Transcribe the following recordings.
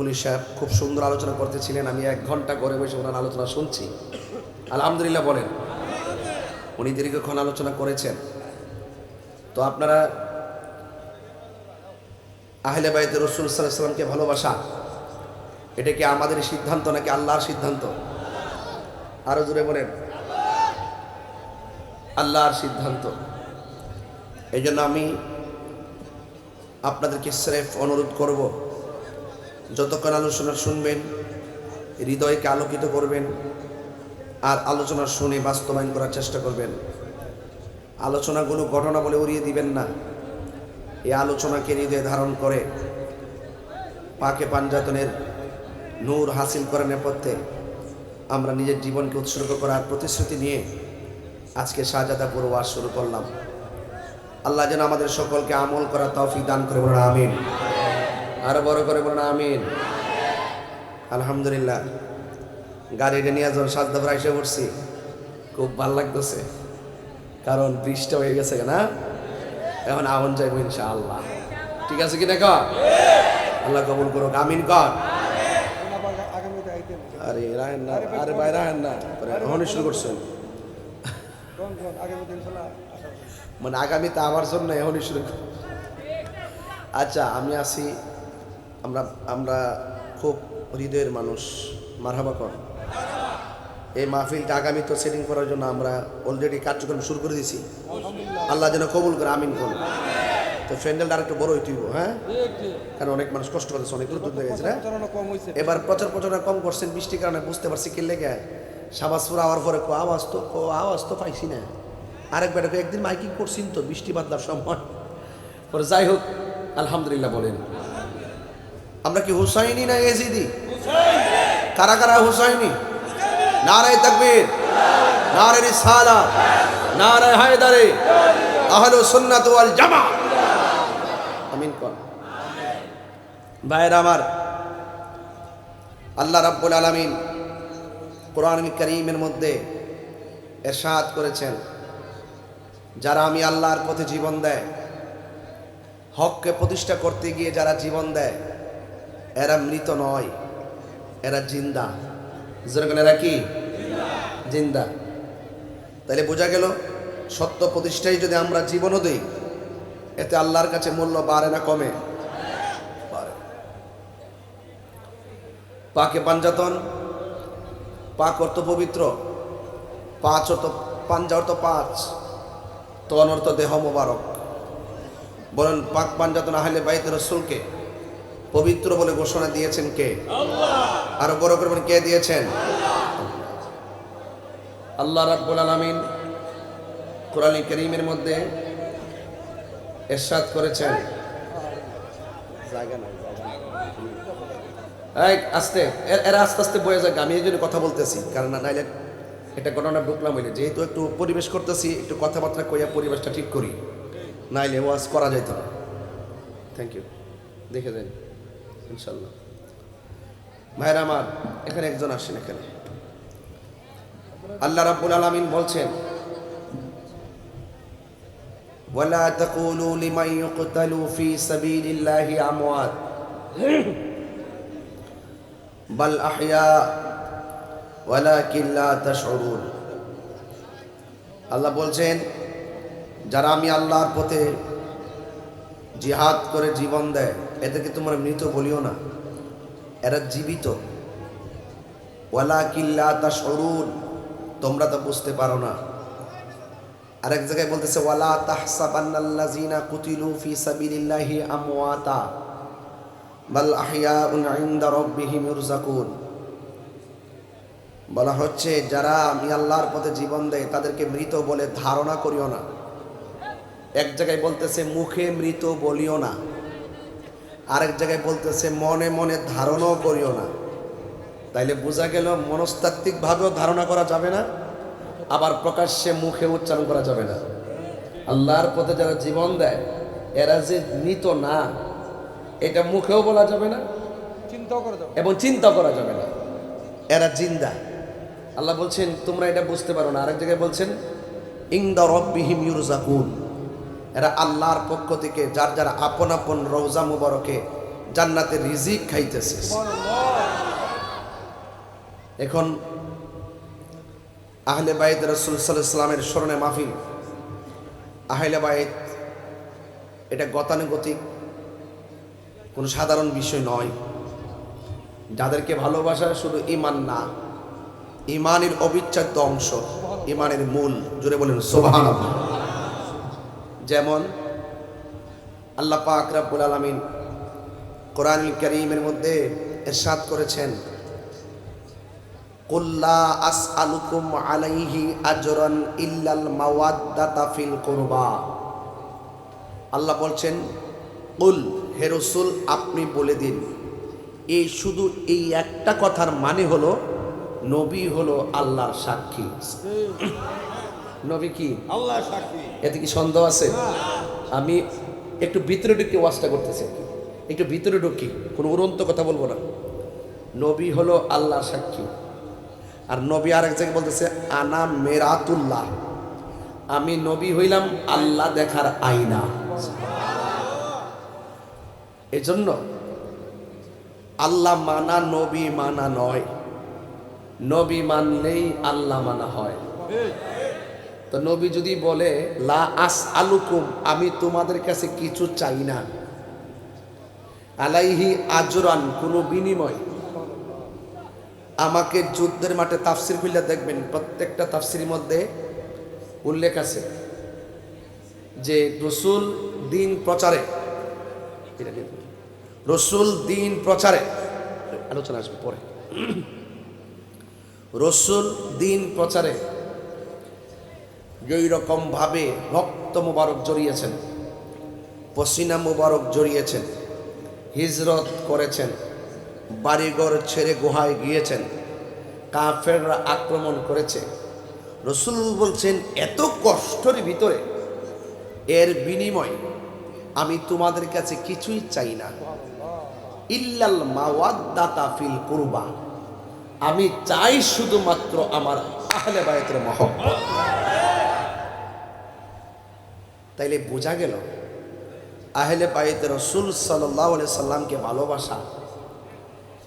বুলি সাহেব খুব সুন্দর আলোচনা করতেছিলেন। আমি 1 ঘন্টা করে বসে ওনার আলোচনা শুনছি। আলহামদুলিল্লাহ বলেন। উনি দীর্ঘক্ষণ আলোচনা করেছেন। তো আপনারা আহলে বাইতে রাসূল সাল্লাল্লাহু আলাইহি ওয়াসাল্লামকে ভালোবাসা, এটা কি আমাদের সিদ্ধান্ত নাকি আল্লাহর সিদ্ধান্ত? আরো জোরে বলেন। আল্লাহর সিদ্ধান্ত। এই জন্য আমি আপনাদেরকে স্রেফ অনুরোধ করব, যতক্ষণ আলোচনা শুনবেন হৃদয়কে আলোকিত করবেন, আর আলোচনা শুনে বাস্তবায়ন করার চেষ্টা করবেন। আলোচনাগুলো ঘটনা বলে উড়িয়ে দিবেন না। এই আলোচনাকে হৃদয়ে ধারণ করে পাকে পাঞ্জাতনের নূর হাসিল করার নেপথ্যে আমরা নিজের জীবনকে উৎসর্গ করার প্রতিশ্রুতি নিয়ে আজকে শাহজাদাপুর ওয়াজ শুরু করলাম। আল্লাহ যেন আমাদের সকলকে আমল করার তৌফিক দান করে, বলুন আমিন। আরো বড় করে বলুন আমিন। আলহামদুলিল্লাহ। গাড়িটা নিয়ে যখন শাহজাদাপুর এসে পড়ছি, খুব ভালো লাগতেছে, কারণ বৃষ্টি হয়ে গেছে না। এখন আগুন যাইব ইনশাআল্লাহ। ঠিক আছে কি দেখো? আল্লাহ কবুল করুক, আমিন কর। আরে রাহেন না, আরে ভাই রাহেন না, এখন শুরু করছেন মানে আগামীতে আমার জন্য এখনই শুরু। আচ্ছা, আমি আছি, আমরা খুব হৃদয়ের মানুষ। মারহাবা কর। এই মাহফিলটা আগামী তো সেটিং করার জন্য আমরা অলরেডি কার্যক্রম শুরু করে দিয়েছি। আল্লাহ যেন কবুল করে, আমিন করুন। তো প্যান্ডেলটা আরেকটু বড় হইতে হইব, হ্যাঁ, কারণ অনেক মানুষ কষ্ট করতেছে, অনেক দূর দূর গেছে। এবার প্রচারণা কম করছেন বৃষ্টির কারণে, বুঝতে পারছি কি লেগে শাবাজপুর আওয়ার পরে আওয়াজ তো পাইছি না। আরেকবার একদিন মাইকিং করছেন তো বৃষ্টি বাদলার সময় পরে। যাই হোক, আলহামদুলিল্লাহ বলেন। আমরা কি হুসাইনি না ইয়াজিদি? কারা কারা হুসাইনি? নারে তাকবীর, নারে রিসালাত, নারে হায়দারে, আহলুস সুন্নাত ওয়াল জামাত। আমিন কোন। ভাইরা আমার, আল্লাহ রাব্বুল আলামিন কোরআনুল কারীমের মধ্যে ইরশাদ করেছেন, যারা আমি আল্লাহর পথে জীবন দেয়, হককে প্রতিষ্ঠা করতে গিয়ে যারা জীবন দেয়, এরা মৃত নয়, এরা জিন্দা। যেরকম এরা কি জিন্দা। তাহলে বোঝা গেল, সত্য প্রতিষ্ঠায় যদি আমরা জীবনও দিই, এতে আল্লাহর কাছে মূল্য বাড়ে না কমে? বাড়ে। পাকে পাঞ্জাতন, পাক অর্থ পবিত্র, পাঁচ অর্থ পাঞ্জা অর্থ 5, তন অর্থ দেহ মোবারক। বলেন, পাক পাঞ্জাতন আহলে বাইত রাসূলকে পবিত্র বলে ঘোষণা দিয়েছেন কে? আল্লাহ। আরো বড় করে কে দিয়েছেন? আল্লাহ রাব্বুল আলামিন কোরআনুল কারীমের মধ্যে ইরশাদ করেছেন, আস্তে এরা আস্তে আস্তে বয়ে যায়। আমি এই জন্য কথা বলতেছি, কারণ নাইলে এটা ঘটনা ঢুকলাম হইলে, যেহেতু একটু পরিবেশ করতেছি, একটু কথাবার্তা কইয়া পরিবেশটা ঠিক করি, নাইলে ওয়াজ করা যাইত না। Thank you. দেখে যান ইনশাল্লাহ। ভাইরা আমার, এখানে একজন আসেন। এখানে আল্লাহ রাব্বুল আলামিন বলছেন, ওয়ালা তাকুলু লিমান ইউকতালু ফি সাবিলিল্লাহি আমওয়াত বাল আহইয়া ওয়ালাকিন লা তাশউরুন। আল্লাহ বলছেন, যারা আমি আল্লাহর পথে জিহাদ করে জীবন দেয়, এদেরকে তোমরা মৃত বলিও না, এরা জীবিত। ওয়ালাকিন লা তাশউরুন, তোমরা তো বুঝতে পারো না। আরেক জায়গায় বলতেছে, ওয়ালা তাহসাবান্নাল্লাযিনা কুতিলু ফি সাবিলিল্লাহি আমওয়াতা বাল আহইয়াউন ইনদা রাব্বিহিম ইরযাকুন। বলা হচ্ছে, যারা আমি আল্লাহর পথে জীবন দেয় তাদেরকে মৃত বলে ধারণা করিও না। এক জায়গায় বলতেছে মুখে মৃত বলিও না, আরেক জায়গায় বলতেছে মনে মনে ধারণাও করিও না। তাইলে বোঝা গেল, মনস্তাত্ত্বিকভাবেও ধারণা করা যাবে না, আবার প্রকাশ্যে মুখে উচ্চারণ করা যাবে না। আল্লাহর পথে যারা জীবন দেয়, এরা যে মৃত না, এটা মুখেও বলা যাবে না, এবং চিন্তা করা যাবে না, এরা জিন্দা। আল্লাহ বলছেন তোমরা এটা বুঝতে পারো না। আরেক জায়গায় বলছেন ইনদা রাব্বিহিম ইরযাকুন, এরা আল্লাহর পক্ষ থেকে যার যার আপন আপন রওজা মুবারকে জান্নাতের রিজিক খাইতেছে। এখন আহলে বাইত রাসূল সাল্লাল্লাহু আলাইহি ওয়াসাল্লামের স্মরণে মাহফিল। আহলে বাইত এটা গতানুগতিক কোনো সাধারণ বিষয় নয়। যাদেরকে ভালোবাসা শুধু ঈমান না, ঈমানের অবিচ্ছেদ্য অংশ, ঈমানের মূল। জোরে বলেন সুবহানাল্লাহ। যেমন আল্লাহ পাক রব্বুল আলামিন কোরআনুল কারীমের মধ্যে ইরশাদ করেছেন, কুল লা আসআলুকুম আলাইহি আজরান ইল্লাল মাওয়াদ্দাতা ফিল কুরবা। আল্লাহ বলছেন, কুল, হে রাসূল আপনি বলে দিন, এই শুধু এই একটা কথার মানে হলো নবী হলো আল্লাহর সাক্ষী। নবী কি আল্লাহর সাক্ষী? এতে কি সন্দেহ আছে? আমি একটু ভিতরে ঢুকে ওয়াজটা করতেছি, একটু ভিতরে ঢুকি, কোনো উড়ন্ত কথা বলবো না। নবী হলো আল্লাহর সাক্ষী। আর নবী আরেক জায়গায় বলতেছে, আনা মেরাতুল্লাহ, আমি নবী হইলাম আল্লাহ দেখার আয়না। এজন্য আল্লাহ মানা নবী মানা নয়, নবী মানলেই আল্লাহ মানা হয়। তো নবী যদি বলে লা আসআলুকুম, আমি তোমাদের কাছে কিছু চাই না, আলাইহি আজরান, কোনো বিনিময়। আমাকে যুদ্ধের মাঠে তাফসির খুলে দেখবেন, প্রত্যেকটা তাফসিরের মধ্যে উল্লেখ আছে যে রসুল দিন প্রচারে, রসুল দিন প্রচারে, আলোচনা আসবে পরে, রসুল দিন প্রচারে যেই রকম ভাবে রক্ত মুবারক জড়িয়েছেন, পসিনা মুবারক জড়িয়েছেন, হিজরত করেছেন, বাড়িঘর ছেড়ে গুহায় গিয়েছেন, কাফেররা আক্রমণ করেছে। রসুল বলছেন, এত কষ্টের ভিতরে এর বিনিময় আমি তোমাদের কাছে কিছুই চাই না, ইল্লাল মাওয়াদ্দাতা ফিল কুরবা, আমি চাই শুধুমাত্র আমার আহলে বাইতের মহব্বত। তাইলে বোঝা গেল আহলে বাইত রাসূল সাল্লাল্লাহু আলাইহি সাল্লামকে ভালোবাসা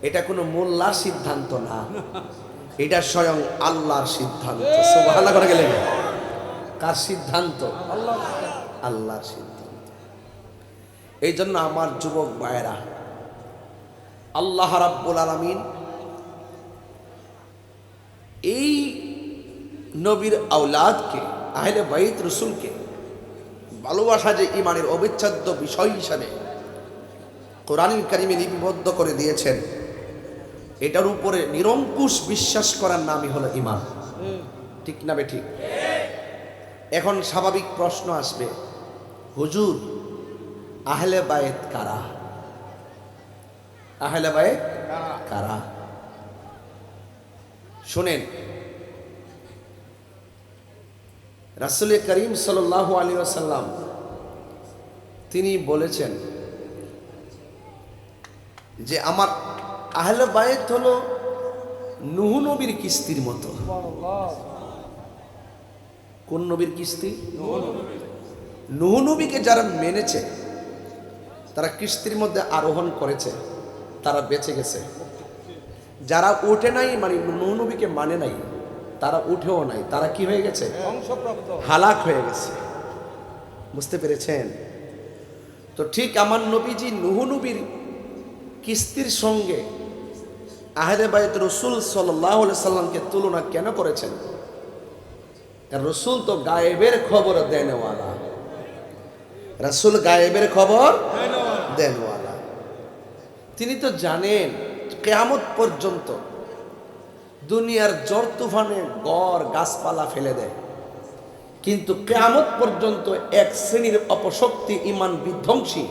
এটা কোনো মোল্লার সিদ্ধান্ত না, এটা স্বয়ং আল্লাহর সিদ্ধান্ত। সুবহানাল্লাহ করে গেলেন। কার সিদ্ধান্ত? আল্লাহর সিদ্ধান্ত। এই জন্য আমার যুবক ভাইয়েরা, আল্লাহ রাব্বুল আলামিন এই নবীর আওলাদকে, আহলে বাইত রাসূলকে ভালোবাসা যে ঈমানের অবিচ্ছেদ্য বিষয় হিসাবে কোরআনুল কারীমে লিপিবদ্ধ করে দিয়েছেন, এটার উপরে নিরঙ্কুশ বিশ্বাস করার নামই হলো ঈমান। ঠিক না বে ঠিক? এখন স্বাভাবিক প্রশ্ন আসবে, হুজুর আহলে বাইত কারা? আহলে বাইত কারা? শুনেন, রাসূল করিম সাল্লাল্লাহু আলাইহি ওয়াসাল্লাম তিনি বলেছেন যে আমার আহলে বাইত হলো নূহ নবীর কিস্তির মতো। কোন নবীর কিস্তি? নূহ নবীকে যারা মেনেছে, তারা কিস্তির মধ্যে আরোহণ করেছে, তারা বেঁচে গেছে। যারা ওঠে নাই, মানে নূহ নবীকে মানে নাই, তারা উঠেও নাই, তারা কি হয়ে গেছে? হালাক হয়ে গেছে। বুঝতে পেরেছেন? তো ঠিক আমার নবীজি নূহ নবীর কিস্তির সঙ্গে আহলে বাইত রাসূল সাল্লাল্লাহু আলাইহি সাল্লামকে তুলনা কেন করেছেন? কারণ রাসূল তো গায়েবের খবর দেনওয়ালা, রাসূল গায়েবের খবর দেনওয়ালা। তিনি তো জানেন কিয়ামত পর্যন্ত দুনিয়ার ঝড় তুফানে গড় গাছপালা ফেলে দেয়, কিন্তু কিয়ামত পর্যন্ত এক শ্রেণীর অপশক্তি ঈমান বিধ্বংসী,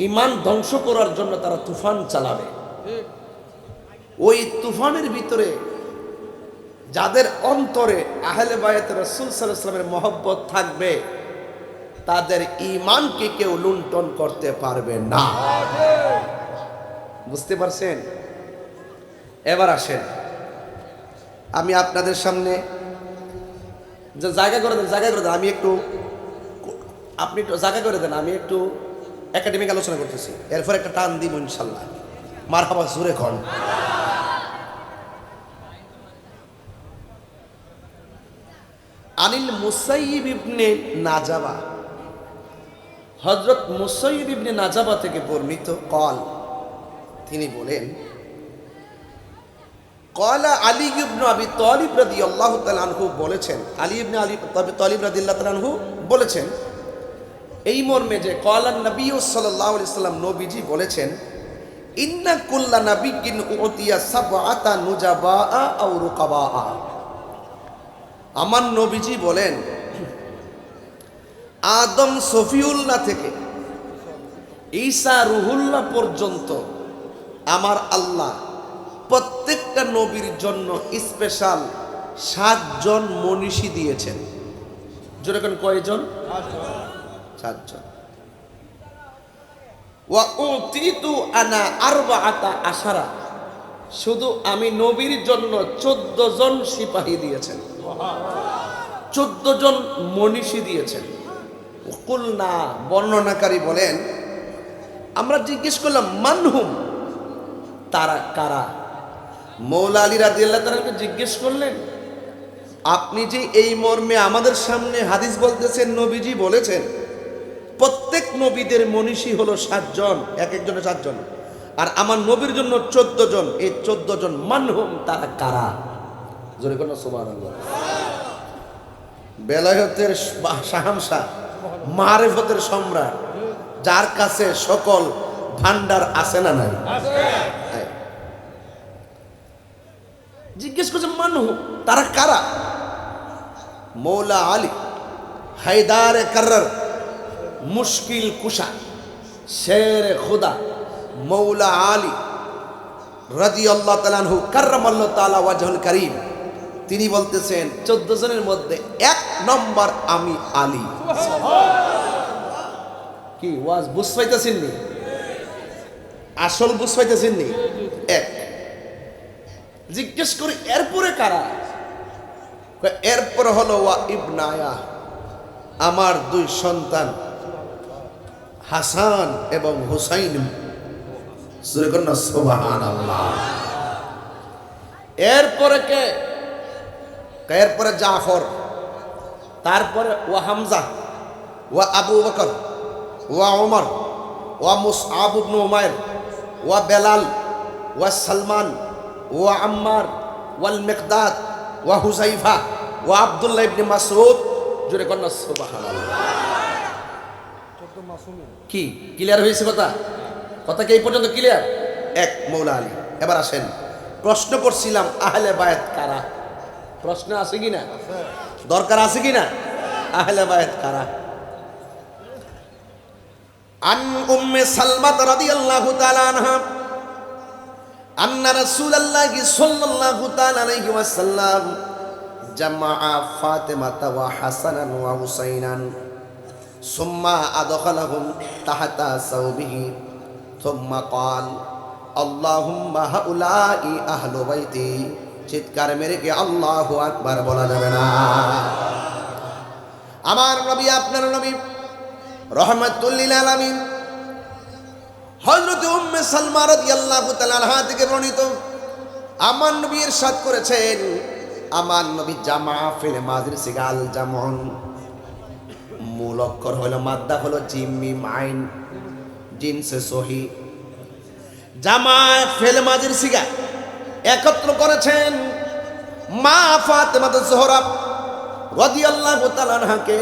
ঈমান ধ্বংস করার জন্য তারা তুফান চালাবে। ওই তুফানের ভিতরে যাদের অন্তরে আহলে বাইত রাসূল সাল্লাল্লাহু আলাইহি ওয়াসাল্লামের মহব্বত থাকবে, তাদের ঈমানকে কেউ লুণ্ঠন করতে পারবে না। বুঝতে পারছেন? এবার আসেন, আমি আপনাদের সামনে জায়গা করে দেন, জায়গা করে দেন, আমি একটু, আপনি একটু জায়গা করে দেন, আমি একটু একাডেমিক আলোচনা করতেছি, এরপর একটা টান দিব ইনশাল্লাহ। মারহাবা জোরে খন। আনিল মুসাইয়িব ইবনে নাজাবা, হযরত মুসাইয়িব ইবনে নাজাবা থেকে বর্ণিত, কল, তিনি বলেন, কলা আলী ইবনে আবি তালিব রাদিয়াল্লাহু তাআলা আনহু বলেছেন, আলী ইবনে আবি তালিব রাদিয়াল্লাহু তাআলা আনহু বলেছেন এই মর্মে যে কলান নবী সাল্লাল্লাহু আলাইহি সাল্লাম, নবীজি বলেছেন, ইন্না কুল্লা নাবিয়্যিন উতিয়া সাবআতা নুজাবা আও রুকাবা। আমার নবীজি বলেন, আদম সফিউল্লাহ থেকে ঈসা রুহুল্লাহ পর্যন্ত আমার আল্লাহ প্রত্যেকটা নবীর জন্য স্পেশাল 7 জন মনীষী দিয়েছেন। যেরকম কয়জন? 7 জন। ওয়া উতিতু আনা আরবাআতা আশারা, শুধু আমি নবীর জন্য 14 জন সিপাহী দিয়েছেন, 14 জন মনীষী দিয়েছেন। কুলনা, বর্ণনাকারী বলেন, আমরা জিজ্ঞেস করলাম মানহুম, তারা কারা? মৌলা আলী রাদিয়াল্লাহু তাআলাকে জিজ্ঞেস করলেন, আপনি যে এই মর্মে আমাদের সামনে হাদিস বলতেছেন, নবীজি বলেছেন প্রত্যেক নবীদের মনীষী হলো 7 জন, এক একজনের 7 জন, আর আমার নবীর জন্য 14 জন। এই 14 জন মানহুম, তারা কারা? জোরে কোন সুবহানাল্লাহ। বেলায়েতের শাহামশা, মারিফতের সম্রাট, যার কাছে সকল ভান্ডার আছে না নাই? জিজ্ঞেস করছে মানহুম, তারা কারা? মৌলা আলী হায়দার কার্রার, মুশকিল কুশা, শের খুদা মৌলা আলী রাদিয়াল্লাহু তাআলা আনহু কাররামাল্লাহু তাআলা ওয়াজহুল কারীম, তিনি বলতেছেন 14 জনের মধ্যে 1 নম্বর আমি আলী। কি ওয়াজ বুঝ পাইতেছেন নি? আসল বুঝ পাইতেছেন নি? 1। জিজ্ঞেস করি এরপরে কারা? এরপর হলো ওয়া ইবনায়া, আমার 2 সন্তান হাসান এবং হুসাইন। সুবহানাল্লাহ। এরপরে কে? এরপরে জাফর, তারপরে ওয়া হামজা, ওয়া আবু বকর, ওয়া ওমর, ওয়া মুসআব ইবনে উমাইর, ওয়া বেলাল, ওয়া সালমান, ওয়া আম্মার, ওয়াল মিকদাদ, ওয়া হুযাইফা, ওয়া আব্দুল্লাহ ইবনে মাসউদ। জোরে কন্না সুবহানাল্লাহ। কি ক্লিয়ার হয়েছে কথা? কথা কি এই পর্যন্ত ক্লিয়ার? 1 মৌলা আলী। এবার আসেন, প্রশ্ন করছিলাম আহলে বায়াত কারা? প্রশ্ন আছে কি না? দরকার আছে কি না? আহলে বায়াত কারা? আন উম্মে সালমা রাদিয়াল্লাহু তাআলা আনহা আন্না রাসূলুল্লাহি সাল্লাল্লাহু তাআলা আলাইহি ওয়াসাল্লাম জামাআ ফাতিমাতা ওয়া হাসানান ওয়া হুসাইনান সুম্মা আদখালাহুম তাহতা সাওবিহি সুম্মা ক্বাল আল্লাহুম্মা হাউলাই আহলু বাইতি। চিৎকার মেরে কি আল্লাহু আকবার বলা যাবে না? আমার নবী, আপনার নবী রাহমাতুল লিল আলামিন হযরত উম্মে সালমা রাদিয়াল্লাহু তাআলা আনহা থেকে বর্ণিত, আমার নবী ইরশাদ করেছেন, আমার নবী জামা ফিল মাযির সিগাল জামউন, মূল অক্ষর হলো মাদ্দা হলো জিম মিম আইন, জিনসে সহি, জামা ফিল মাযির সিগা একত্র করেছেন মা ফাতেমা জোহরা রাদিয়াল্লাহু তাআলা আনহাকে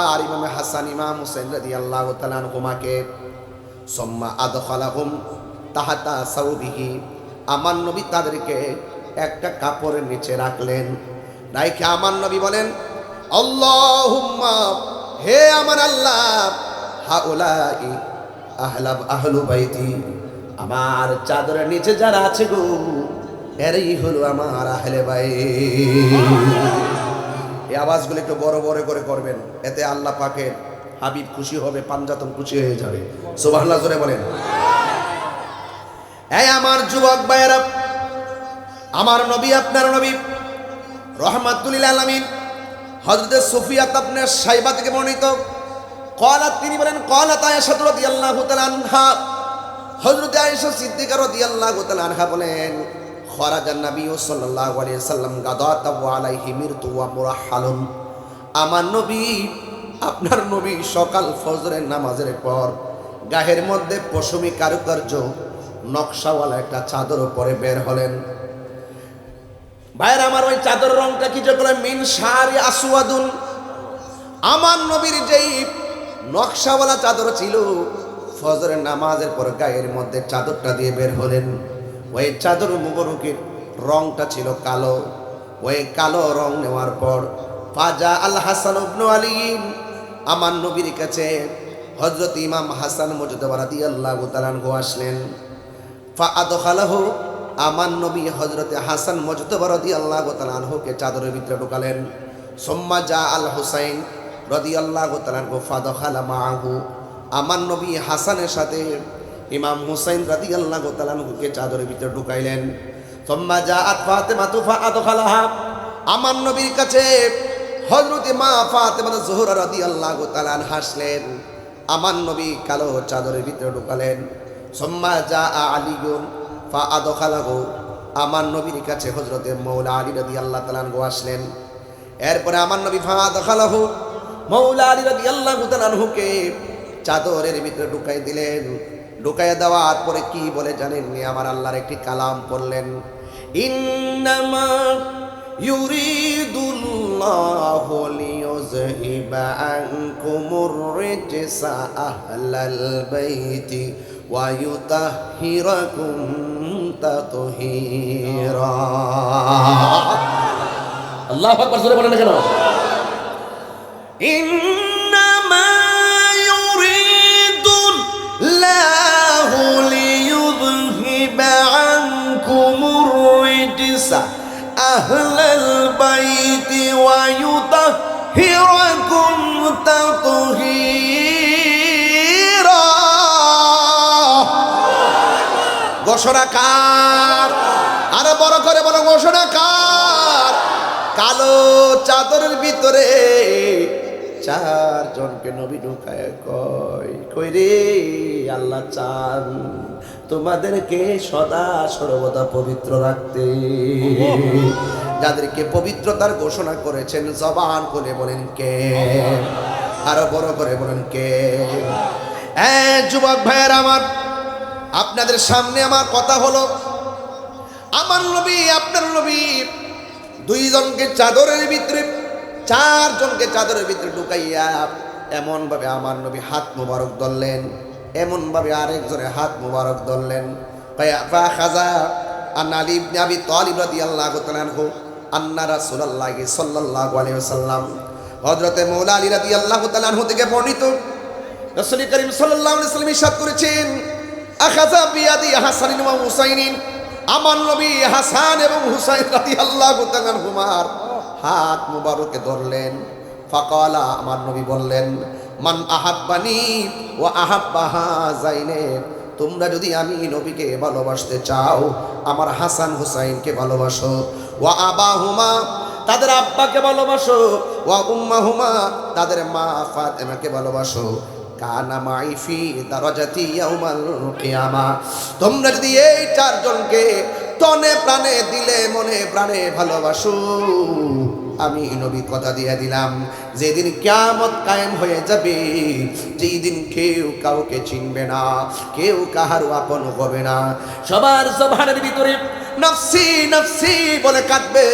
আর ইমাম হাসান ইমাম হুসাইন রাদিয়াল্লাহু তাআলা আনহুমাকে। সুম্মা আদখালাহুম তাহতা সাওবিহি, আমার নবী তাদেরকে একটা কাপড়ের নিচে রাখলেন। রাইখে আমার নবী বলেন, আল্লাহুম্মা, হে আমার আল্লাহ, হাউলাই আহলু বাইতি, আমার চাদরের নিচে যারা আছে গো, এরাই হলো আমার আহলে বাইত। এই আওয়াজগুলো একটু বড় বড় করে করবেন, এতে আল্লাহ পাকের হাবিব খুশি হবে, পাঞ্জাতন খুশি হয়ে যাবে। সুবহানাল্লাহ জোরে বলেন। এই আমার যুবক ভাইয়েরা, আমার নবী, আপনার নবী রাহমাতুল লিল আলামিন হযরত সুফিয়া ইবনে সাইবা থেকে বর্ণিত, ক্বালাত তিনি বলেন ক্বালাত আয়েশা রাদিয়াল্লাহু তাআলা আনহা হযরত আয়েশা সিদ্দিকা রাদিয়াল্লাহু তাআলা আনহা বলেন খরাজান নবী সাল্লাল্লাহু আলাইহি সাল্লাম গাদাত ওয়া আলাইহি মিরতু ওয়া মুরাহহালুন আমার নবী আপনার নবী সকাল ফজরের নামাজের পর গায়ের মধ্যে পশমি কারুকার্য নকশাওয়ালা একটা চাদর পরে বের হলেন। ভাইয়ের আমার ওই চাদর রংটা কি যে মিন শারি আসওয়াদুন আমার নবীর যেই নকশাওয়ালা চাদর ছিল ফজরের নামাজের পর গায়ের মধ্যে চাদরটা দিয়ে বের হলেন। ওই চাদর মুবারকের রংটা ছিল কালো। ওই কালো রং নেওয়ার পর ফাজা আল হাসান ইবনে আলী আমার নবীর কাছে হযরত ইমাম হাসান মুজতবা রাদিয়াল্লাহু তাআলা আনহু আসলেন। ফাআদখালাহু আমার নবী হযরত হাসান মুজতবা রাদিয়াল্লাহু তাআলা আনহুকে চাদরের ভিতরে ঢোকালেন। সুম্মা জা আল হুসাইন রাদিয়াল্লাহু তাআলা আনহু ফাদখালা মাআহু আমার নবী হাসানের সাথে ইমাম হুসাইন রাদিয়াল্লাহু তাআলা আনহুকে চাদরের ভিতরে ঢুকাইলেন। সুম্মা জাআত ফাতিমা ফাআদখালাহা আমার নবীর কাছে হযরত মা ফাতিমা জোহরা রাদিয়াল্লাহু তাআলা আনহা আসলেন। আমার নবী কালো চাদরের ভিতরে ঢুকালেন। সুম্মা জাআ আলীউন ফাআদখালাহু আমার নবীর কাছে হযরত মাওলা আলী রাদিয়াল্লাহু তাআলা আনহু আসলেন। এরপরে আমার নবী ফাআদখালাহু মাওলা আলী রাদিয়াল্লাহু তাআলা আনহুকে চাদরের ভিতরে ঢুকাই দিলেন। ঢুকাইয়া দেওয়ার পরে কি বলে জানেন? আমার আল্লাহর একটি কালাম পড়লেন, ইন্নামা ইউরিদুল্লাহু লিইউযহিবা আনকুমুর রিজসা আহলাল বাইতি ওয়া ইউতাহহিরাকুম তাতহীরা। আল্লাহু আকবার, জোরে বলেন না কেন? ইন্নামা ইউরিদুল্লাহু লিইউযহিবা আনকুমুর রিজসা আহলাল বাইতি ওয়া ইউতাহহিরাকুম তাতহীরা। ঘোষণা কার? আরো বড় করে বলো, ঘোষণা কার? কালো চাদরের ভিতরে চারজনকে নবী ঢুকায় কই রে আল্লাহ চান তোমাদেরকে সদা সর্বদা পবিত্র রাখতে। যাদেরকে পবিত্রতার ঘোষণা করেছেন জবান খুলে বলেন কে? আরো বড় করে বলেন কে? যুবক ভাইয়ের আমার, আপনাদের সামনে আমার কথা হলো, আমার নবী আপনার নবী দুইজনকে চাদরের ভিতরে, চারজনকে চাদরের ভিতরে ঢুকাইয়া এমন ভাবে আমার নবী হাত মুবারক ধরলেন, এমন ভাবে আরেকজনের হাত মুবারক ধরলেন। ফাখাযা আন আলী ইবনে আবি তালিব রাদিয়াল্লাহু তাআলা আনহু আন্না রাসূলুল্লাহ সাল্লাল্লাহু আলাইহি ওয়াসাল্লাম হযরতে মাওলা আলী রাদিয়াল্লাহু তাআলা আনহু থেকে বর্ণিত, রাসূল করিম সাল্লাল্লাহু আলাইহি ওয়াসাল্লাম ইরশাদ করেছেন, আখাযা বিয়াদি হাসান ওয়া হুসাইন আমার নবী হাসান এবং হুসাইন রাদিয়াল্লাহু তাআলা আনহুমার হাত মুবারকে ধরলেন। ফাকালা আমার নবী বললেন, মান আহাব্বানি ওয়া আহাব্বা হাযাইনে, তোমরা যদি আমি নবীকে ভালোবাসতে চাও আমার হাসান হুসাইনকে ভালোবাসো, ওয়া আবাহুমা তাদের আব্বাকে ভালোবাসো, ওয়া উম্মাহুমা তাদের মা ফাতেমাকে ভালোবাসো, কানা মাই ফি দারাজাতি ইয়াউমাল কিয়ামা। তোমরা যদি এই চারজনকে তনে প্রাণে দিলে মনে প্রাণে ভালোবাসো, আমি নবী কথা দিয়ে দিলাম যেদিন কিয়ামত কায়েম হয়ে যাবে, যেই দিন কেউ কাউকে চিনবে না, কেউ কাহারও আপন হবে না, সবার জবানের ভিতরে নফসি নফসি বলে কাঁদবে।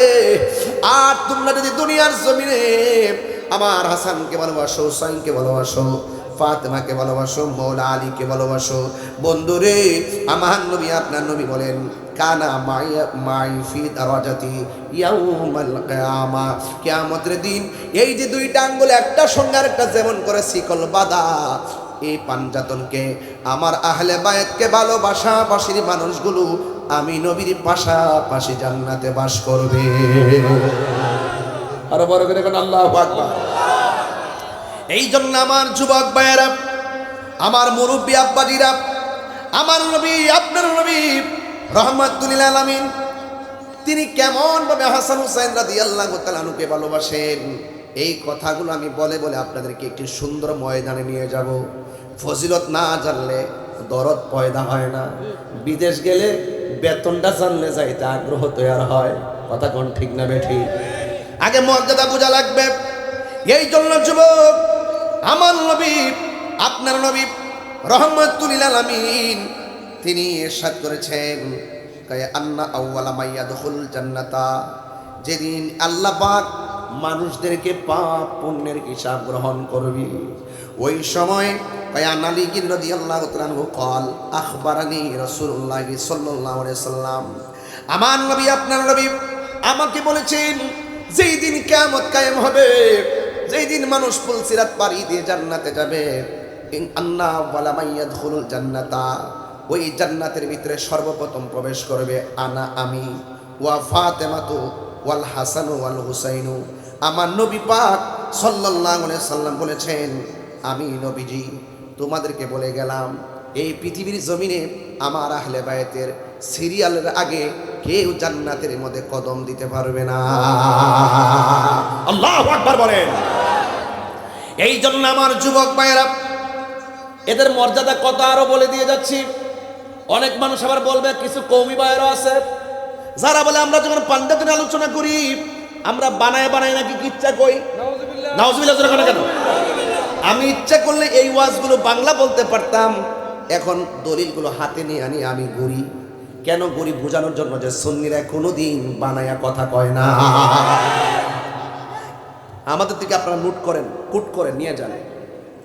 আর তোমরা যদি দুনিয়ার জমিনে আমার হাসানকে ভালোবাসো, হুসাইনকে ভালোবাসো, ফাতেমাকে ভালোবাসো, মাওলা আলীকে ভালোবাসো, বন্ধুরে আমার নবী আপনার নবী বলেন, কানা মাই ফি দারাজাতি ইয়াউমাল কিয়ামা, কিয়ামতের দিন এই যে দুইটা আঙ্গুল একটা সঙ্গে আরেকটা যেমন করে শিকল বাঁধা, এই পাঞ্জাতনকে আমার আহলে বায়াতকে ভালোবাসাবাসীর মানুষগুলো আমি নবীর পাশাপাশি জান্নাতে বাস করবে। আরো বড় করে বলেন আল্লাহু আকবার। এই জন্য আমার যুবক ভাইয়েরা, আমার মুরব্বী আব্বাজিরা, আমার নবী আপনার নবী রহমাতুল লিল আলামিন তিনি কেমন ভাবে হাসান হুসাইন রাদিয়াল্লাহু তাআলা আনহুকে ভালোবাসেন এই কথাগুলো আমি বলে বলে আপনাদেরকে একটি সুন্দর ময়দানে নিয়ে যাব। ফজিলত না জানলে দরদ পয়দা হয় না। বিদেশ গেলে বেতনটা জানলে যাইতে আগ্রহ তৈরি হয়। কথা কোন ঠিক না বেঠি? আগে মর্যাদা বোঝা লাগবে। এই জন্য যুবক, আমার নবী, আপনার নবী রহমাতুল লিল আলামিন তিনি ইরশাদ করেছেন, কায়া আন্না আউওয়ালা মাইয়াদখুল জান্নাতা, যেদিন আল্লাহ পাক মানুষদেরকে পাপ পুণ্যের হিসাব গ্রহণ করবে, ওই সময় কায়ান আলী রাদিয়াল্লাহু তাআলা আনহু قال আখবারানি রাসূলুল্লাহ সাল্লাল্লাহু আলাইহি সাল্লাম, আমার নবী আপনার নবী আমাকে বলেছেন, যেই দিন কিয়ামত কায়েম হবে, যেই দিন মানুষ ফুলসিরাত পাড়ি দিয়ে জান্নাতে যাবে, ইন আন্না ওয়ালা মাইয়াদখুলুল জান্নাতা, ওই জান্নাতের ভিতরে সর্বপ্রথম প্রবেশ করবে আনা আমি, ওয়া ফাতেমাতু ওয়াল হাসানু ওয়াল হুসাইনু। আমার নবী পাক সাল্লাল্লাহু আলাইহি সাল্লাম বলেছেন, আমি নবীজি তোমাদেরকে বলে গেলাম, এই পৃথিবীর জমিনে আমার আহলে বায়তের সিরিয়ালের আগে কেউ জান্নাতের মধ্যে কদম দিতে পারবে না। আল্লাহু আকবার বলেন। এই জন্য আমার যুবক ভাইয়েরা, এদের মর্যাদা কত আরো বলে দিয়ে যাচ্ছি। অনেক মানুষ আবার বলবে, কিছু কওমি ভাইয়েরা আছে যারা বলে আমরা যখন পাঞ্জাবের আলোচনা করি আমরা বানায় বানায় নাকি ইচ্ছা কই। নাউজুবিল্লাহ কেন? আমি ইচ্ছা করলে এই ওয়াজগুলো বাংলা বলতে পারতাম, এখন দলিলগুলো হাতে নিয়ে আনি আমি গড়ি। কেন গড়ি? বোঝানোর জন্য যে সুন্নিরা কোনোদিন বানায়া কথা কয় না। আমাদের থেকে আপনারা নোট করেন, কুট করেন, নিয়ে যান।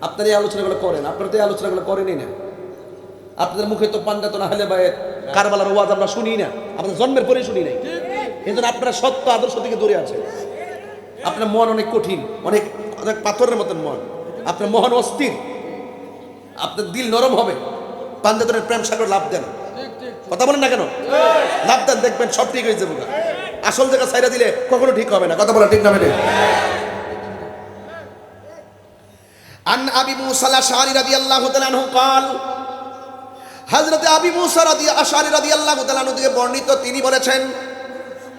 আপনারা এই আলোচনাগুলো করেন, আপনারা তো এই আলোচনাগুলো করেনই না। আপনাদের মুখে তো পাঞ্জাতন আহলে বায়েত কারবালার ওয়াজ আমরা শুনি না, আমাদের জন্মের পরে শুনি নাই। এই জন্য আপনারা সত্য আদর্শ থেকে দূরে আছেন। আপনার মন অনেক কঠিন, অনেক অনেক পাথরের মতন মন, আপনার মহান অস্থির, আপনার দিল নরম হবে। পাঞ্জাতনের প্রেম সাগর লাভ দেন, কথা বলেন না কেন? লাভ দেন, দেখবেন সব ঠিক হয়ে যাবে। আসল জায়গা ছাইরা দিলে কখনো ঠিক হবে না। কথা বলেন ঠিক না বেঠিক? আন আবি মুসা আল-আশআরী রাদিয়াল্লাহু তাআলা আনহু قال, হযরত আবি মুসা আশআরী রাদিয়াল্লাহু তাআলা আনহু থেকে বর্ণিত, তিনি বলেছেন,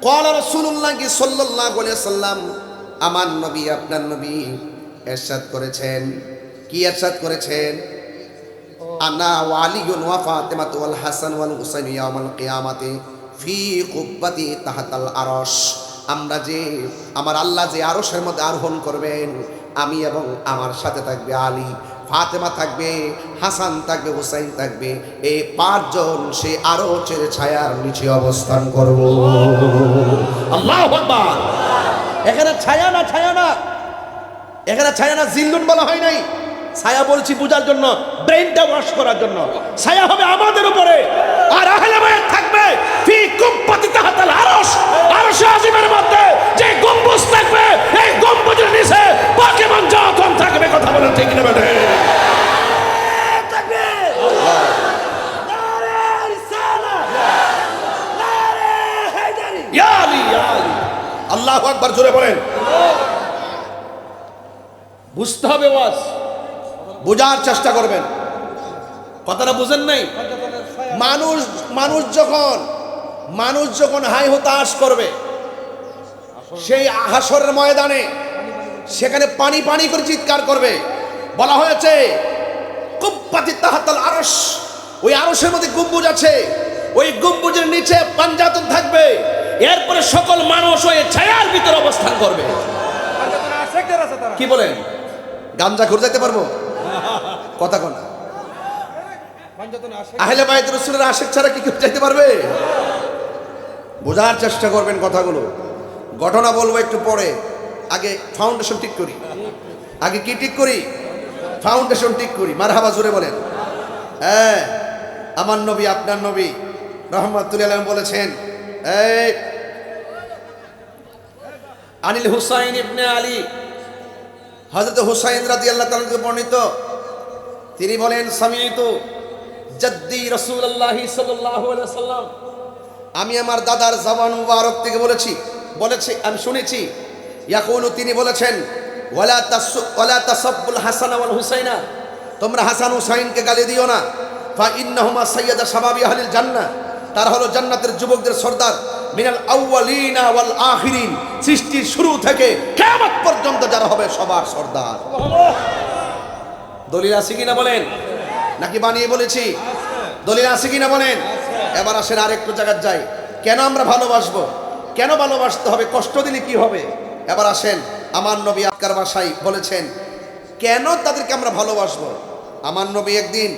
قال রাসূলুল্লাহ সাল্লাল্লাহু আলাইহি ওয়াসাল্লাম, আমার নবী আপনার নবী ইরশাদ করেছেন। কি ইরশাদ করেছেন? আনা ওয়া আলিয়ুন ওয়া ফাতিমাতু ওয়াল হাসান ওয়াল হুসাইন ইয়াউমাল কিয়ামাতি ফি কুব্বাতি তাহতাল আরশ, আমরা যে আমার আল্লাহ যে আরশের মধ্যে আরোহণ করবেন, আমি এবং আমার সাথে থাকবে আলী, ফাতেমা থাকবে, হাসান থাকবে, হুসাইন থাকবে, এই পাঁচজন সে আরশের ছায়ার নিচে অবস্থান করব। আল্লাহু আকবার। এখানে ছায়া না, ছায়া না, এখানে ছায়া না, জিল্লুন বলা হয় নাই। ছায়া বলছি বোঝার জন্য, ব্রেইনটা ওয়াশ করার জন্য। ছায়া হবে আমাদের উপরে, আর আহলে বায়াত থাকবে ফি কুব্বাতি তাহতাল আরশ, আরশে আজিমের মধ্যে যে গম্বুজ থাকবে, এই গম্বুজের নিচে পাকেমান জাতন থাকবে। কথা বলেন ঠিক না বেঠে? তাকবীর, নারে রিসালাত, নারে হায়দারি, ইয়া আলী, ইয়া আলী। আল্লাহু আকবার, জোরে বলেন। বুঝতে হবে ওয়াজ, বোঝার চেষ্টা করবেন। কথাটা বুঝেন নাই? মানুষ যখন হাই হতাশ করবে সেই হাসরের ময়দানে, সেখানে পানি পানি করে চিৎকার করবে। বলা হয়েছে কুব্বাতি তাহতাল আরশ, ওই আরশের মধ্যে গম্বুজ আছে, ওই গম্বুজের নিচে পাঞ্জাতন থাকবে। এরপরে সকল মানুষ ওই ছায়ার ভিতরে অবস্থান করবে। কি বলেন? গাঞ্জা ঘুরে যেতে পারবো? কথা কোন? আহলে বায়ত রাসূলের আশিক ছাড়া কি কেউ যেতে পারবে? বোঝার চেষ্টা করবেন কথাগুলো। ঘটনা বলবো একটু পরে, আগে ফাউন্ডেশন ঠিক করি। আগে কি ঠিক করি? ফাউন্ডেশন ঠিক করি। মারহাবা, জোরে বলেন। হ্যাঁ, আমার নবী আপনার নবী রাহমাতুল্লাহ আলাইহি বলেছেন, এই আনিল হুসাইন ইবনে আলী, হযরত হুসাইন রাদিয়াল্লাহু তাআলা থেকে বর্ণিত, তিনি বলেন, সামিউতু জাদ্দি রাসূলুল্লাহ সাল্লাল্লাহু আলাইহি ওয়াসাল্লাম, আমি আমার দাদার জবান মুবারক থেকে বলেছি আমি শুনেছি, ইয়াকুলু, তিনি বলেছেন, ওয়ালা তাসাব্বুল হাসান ওয়াল হুসাইনা, তোমরা হাসান হুসাইনকে গালি দিও না, ফা ইন্নাহুমা সাইয়্যিদা শাবাবি আহলিল জান্নাহ, তারা হলো জান্নাতের যুবকদের সর্দার, মিনাল আউয়ালিনা ওয়াল আখিরিন, সৃষ্টির শুরু থেকে কিয়ামত পর্যন্ত যারা হবে সবার সর্দার। দলিল আছে কিনা বলেন, নাকি বানিয়ে বলেছি? দলিল আছে কিনা বলেন। এবার আসেন আরেকটু জায়গায় যাই, কেন আমরা ভালোবাসবো, কেন ভালোবাসতে হবে, কষ্ট দিলে কি হবে? এবার আসেন, আমার নবী আক্কার ভাষায় বলেছেন কেন তাদেরকে আমরা ভালোবাসবো। আমার নবী একদিন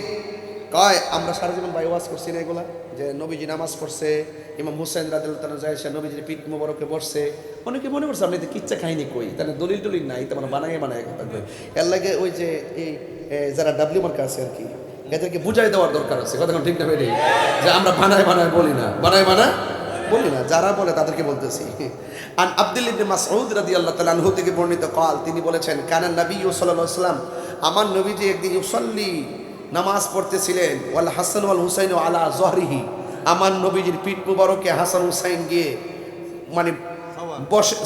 কয়, আমরা সারা জীবন ভাই ওয়াজ করছি না এগুলা, যে নবীজি নামাজ পড়ছে, ইমাম হুসেন রাদিয়াল্লাহু তাআলা যায় সে নবীজির পিঠ মোবারকে বসছে, অনেকে মনে করছে আপনি তো কিচ্ছা খাইনি কই, তাহলে দলিল টলিল নাই, তেমন বানায় এর লাগে ওই যে এই যারা ডাব্লিউ মার্কা আছে আর কি, এদেরকে বুঝাই দেওয়ার দরকার আছে, কথা ঠিক না বেরিয়ে, যে আমরা বানায় বলি না, বানায় বলি না, যারা বলে তাদেরকে বলতেছি। আন আব্দুল্লাহ ইবনে মাসউদ রাদিয়াল্লাহু তাআলা আনহু থেকে বর্ণিত কাল, তিনি বলেছেন কানা নবী সাল্লাল্লাহু আলাইহি ওয়াসাল্লাম, আমার নবীজি একদিন ইউসাল্লি, নামাজ পড়তেছিলেন, ওয়াল হাসান ওয়াল হুসাইন আলা যহরিহি, আমার নবীজির পিঠ মুবারকে হাসান হুসাইন গিয়ে মানে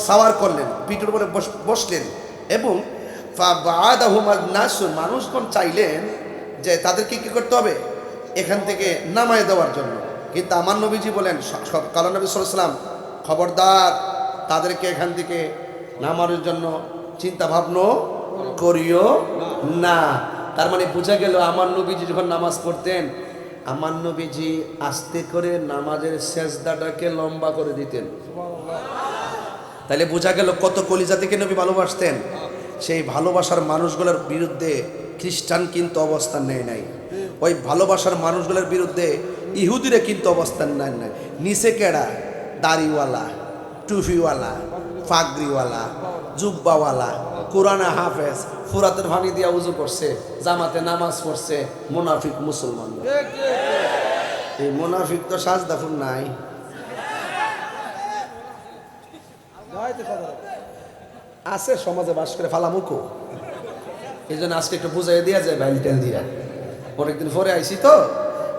সাওয়ার করলেন, পিঠের উপরে বসলেন, এবং ফাবাদাহুমা নাসুন, মানুষগণ চাইলেন যে তাদেরকে কি করতে হবে, এখান থেকে নামায় দেওয়ার জন্য, কিন্তু আমার নবীজি বলেন, কালা নবী সাল্লাল্লাহু আলাইহি ওয়াসাল্লাম, খবরদার তাদেরকে এখান থেকে নামানোর জন্য চিন্তা ভাবনা করিও না। তার মানে বোঝা গেল আমার নবীজি যখন নামাজ পড়তেন, আমার নবীজি আস্তে করে নামাজের সেজদাটাকে লম্বা করে দিতেন। তাহলে বোঝা গেল কত কলিজা থেকে নবী ভালোবাসতেন। সেই ভালোবাসার মানুষগুলোর বিরুদ্ধে খ্রিস্টান কিন্তু অবস্থান নেয় নাই, ওই ভালোবাসার মানুষগুলোর বিরুদ্ধে ইহুদিরা কিন্তু অবস্থান নেয় নাই। নিচে কেডা, দাড়িওয়ালা, টুফিওয়ালা, ফাগরিওয়ালা, জুব্বাওয়ালা, কোরআনে হাফেজ, ফুরাতের পানি দিয়া উজু করছে, জামাতে নামাজ পড়ছে, মুনাফিক মুসলমান। এই মুনাফিক তো সাজদাফুর নাই, আছে সমাজে বাস করে ফালামুকো। এই জন্য আজকে একটু বুঝাইয়া দেওয়া যায়, বাইলটেল দিয়া, অনেকদিন পরে আইসি তো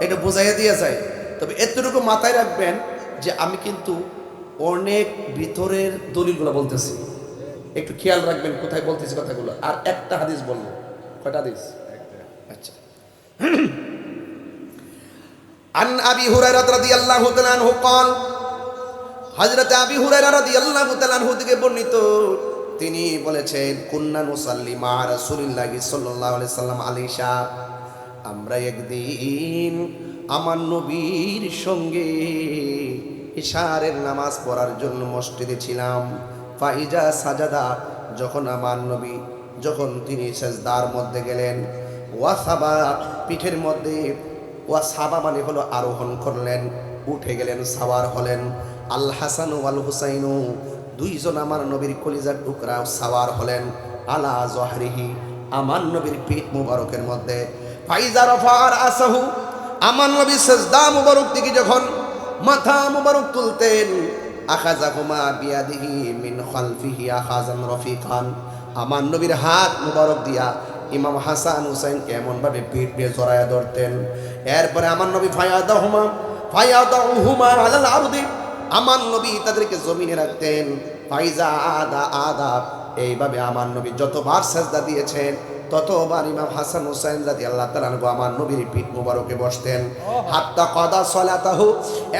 একটু বুঝাইয়া দেওয়া যায়। তবে এতটুকু মাথায় রাখবেন যে আমি কিন্তু অনেক ভিতরের দলিলগুলো বলতেছি, একটু খেয়াল রাখবেন কোথায় বলতেছি কথাগুলো। আর একটা হাদিস বলবো, কয়টা হাদিস? আচ্ছা, আন আবি হুরায়রা রাদিয়াল্লাহু তাআলা আনহু قال, হযরত আবি হুরায়রা রাদিয়াল্লাহু তাআলা আনহু থেকে বর্ণিত, তিনি বলেছেন কুন্না নুসাল্লি মা রাসূলিল্লাহি সাল্লাল্লাহু আলাইহি সাল্লাম আল ইশা, আমরা একদিন আমার নবীর সঙ্গে ইশারের নামাজ পড়ার জন্য মসজিদে ছিলাম। ফাইজা সাজাদা, যখন আমার নবী যখন তিনি সেজদার মধ্যে গেলেন, ওয়াসাবা, পিঠের মধ্যে, ওয়াসাবা মানে হলো আরোহণ করলেন, উঠে গেলেন, সাওয়ার হলেন। আল হাসান ওয়াল হুসাইনু, দুইজন আমার নবীর কলিজার টুকরা সাওয়ার হলেন, আলা যহরিহি, আমার নবীর পিঠ মুবারকের মধ্যে। ফাইজা রাফার আসাহু, আমার নবী সেজদা মুবারক থেকে যখন মাথা মুবারক তুলতেন, আখাযাহুমা বিয়াদিহি মিন খালফিহি আখাযান রফিকান, আমার নবীর হাত মুবারক দিয়া ইমাম হাসান হুসাইনকে এমন ভাবে পিঠ দিয়ে জড়ায়া ধরতেন। এরপরে আমার নবী ফায়াদাহুমা আলাল আরদি, আমার নবী তাদেরকে জমিনে রাখতেন। ফাইজা আদা, এইভাবে আমার নবী যতবার সেজদা দিয়েছেন ততবার ইমাম হাসান হুসাইন রাদিয়াল্লাহু তাআলা আনহু আমার নবীর পিঠ মুবারকে বসতেন। হাত্তা কাদা সালাতাহু,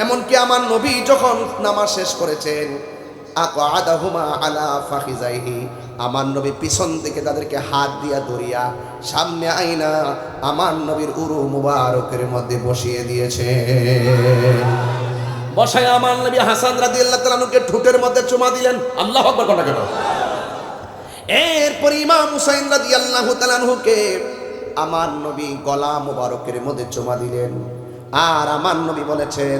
এমনকি আমার নবী যখন নামাজ শেষ করেছেন, আকাদাহুমা আলা ফাখিজাইহি, আমার নবী পিছন থেকে তাদেরকে হাত দিয়া ধরিয়া সামনে আইনা আমার নবীর উরু মুবারকের মধ্যে বসিয়ে দিয়েছে। বসায় আমার নবী হাসান রাদিয়াল্লাহু তাআলা আনহুকে ঠোঁটের মধ্যে চুমা দিলেন। আল্লাহু আকবার, কোনটা কেন? এরপর ইমাম হুসাইন রাদিয়াল্লাহু তাআলা আনহুকে আমার নবী গলা মুবারকের মধ্যে চুমা দিলেন। আর আমার নবী বলেছেন,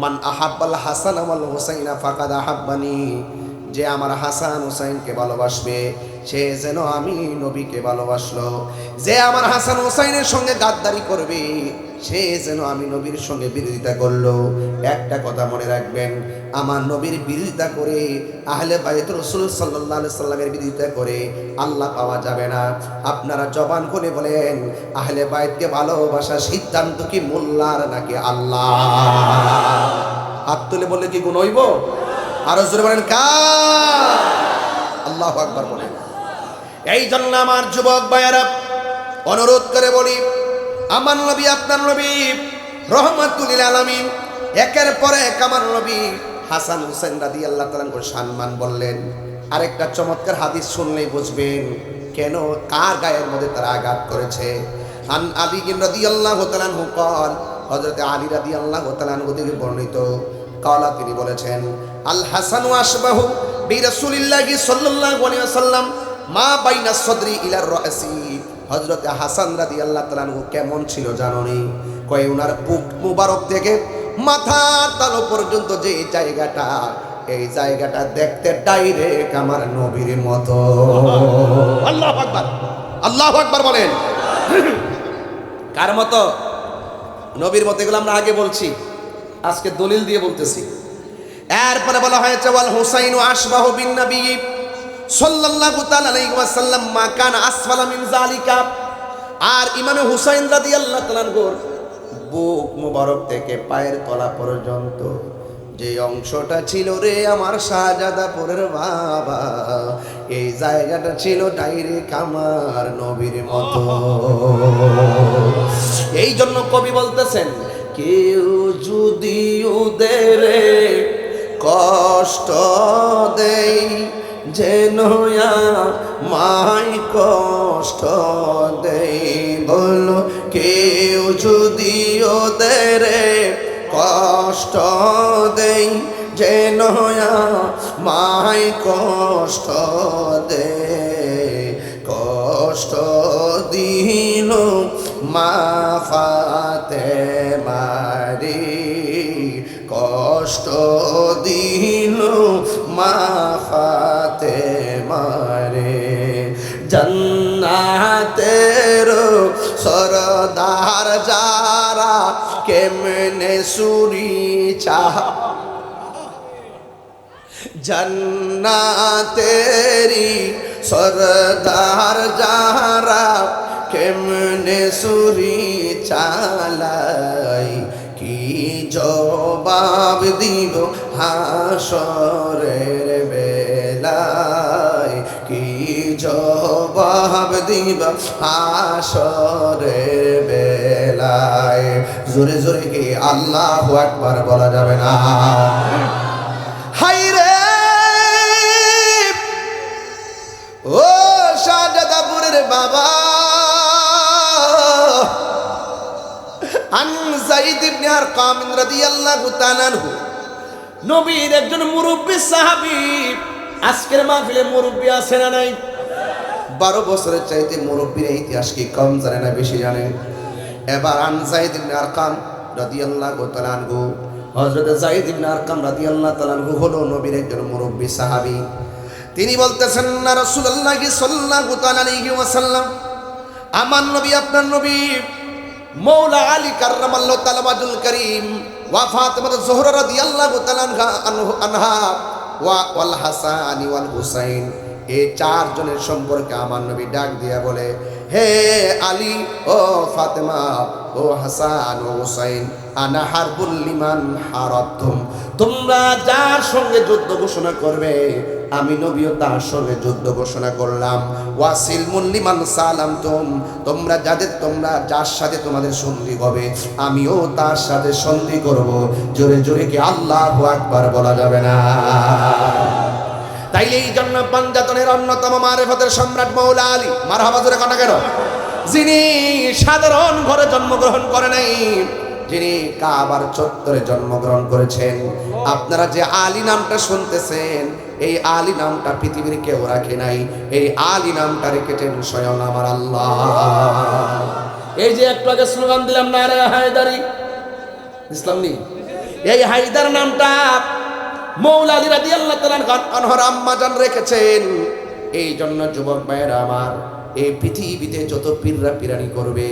মান আহাব্বাল হাসান ওয়াল হুসাইনা ফাকাদ আহাব্বানি, যে আমার হাসান হুসাইনকে ভালোবাসবে সে যেন আমি নবীকে ভালোবাসলো, যে আমার হাসান হুসাইনের সঙ্গে গাদ্দারি করবে সে যেন আমি নবীর সঙ্গে বিরোধিতা করলো। একটা কথা মনে রাখবেন, আমার নবীর বিরোধিতা করে, আহলে বাইত রাসূল সাল্লাল্লাহু আলাইহি সাল্লামের বিরোধিতা করে আল্লাহ পাওয়া যাবে না। আপনারা জবান খুলে বলেন, আহলে বাইতকে ভালোবাসার সিদ্ধান্ত কি মোল্লার নাকি আল্লাহ? হাত তুলে বললে কি গুণ হইব? আরো জোরে বলেন কার? আল্লাহু আকবার বলেন। এই জন্য আমার যুবক ভাইয়েরা অনুরোধ করে বলি, আমার নবী আপনার নবী রহমাতুল লিল আলামিন, একের পর এক আমার নবী হাসান হুসেন রাদিয়াল্লাহু তাআলা আনহুর সম্মান বললেন। আরেকটা চমৎকার হাদিস শুনলেই বুঝবেন কেন কার গায়ের মধ্যে তারা আঘাত করেছে। আন আলী রাদিয়াল্লাহু তাআলা আনহু قال হযরত আলী রাদিয়াল্লাহু তাআলা আনহু থেকে বর্ণিত কালা তিনি বলেছেন আল হাসান আশবাহু বিরাসূলিল্লাহি সাল্লাল্লাহু আলাইহি ওয়াসাল্লাম মা বাইনা সদরি ইলা রাসি। হযরত হাসান রাদিয়াল্লাহু তাআলা আনহু কেমন ছিল জানোনি? কয় উনার বুক মুবারক থেকে মাথার তালু পর্যন্ত যে জায়গাটা, এই জায়গাটা দেখতে ডাইরেক্ট আমার নবীর মতো। আল্লাহু আকবার, আল্লাহু আকবার বলেন। কার মতো? নবীর মতো। এগুলো আমরা আগে বলছি, আজকে দলিল দিয়ে বলতেছি। এরপরে বলা হয়েছে ওয়াল হুসাইনু আশবাহু বিন নবী সাল্লাল্লাহু তাআলা আলাইহি ওয়াসাল্লাম মা কানা আসফালা মিন যালিকা। আর ইমামে হুসাইন রাদিয়াল্লাহু তাআলা আনহুর বুক মুবারক থেকে পায়ের তলা পর্যন্ত যে অংশটা ছিল রে আমার শাহজাদাপুরের বাবা, এই জায়গাটা ছিল ডাইরেক্ট আমার নবীর মতো। এই জন্য কবি বলতেছেন কেউ যদি ওদের কষ্ট দেই যেন মাই কষ্ট দেই। বলো কেউ যদি ওদের কষ্ট দেই যেন মাই কষ্ট দে। কষ্ট দিল মা ফাতেমারে, কষ্ট দিল মা ফাতেমারে। জান্নাতের সরদার যারা কেমনে সুরি চাহ, জান্নাতেরি সরদার যারা কেমনে সুরি চালাই। কি জবাব দিব হাসরের বেলায়, কি জবাব দিব হাসরের বেলায়। জোরে জোরে কি আল্লাহু আকবার বলা যাবে না? হাই রে ও শাহজাদাপুরের বাবা। আন যায়েদ ইবনে আরকাম রাদিয়াল্লাহু তাআলা আনহু নবীর একজন মুরব্বী সাহাবী। আজকের মাহফিলে মুরব্বী আছে না নাই? 12 বছরের চাইতে মুরব্বীর ইতিহাস কি কম জানে না বেশি জানে? এবার আন যায়েদ ইবনে আরকাম রাদিয়াল্লাহু তাআলা আনহু, হযরত যায়েদ ইবনে আরকাম রাদিয়াল্লাহু তাআলা আনহু হলো নবীর একজন মুরব্বী সাহাবী। তিনি বলতেছেন না রাসূলুল্লাহ সাল্লাল্লাহু তাআলা আলাইহি ওয়াসাল্লাম, আমার নবী আপনার নবী মৌলা আলী কাররামাল্লাহু তাআলা ওয়াজহুল কারীম ওয়া ফাতিমা যোহরা রাদিয়াল্লাহু তাআলা আনহা ওয়াল হাসান ওয়াল হুসাইন, এই চারজনের সম্পর্কে আমার নবী ডাক দিয়া বলে হে আলী ও ফাতেমা ও হাসান ও হুসাইন আনা হারবুল লিমান হারাবতুম। তোমরা যার সঙ্গে যুদ্ধ ঘোষণা করবে আমি নবীও তার সঙ্গে যুদ্ধ ঘোষণা করলাম। ওয়াসিল মুল্লিমান সালামতুম, তোমরা যার সাথে তোমাদের সন্ধি হবে আমিও তার সাথে সন্ধি করব। জোরে জোরে কি আল্লাহু আকবার বলা যাবে না? তাই এই জন্য পাঞ্জাতনের অন্যতম মারেফতের সম্রাট মৌলা আলী, মারহাবা জোরে কথা কেন, যিনি সাধারণ ঘরে জন্মগ্রহণ করে নাই, যিনি কাবার চত্বরে জন্মগ্রহণ করেছেন। আপনারা যে আলী নামটা শুনতেছেন, এই আলী নামটা পৃথিবীর কেউ রাখে নাই, এই আলী নামটা রেখেছেন স্বয়ং আমার আল্লাহ। এই যে একটু আগে স্লোগান দিলাম নারে হায়দারি, ইসলাম নেই, এই হায়দার নামটা মৌলা আলী রাদিয়াল্লাহু তাআলা আনহুর আম্মা জান রেখেছেন। এই জন্য যুবক ভাইয়েরা আমার, এই পৃথিবীতে যত পীররা পীরানি করবে,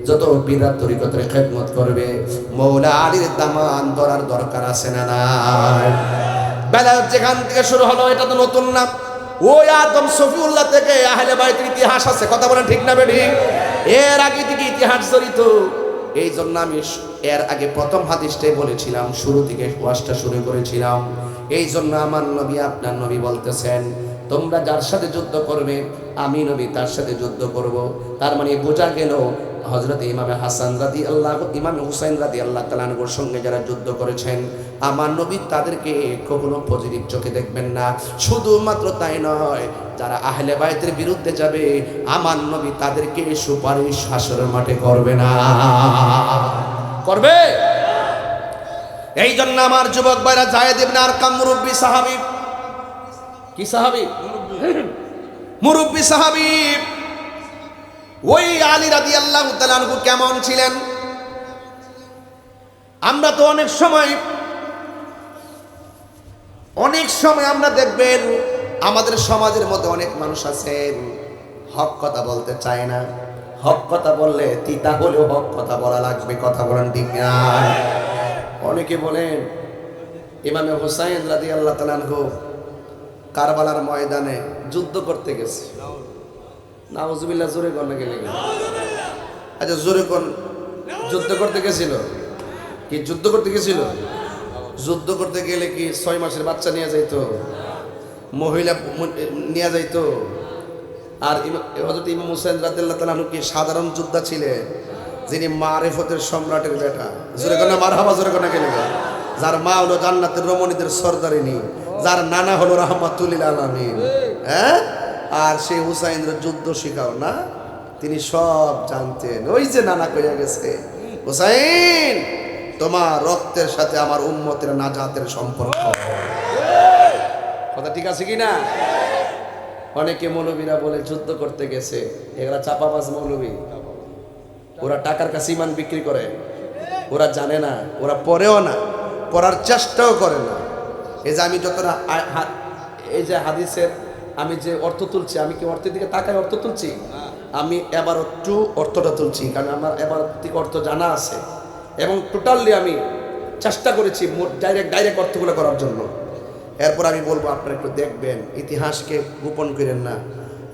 যত পীররা তরিকতের খেদমত করবে, মৌলা আলীর দামান ধরার দরকার আছে না নাই? বেলায়েত যেখান থেকে শুরু হলো এটা তো নতুন না। ওই আদম সফিউল্লাহ থেকে আহলে বাইতের ইতিহাস আছে, কথা বলেন ঠিক না বেঠি? এর আগে থেকে ইতিহাস জড়িত। এই জন্য আমি এর আগে প্রথম হাদিসটাই বলেছিলাম, শুরু থেকে ওয়াজটা শুরু করেছিলাম। এই জন্য আমার নবী আপনার নবী বলতেছেন তোমরা যার সাথে যুদ্ধ করবে আমি নবী তার সাথে যুদ্ধ করব। তার মানে বোঝা গেল হযরত ইমাম হাসান রাদিয়াল্লাহু ইমাম হুসাইন রাদিয়াল্লাহু তাআলা আনহুর সঙ্গে যারা যুদ্ধ করেছেন, আমার নবী তাদেরকে কখনো পজিটিভ চোখে দেখবেন না। শুধুমাত্র তাই নয়, যারা আহলে বাইতের বিরুদ্ধে যাবে, আমার নবী তাদেরকে সুপারিশ হাসরের মাঠে করবে না। করবে? এই জন্য আমার যুবক ভাইরা, যায়েদ ইবনে আরকাম মুরব্বী সাহাবী। কি সাহাবী? মুরব্বী সাহাবী। ওই আলী রাদিয়াল্লাহু তাআলা আনহু কেমন ছিলেন? আমরা তো অনেক সময় আমরা দেখবেন আমাদের সমাজের মধ্যে অনেক মানুষ আছেন হক কথা বলতে চায় না। হক কথা বললে তিতা হলেও হক কথা বলা লাগবে। কথা বলেন ঠিক না? অনেকে বলেন ইমামে হুসাইন রাদিয়াল্লাহু তাআলা আনহু কারবালার ময়দানে যুদ্ধ করতে গেছে। নাউজুবিল্লাহ, জোরে কোন না গেলে? আচ্ছা জোরে কোন। যুদ্ধ করতে গেছিল? কি যুদ্ধ করতে গেছিল? যুদ্ধ করতে গেলে কি 6 মাসের বাচ্চা নিয়ে যাইতো? মহিলা নিয়ে যাইতো? আর হযরত ইমাম হুসাইন রাদিয়াল্লাহু তাআলা আনহু কি সাধারণ যোদ্ধা ছিলেন, যিনি মারিফতের সম্রাটের বেটা? জোরে কোন মারহাবা, জোরে কোন গেলে? যার মা হলো জান্নাতের রমণীদের সরদারিনী, যার নানা হলো রাহমাতুল লিল আলামিন। হ্যাঁ, আর সেই হুসাইনের যুদ্ধ শিখাও না, তিনি সব জানতেন। ওই যে নানা কইয়া গেছে, হুসাইন তোমার রক্তের সাথে আমার উম্মতের নাজাতের সম্পর্ক। কথা ঠিক আছে কি না? অনেকে মৌলবীরা বলে যুদ্ধ করতে গেছে, এগুলা চাপাবাজ মৌলবী। ওরা টাকার কাছে ইমান বিক্রি করে। ওরা জানে না, ওরা পড়েও না, পড়ার চেষ্টাও করে না। এই যে আমি যতটা এই যে হাদিসের আমি যে অর্থ তুলছি, আমি কি অর্থের দিকে তাকায় অর্থ তুলছি? আমি এবার একটু অর্থটা তুলছি, কারণ আমার এবার দিকে অর্থ জানা আছে এবং টোটালি আমি চেষ্টা করেছি ডাইরেক্ট অর্থগুলো করার জন্য। এরপর আমি বলবো, আপনারা একটু দেখবেন, ইতিহাসকে গোপন করেন না।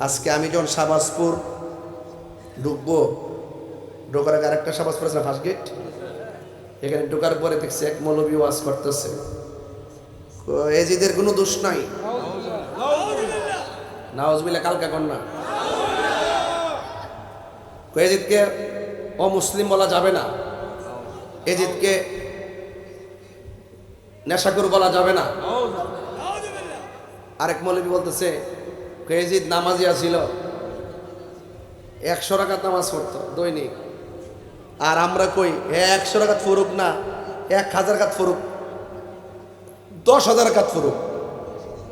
আজকে আমি যখন শাহবাজপুর ঢুকবো, ঢোকার আগে আরেকটা শাহবাজপুর আছে না, ফার্স্ট গেট, এখানে ঢোকার পরে দেখছি এক মৌলবী ওয়াজ করতেছে। এজিদের কোনো দোষ নাই। নাউজুবিল্লাহ, কালকা কন্যা। এজিদকে অমুসলিম বলা যাবে না, এজিদকে নেশাখোর বলা যাবে না। আরেক মৌলবী বলতেছে এজিদ নামাজি ছিল, 100 রাকাত নামাজ পড়তো দৈনিক। আর আমরা কই 100 রাকাত ফুরুক না, 1000 রাকাত ফুরুক, 10,000 রাকাত ফুরুক,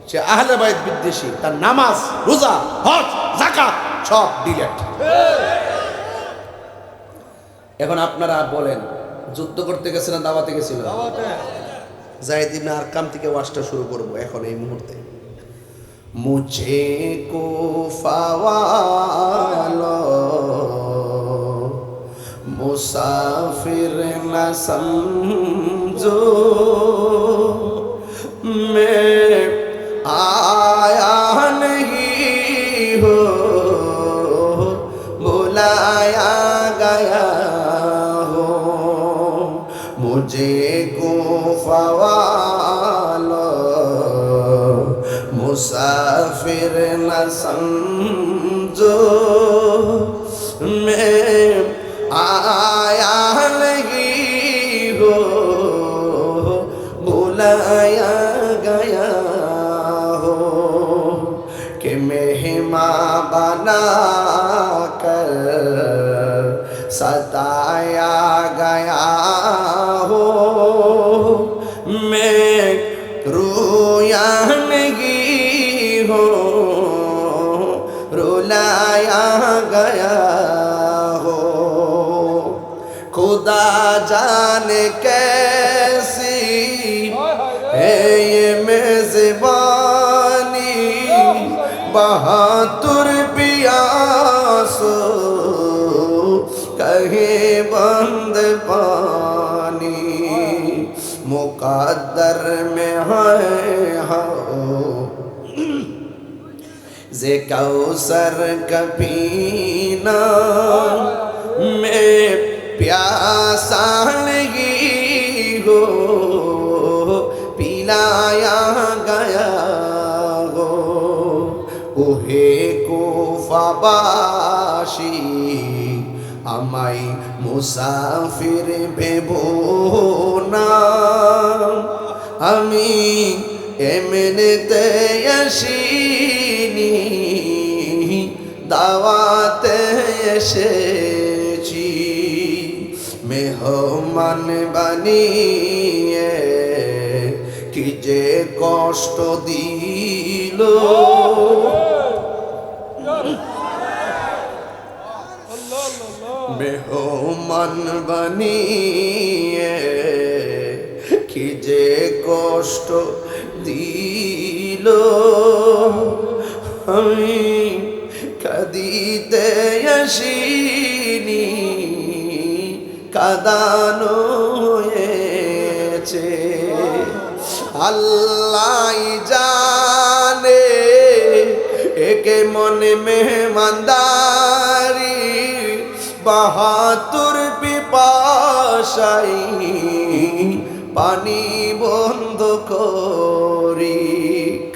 সে আহলে বাইত বিদ্বেষী, তার নামাজ, রোজা, হজ, যাকাত সব ডিলেট। এখন আপনারা বলেন, যুদ্ধ করতে গেছে না দাওয়াতে গেছিল? যায়েদ ইবনে আরকাম থেকে ওয়াজটা শুরু করব এখন এই মুহূর্তে। মুঝে কুফা ওয়ালো মুসাফির না সমঝো, मैं आया नहीं हो बुलाया गया हो, मुझे कुफा वालो मुसाफिर न समझो, मैं आया नहीं हो बुलाया गया हो, कि मेहमान बना कर सताया गया हो, मैं रोया नहीं हो रुलाया गया हो, खुदा जाने कैसी है ये मेज़बानी, बहादुर पियासो कहे बंद पानी, मुकद्दर में है हो जे कौसर कपीना, मैं प्यासा नहीं हो पिलाया गया हो, ओहे कुफाबाशी আমায় মুসাফির ভেবো না, আমি এমনিতে আসিনি, দাওয়াতে এসেছি। মেহমান বানিয়ে কি যে কষ্ট দিল, মেহমান বানিয়ে কি যে কষ্ট দিল। আমি কাঁদিতে আসিনি, কাঁদানো হয়েছে। আল্লাহ জানে একে মনে মেহমানদারি, বাহাতুর পিপাসাই পানি বন্ধ করি।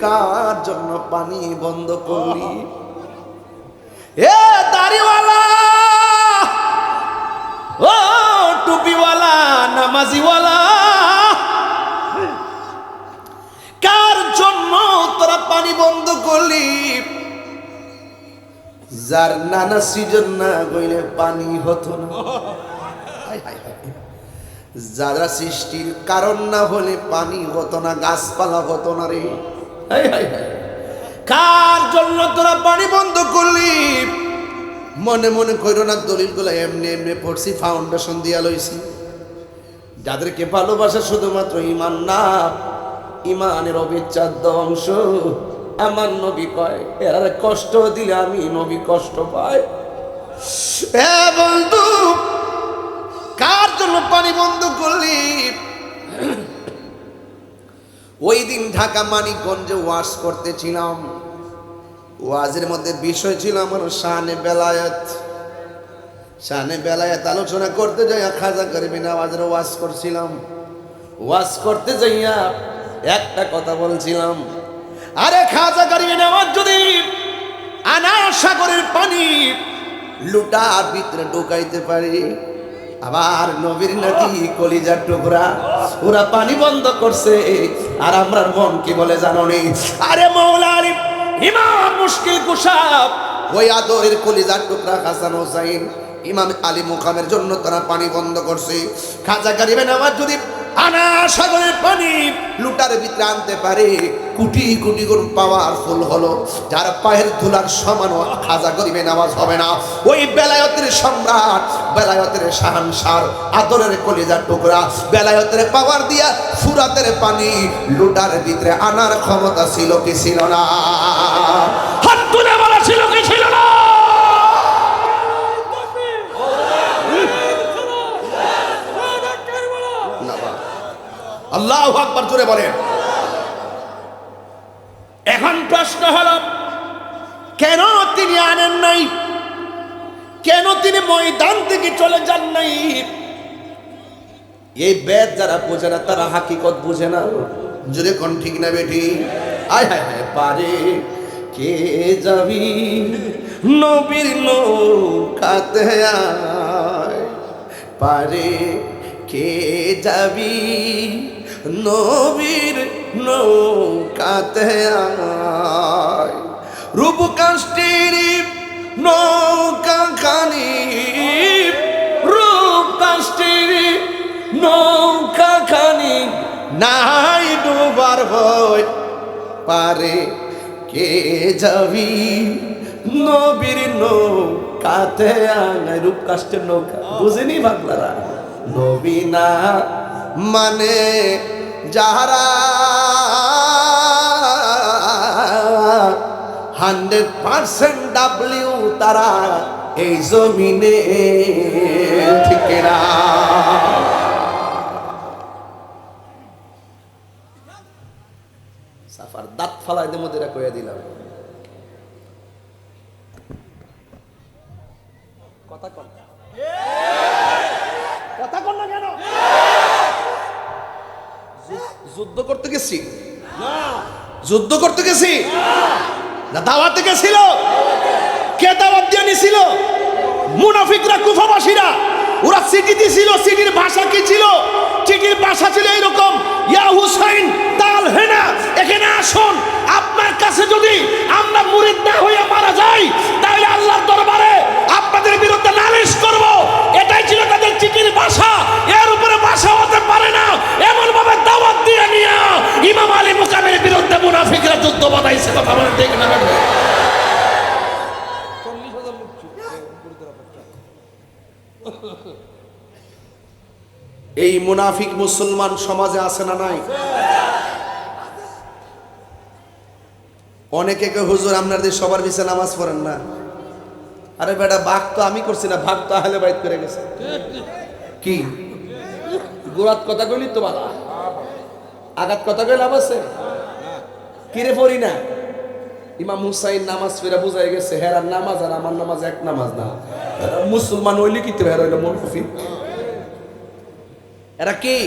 কার জন্য পানি বন্ধ করি? এ দাড়িওয়ালা, ও টুপিওয়ালা, নামাজিওয়ালা, কার জন্য তোরা পানি বন্ধ করলি? যার নানা সৃজন না গইলে পানি হতো না। যারা সৃষ্টির কারণ না হলে পানি হতো না, গাছপালা হতো না রে। কার জন্য তোরা পানি বন্ধ করলি? মনে মনে কইরো না, দলিলগুলো এমনি এমনি পড়ছি, ফাউন্ডেশন দিয়া লইছি। যাদেরকে ভালোবাসা শুধুমাত্র ইমান না, ইমানের অবিচ্ছেদ্য অংশ। আমার নবী কয় এরা কষ্ট দিলে আমি নবী কষ্ট পাই। বন্ধু, কার জন্য পানি বন্ধ করলি? ওই দিন ঢাকা মানিকগঞ্জে ওয়াজ করতেছিলাম। ওয়াজের মধ্যে বিষয় ছিল আমার শানে বেলায়েত। শানে বেলায়েত আলোচনা করতে যাইয়া খাজা গরিব নওয়াজের ওয়াজ করছিলাম। ওয়াজ করতে যাইয়া একটা কথা বলছিলাম, আরে খাজা গরিব নওয়াজ যদি আনার সাগরের পানি লুটার ভিতরে ঢুকাইতে পারে, আবার নবীর নাকি কলিজার টুকরা, ওরা পানি বন্ধ করছে, আর আমরা মন কি বলে জানো নি? আরে মাওলা আলী ইমাম মুশকিল কুশাব, ওই আদরের কলিজার টুকরা হাসান হোসাইন ইমাম আলী মুকামের জন্য তারা পানি বন্ধ করছে। খাজা গরিবে নওয়াজ যদি আনা সাগরের পানি লুটার ভিতরে আনতে পারে, কোটি কোটি গুণ পাওয়ারফুল হলো, যার পায়ের ধুলার সমান খাজা গরিবে নওয়াজ হবে না। ওই বেলায়েতের সম্রাট, বেলায়েতের শাহানশার, আদরের কলিজার টুকরা, বেলায়েতের পাওয়ার দিয়া ফুরাতের পানি লুটার ভিতরে আনার ক্ষমতা ছিল কি ছিল না? হাত তুলে বলা ছিল কি ছিল না? আল্লাহু আকবার জোরে বলেন। এখন প্রশ্ন হলো, কেন তিনি আনেন নাই? কেন তিনি ময়দান থেকে চলে যান নাই? এই বেদ যারা বোঝে না তারা হাকিকত বুঝে না। জোরে কোন ঠিক না বেটি? আয় হায় হায়, পারে কে যাবি নবীর নৌকাতে আয়, পারে কে যাবি নবীর নৌকাতে আয়। রূপকাষ্ঠীর নৌকা খানি, রূপকাষ্ঠীর নৌকা খানি নাই ডুবার ভয়, পারে কে যাবি নবীর নৌকাতে আয়। রূপকাষ্ঠের নৌকা বুঝেনি বাংলারা? নবী না মানে যারা 100% ডাব্লিউ, তারা এই জমিনে ঠিক না। সাফার দাঁত ফালাই দে মধ্যে কইয়া দিলাম। কথা কন, কথা কন না কেন? যুদ্ধ করতে গেছি না, যুদ্ধ করতে গেছি না, দাওয়াতে গেছিল। কে দাওয়াত দিয়ে নিছিল? মুনাফিকরা কুফাবাসীরা ওরা চিঠি দিছিল, চিঠির ভাষা কি ছিল? চিঠির ভাষা ছিল এরকম, ইয়া হুসাইন তাল হেনা, এখানে আসুন, আপনার কাছে যদি আমরা মুরিদ না হয়ে মারা যাই তাহলে আল্লাহর দরবারে আপনাদের বিরুদ্ধে নালিশ করব। এটাই ছিল তাদের চিঠির ভাষা। এর উপরে ভাষা হতে পারে না এমন ভাবে দাওয়াত দিয়ে নিয়া ইমাম আলী মুকামের বিরুদ্ধে মুনাফিকরা যুদ্ধ বাঁধাইছে। কথা বলে ঠিক না? এই মুনাফিক মুসলমান সমাজে আছে না নাই? অনেকে কে হুজুর আপনাদের সবার পিছে নামাজ পড়েন না। আরে বেটা, ভাগ তো আমি করছি না, ভাগ তো আহলে বাইত করে গেছে। কি গোড়াত কথা কইলি তো বালা, আঘাত কথা কইলে লাভ আছে? কিরে পড়ি না? ইমাম হুসাইন নামাজ ফিরা বুঝাই গেছে হেরার নামাজ আর আমার নামাজ এক নামাজ না। মুসলমান হইলে কি তো হেরা হইলো মুনাফিক। এরা কি?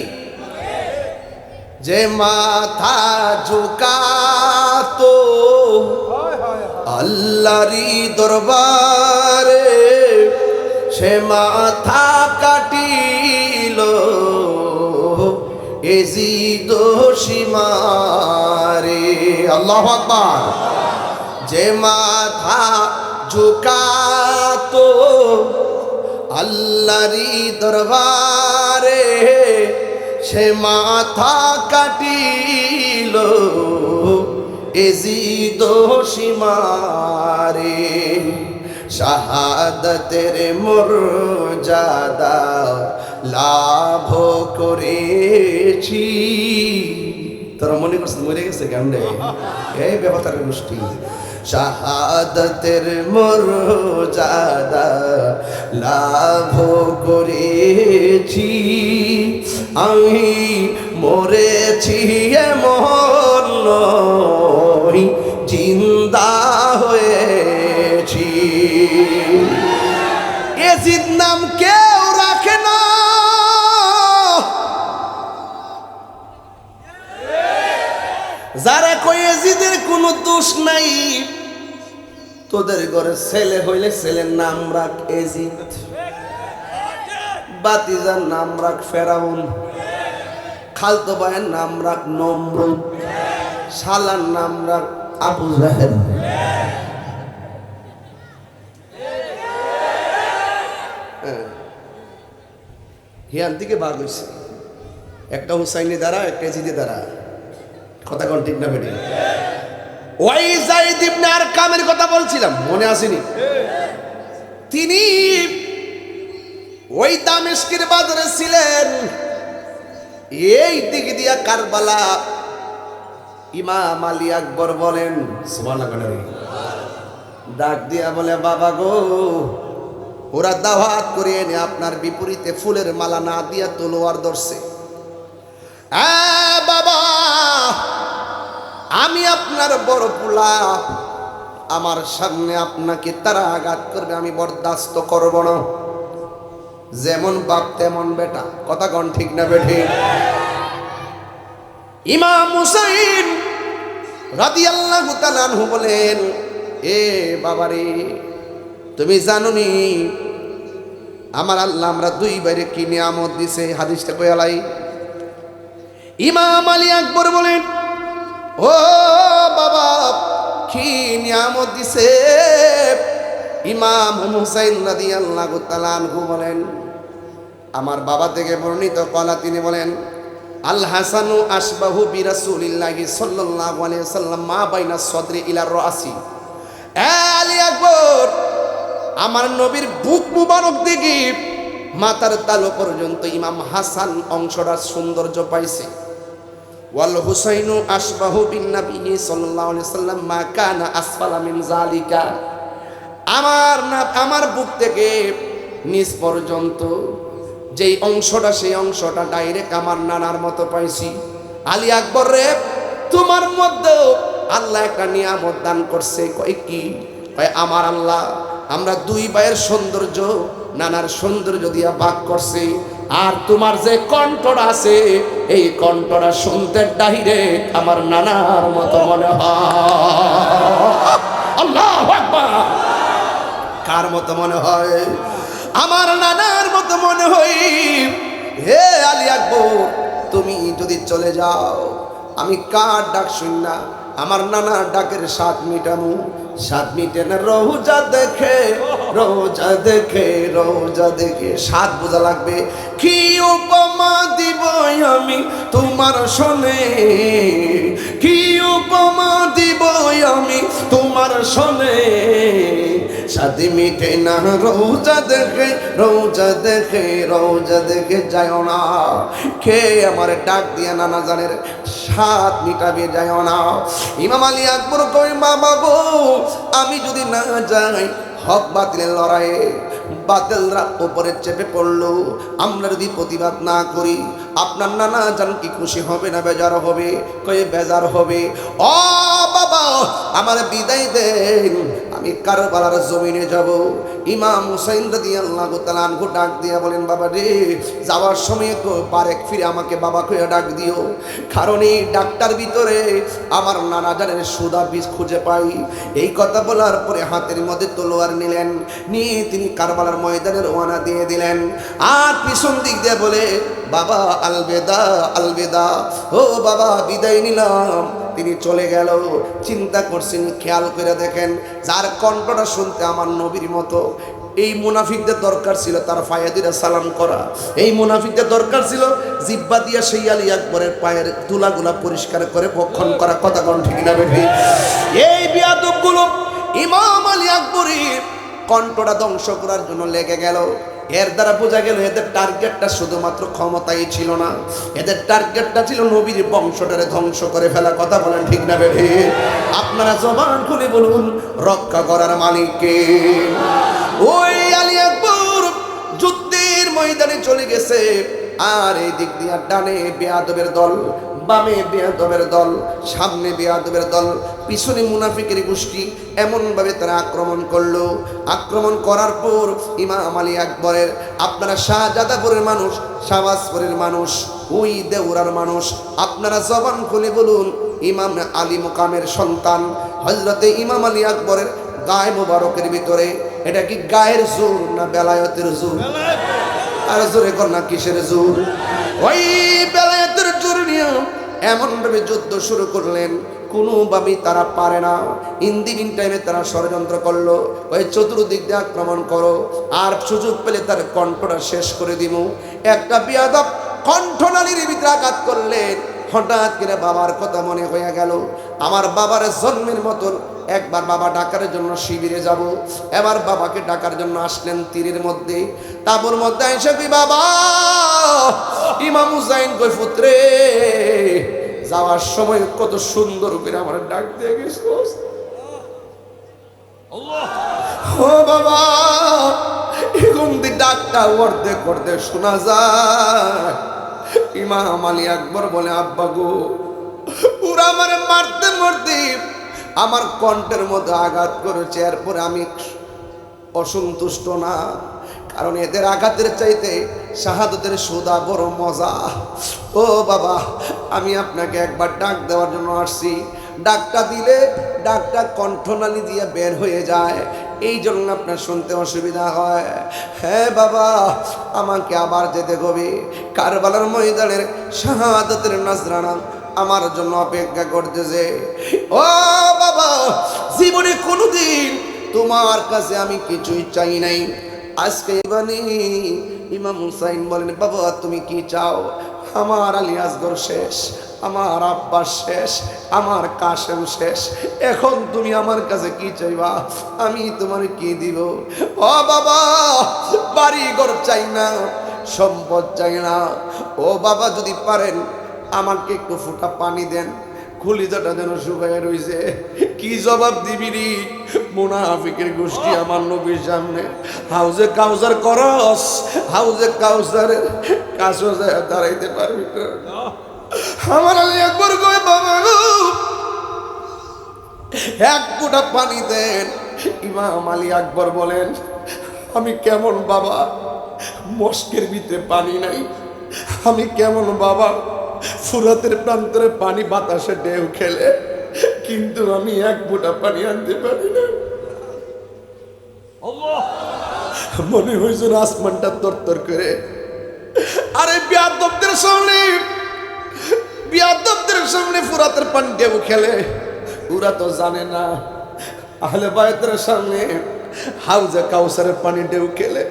যে মাথা ঝুকাতো আল্লাহরি দরবারে, সে মাথা কাটিল এজিদ সীমারে। আল্লাহু আকবার। যে মাথা ঝুকাতো আল্লাহরি দরবারে, সে মাথা কাটিল এজিদ সীমারে। শাহাদাতের মর্যাদা লাভ করেছি। তোরা মনে করছিস মরে গেছে গান্ডে? এই ব্যবতার গোষ্ঠী। শাহাদাতের মর্যাদা লাভ করেছি, আমি মরেছি এমন নই, জিন্দা হয়েছি। এজিদ নাম কেউ রাখে না, যারা কই এজিদের কোনো দোষ নাই, তোদের ঘরে ছেলে হইলে ছেলের নাম রাখ এজিদ, বাতিজার নাম রাখ ফেরাউন, খালতো ভাইয়ের নাম রাখ নমরুদ, শালার নাম রাখ আবু জাহেল। হিয়ান থেকে ভাগ হয়েছে, একটা হুসাইনি দ্বারা একটা এজিদি দ্বারা। কথা কোন ঠিক না বেটি? ওই যায়েদ ইবনে আরকামের কথা বলছিলাম, মনে আসেনি? তিনি ওই দামেস্কের বাজারে ছিলেন। এই দিক দিয়া কারবালা ইমাম আলী আকবর বলেন সুবহানাল্লাহ, ডাক দিয়া বলে, বাবা গো, ওরা দাওয়াত করে এনে আপনার বিপরীতে ফুলের মালা না দিয়া তলোয়ার ধরছে। বাবা, আমি আপনার বড় পোলা, আমার সামনে আপনাকে তারা আঘাত করবে, আমি বরদাস্ত করব না। যেমন বাপ তেমন বেটা। কথা কোন ঠিক না বেঠি? ইমাম হুসাইন রাদিয়াল্লাহু তাআলা আনহু বলেন, এ বাবারে, তুমি জানোনি আমার আল্লাহ আমরা দুই বাইরে কি নিয়ামত দিছে? হাদিসটা কয়ালাই। ইমাম আলী আকবর বলেন, ও বাবা, কি নিয়ামত দিছে? ইমাম হুসাইন রাদিয়াল্লাহু তাআলা আনহু বলেন, আমার বাবা থেকে বর্ণিত কলা, তিনি বলেন, আল হাসানু আশবাহু বিরাসূলিল্লাহি সাল্লাল্লাহু আলাইহি ওয়াসাল্লাম মা বাইনা সদরি ইলা রাসি। আলী আকবর, আমার নবীর বুক মুবারক দিকে মাথার তালু পর্যন্ত ইমাম হাসান অংশটা সৌন্দর্য পাইছে। ওয়াল হুসাইনু আশবাহু বিন নবী সাল্লাল্লাহু আলাইহি ওয়াসাল্লাম মা কানা আসফালা মিন যালিকা। আমার বুক থেকে নিচ পর্যন্ত যেই অংশটা, সেই অংশটা ডাইরেক্ট আমার নানার মতো পাইছি। আলী আকবর রে, তোমার মধ্যেও আল্লাহ একটা নিয়ামত দান করছে। কয় কি? কয় আমার আল্লাহ আমরা দুই ভাইয়ের সৌন্দর্য নানার সৌন্দর্য দিয়া ভাগ করছে। আর তোমার যে কণ্ঠটা আছে, এই কণ্ঠটা শুনতে ডাইরেক্ট আমার নানার মতো মনে হয়। আল্লাহু আকবার। কার মতো মনে হয়? আমার নানার মতো মনে হই। হে আলী আকবর, তুমি যদি চলে যাও, আমি কার ডাক শুন না আমার নানার ডাকের স্বাদ মিটামু। স্বাদ মিটে না রোজা দেখে, রোজা দেখে, রোজা দেখে। স্বাদ বোঝা লাগবে। কি উপমা দিব আমি তোমার শোনে, কি উপমা দিব আমি তোমার শোনে। স্বাদ মিটে না রোজা দেখে, রোজা দেখে, রোজা দেখে। যাও না কে আমার ডাক দিয়া নানা জানের স্বাদ মিটাবে, যাও না। ইমাম আলী আকবর কই বাবা গো, আমি যদি না যাই হক বাতিলের লড়াইয়ে বাতিলরা উপরে চেপে পড়লো, আমরা যদি প্রতিবাদ না করি আপনার নানা জান কি খুশি হবে না বেজার হবে? কয়ে বেজার হবে। ও বাবা আমার বিদায় দেন, আমি কারবালার জমিনে যাব। ইমাম হুসাইন রাদিয়াল্লাহু তাআলা আনহু ডাক দিয়া বলেন, বাবা রে যাওয়ার সময় তো বারেক ফিরে আমাকে বাবা কয়ে ডাক দিও, কারণ এই ডাকটার ভিতরে আমার নানা জানের সুদা বীজ খুঁজে পাই। এই কথা বলার পরে হাতের মধ্যে তলোয়ার নিলেন, নিয়ে তিনি কারবালার ময়দানে রওনা দিয়ে দিলেন। আর পিছন দিক দিয়ে বলে, বাবা আলবেদা, আলবেদা, ও বাবা বিদায় নিলাম। তিনি চলে গেল। চিন্তা করছেন, খেয়াল করে দেখেন, যার কণ্ঠটা শুনতে আমার নবীর মতো, এই মুনাফিকদের দরকার ছিল তার পায়ে দিয়ে সালাম করা। এই মুনাফিকদের দরকার ছিল জিব্বা দিয়া সেই আলী আকবরের পায়ের তুলাগুলা পরিষ্কার করে ভক্ষণ করা। কথা কোন ঠিক না বেঠি? এই বিয়াদবগুলো ইমাম আলী আকবরের কণ্ঠটা ধ্বংস করার জন্য লেগে গেল। এর দ্বারা বোঝা গেল এদের টার্গেটটা শুধুমাত্র ক্ষমতাই ছিল না, এদের টার্গেটটা ছিল নবীর বংশটারে ধ্বংস করে ফেলা। কথা বলেন ঠিক না বেঠি? আপনারা জবান খুলে বলুন, রক্ষা করার মালিক কে? ওই আলী আকবর যুদ্ধের ময়দানে চলে গেছে। আর এই দিক দিয়ে ডানে বেয়াদবের দল, বামে বেয়াদবের দল, সামনে বেয়াদবের দল, পিছনে মুনাফিকের গোষ্ঠী। এমনভাবে তারা আক্রমণ করলো। আক্রমণ করার পর ইমাম আলী আকবরের, আপনারা শাহজাদাপুরের মানুষ, শাহবাজপুরের মানুষ, ওই দেউরার মানুষ, আপনারা জবান খুলে বলুন, ইমাম আলী মুকামের সন্তান হযরতে ইমাম আলী আকবরের গায়ে মোবারকের ভিতরে এটা কি গায়ের জোর না বেলায়েতের জোর? আর জোরে কর না কিসের জোর? ওই বেলায়েতের জোর নিয়ে এমন ভাবে যুদ্ধ শুরু করলেন, কোনোভাবেই তারা পারে না। ইন টাইমে তারা ষড়যন্ত্র করলো, ওই চতুর্দিক দিয়ে আক্রমণ করো, আর সুযোগ পেলে তার কণ্ঠটা শেষ করে দিব। একটা বিয়াদব কণ্ঠনালীর ভিতরে আঘাত করলেন। হঠাৎ করে বাবার কথা মনে হয়ে গেল। আমার বাবার জন্মের মতন একবার বাবা ডাকার জন্য শিবিরে যাব। এবার বাবাকে ডাকার জন্য আসলেন তীরের মধ্যে, তাবুর মধ্যে এসে কি বাবা ইমাম হুসাইন কই পুত্রে, যাওয়ার সময় কত সুন্দর করে আমার ডাক দিয়ে গেছিস। ও বাবা এখন দি ডাকটা অর্ধেক অর্ধেক শোনা যায়। ইমাম আলী আকবর বলে, আব্বা গো ওরা আমার মারতে মারতে আমার কণ্ঠের মধ্যে আঘাত করেছে, এরপরে আমি অসন্তুষ্ট না, কারণ এদের আঘাতের চাইতে শাহাদতের সুদা বড় মজা। ও বাবা আমি আপনাকে একবার ডাক দেওয়ার জন্য আসছি, ডাকটা দিলে ডাকটা কণ্ঠনালী দিয়ে বের হয়ে যায়, এই জন্য আপনার শুনতে অসুবিধা হয়। হ্যাঁ বাবা আমাকে আবার যেতে হবে, কারবালার ময়দানের শাহাদতের নজরানা আমার জন্য অপেক্ষা করতেছে। ও বাবা জীবনে কোনোদিন তোমার কাছে আমি কিছুই চাই নাই, আজকে বানি ইমাম হুসাইন বলেন, বাবা তুমি কি চাও? আমার আলী আসগর শেষ, আমার আব্বাস শেষ, আমার কাশেম শেষ, এখন তুমি আমার কাছে কি চাইবা? আমি তোমার কি দিব? ও বাবা বাড়ি ঘর চাই না, সম্পদ চাই না। ও বাবা যদি পারেন আমাকে একটু ফোঁটা পানি দেন, কলিজাটা যেন শুকায় রইছে। কি জবাব দিবি রে? মুনাফিকের গোষ্ঠী আমার নবীর সামনে হাউজে কাউসার করস, হাউজে কাউসারের কাছে দাঁড়াইতে পারবি না। আমার আলী আকবর কই বাবা গো এক ফোঁটা পানি দেন। ইমাম আলী আকবর বলেন, আমি কেমন বাবা, মস্কের ভিতরে পানি নাই, আমি কেমন বাবা, ফুরাতের প্রান্তরে পানি বাতাসে ঢেউ খেলে, কিন্তু আমি এক ফোঁটা পানি আনতে পারি না। মনে হয়েছিল আসমানটা তরতর করে। আরে বিয়াদবদের সামনে ফুরাতের পানি দেব খেলে, ওরা তো জানে না আহলে বায়তের সামনে হাউজে কাউসারের পানি ঢেউ খেলে।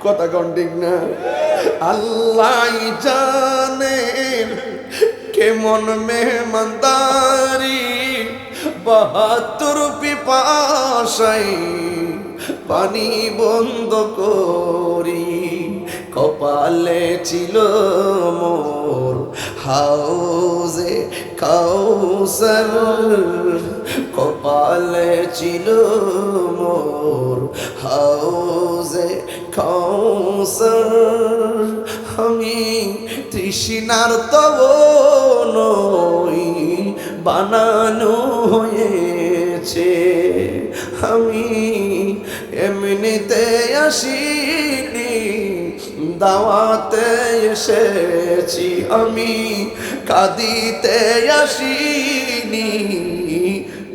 কথা কোন ঠিক না? আল্লাহ জানে কেমন মেহমানদারি, 72 পিপাসায় পানি বন্ধ করি। কপালে ছিল মোর হাউজে কাউসার, কপালে ছিল মোর হাউজে কাউসার। আমি তৃষ্ণার তব নই বানানো হয়েছে, আমি এমনিতে আসিনি দাওয়াতে এসেছি, আমি কাঁদিতে আসিনি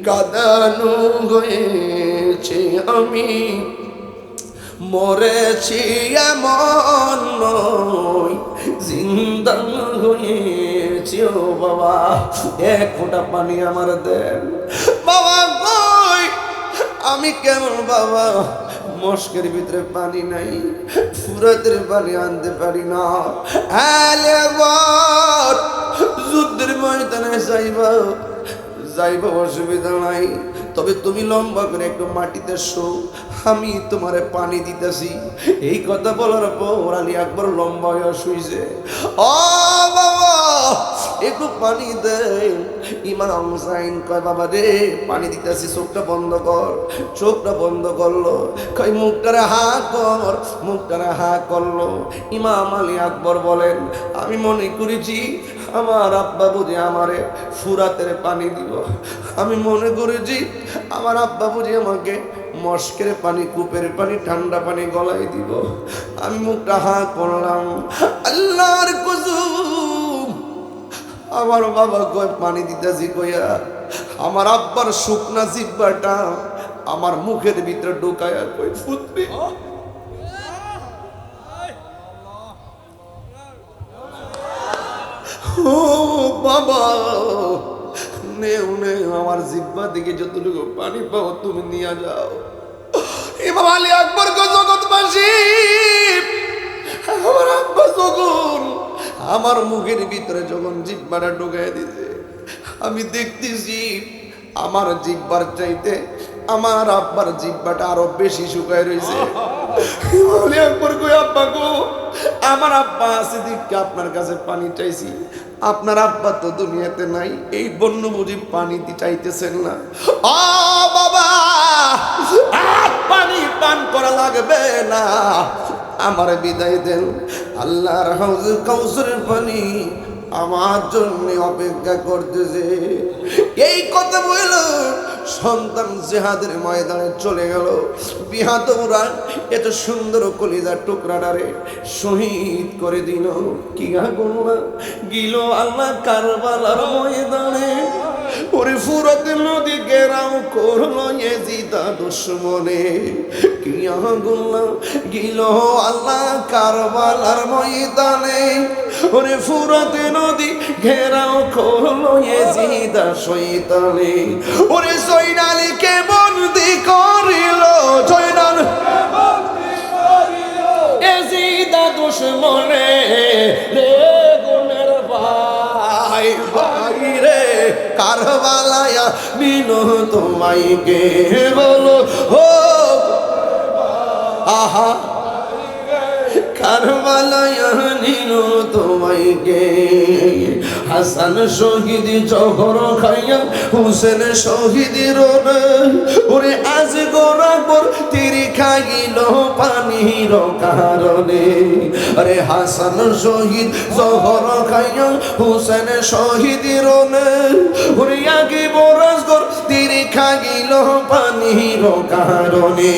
কাঁদানো হয়েছে, আমি মরেছি এমন নয় জিন্দা হয়েছি। ও বাবা, এক ফোঁটা পানি আমার দেন বাবা। কই আমি কেমন বাবা, মস্কের ভিতরে পানি নাই, ফুরাতের পানি আনতে পারি না। যুদ্ধের ময়দানে যাইবা অসুবিধা নাই, তবে তুমি লম্বা করে একটু মাটিতে শো, আমি তোমারে পানি দিতেছি। এই কথা বলার পর আলী আকবর লম্বা হয়ে শুইছে। ও বাবা একটু পানি দে। ইমাম হুসাইন কয় বাবা রে পানি দিতেছি, চোখটা বন্ধ কর। চোখটা বন্ধ করলো, কই মুখটারে হা কর, মুখটারে হা করলো। ইমাম আলী আকবর বলেন আমি মনে করেছি আমার আব্বা বুঝি আমারে ফুরাতের পানি দিব, আমি মনে করেছি আমার আব্বা বুঝি আমাকে মস্কের পানি, কূপের পানি, ঠান্ডা পানি গলায় দিব। আমি মুখটা হা করলাম, আল্লাহর কসম আমার বাবা কয় পানি দিতেছি কইয়া আমার আব্বার শুকনা জিহ্বাটা আমার মুখের ভিতরে ঢুকায়া কই ফুটবে। ও বাবা নেও নেও, আমার জিহ্বা দিকে যতটুকু পানি পাও তুমি নিয়ে যাও। ইমাম আলী আকবর জগৎবাসী, আমার আব্বা যখন আমার মুখের ভিতরে যখন জিহ্বাটা ঢুকাই দিছে, আমি দেখতেছি আমার জিহ্বার চাইতে আমার আব্বার জিহ্বাটা আরো বেশি শুকায় রয়েছে। ইমাম আলী আকবর কই আব্বা গো, আমার আব্বা আছে দেখে আপনার কাছে পানি চাইছি, আপনার আব্বা তো দুনিয়াতে নাই, এই বন্য বুঝি পানি চাইতেছেন না। ও বাবা পানি পান করা লাগবে না, আমার বিদায় দেন, আল্লাহর হাউজে কাউসারের পানি আমার জন্য অপেক্ষা করতেছে। এই কথা বলল সন্তান জিহাদের ময়দানে চলে গেল। বিহাদরা এত সুন্দর কলিজার টুকরাটারে শহীদ করে দিল। কি আগুন গিল আল্লাহ কারবালার ময়দানে, ওরে ফুরাত নদী ঘেরাও করলো ইয়াজিদা দুশমনে। কি আগুন গিল আল্লাহ কারবালার ময়দানে, ওরে ফুরাত নদী ঘেরাও করলো ইয়াজিদা শয়তানে। ওরে জয়নালকে বন্দি করিল, জয়নাল ইয়াজিদা দুশমনে রে গুনের ভাই ভাই রে কারবালায়া নিল তোমায় কে বলো ও আহা, কারবালায়া নিল তোমায় কে। হাসান শহীদ জহর খাইয়া হুসেন শহীদ রোনে, ওরে আজ গোরাবর তিরি খাইল পানির কারণে। আরে হাসান শহীদ জহর খাইয়া হুসেন শহীদ রোনে, ওরে আগে বরাজগর তিরি খাইল পানির কারণে।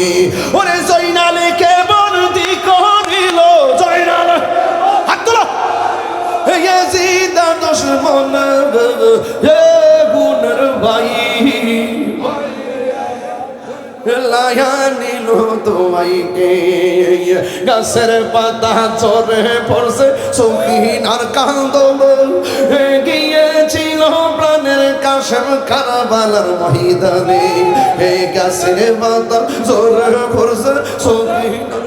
ওরে জয়নালকে বন্দি করিল, জয়নাল হাত তোলো, ইয়াজিদা দুশমন হে গুনের ভাই লায়া নিল তোমাইকে গাছের পাতা চরে পড়ছে সখিনার কান্দন গিয়েছিল প্রাণের কাশেম কারবালার ময়দানে এই গাছের পাতা চরে পড়ছে সখিনার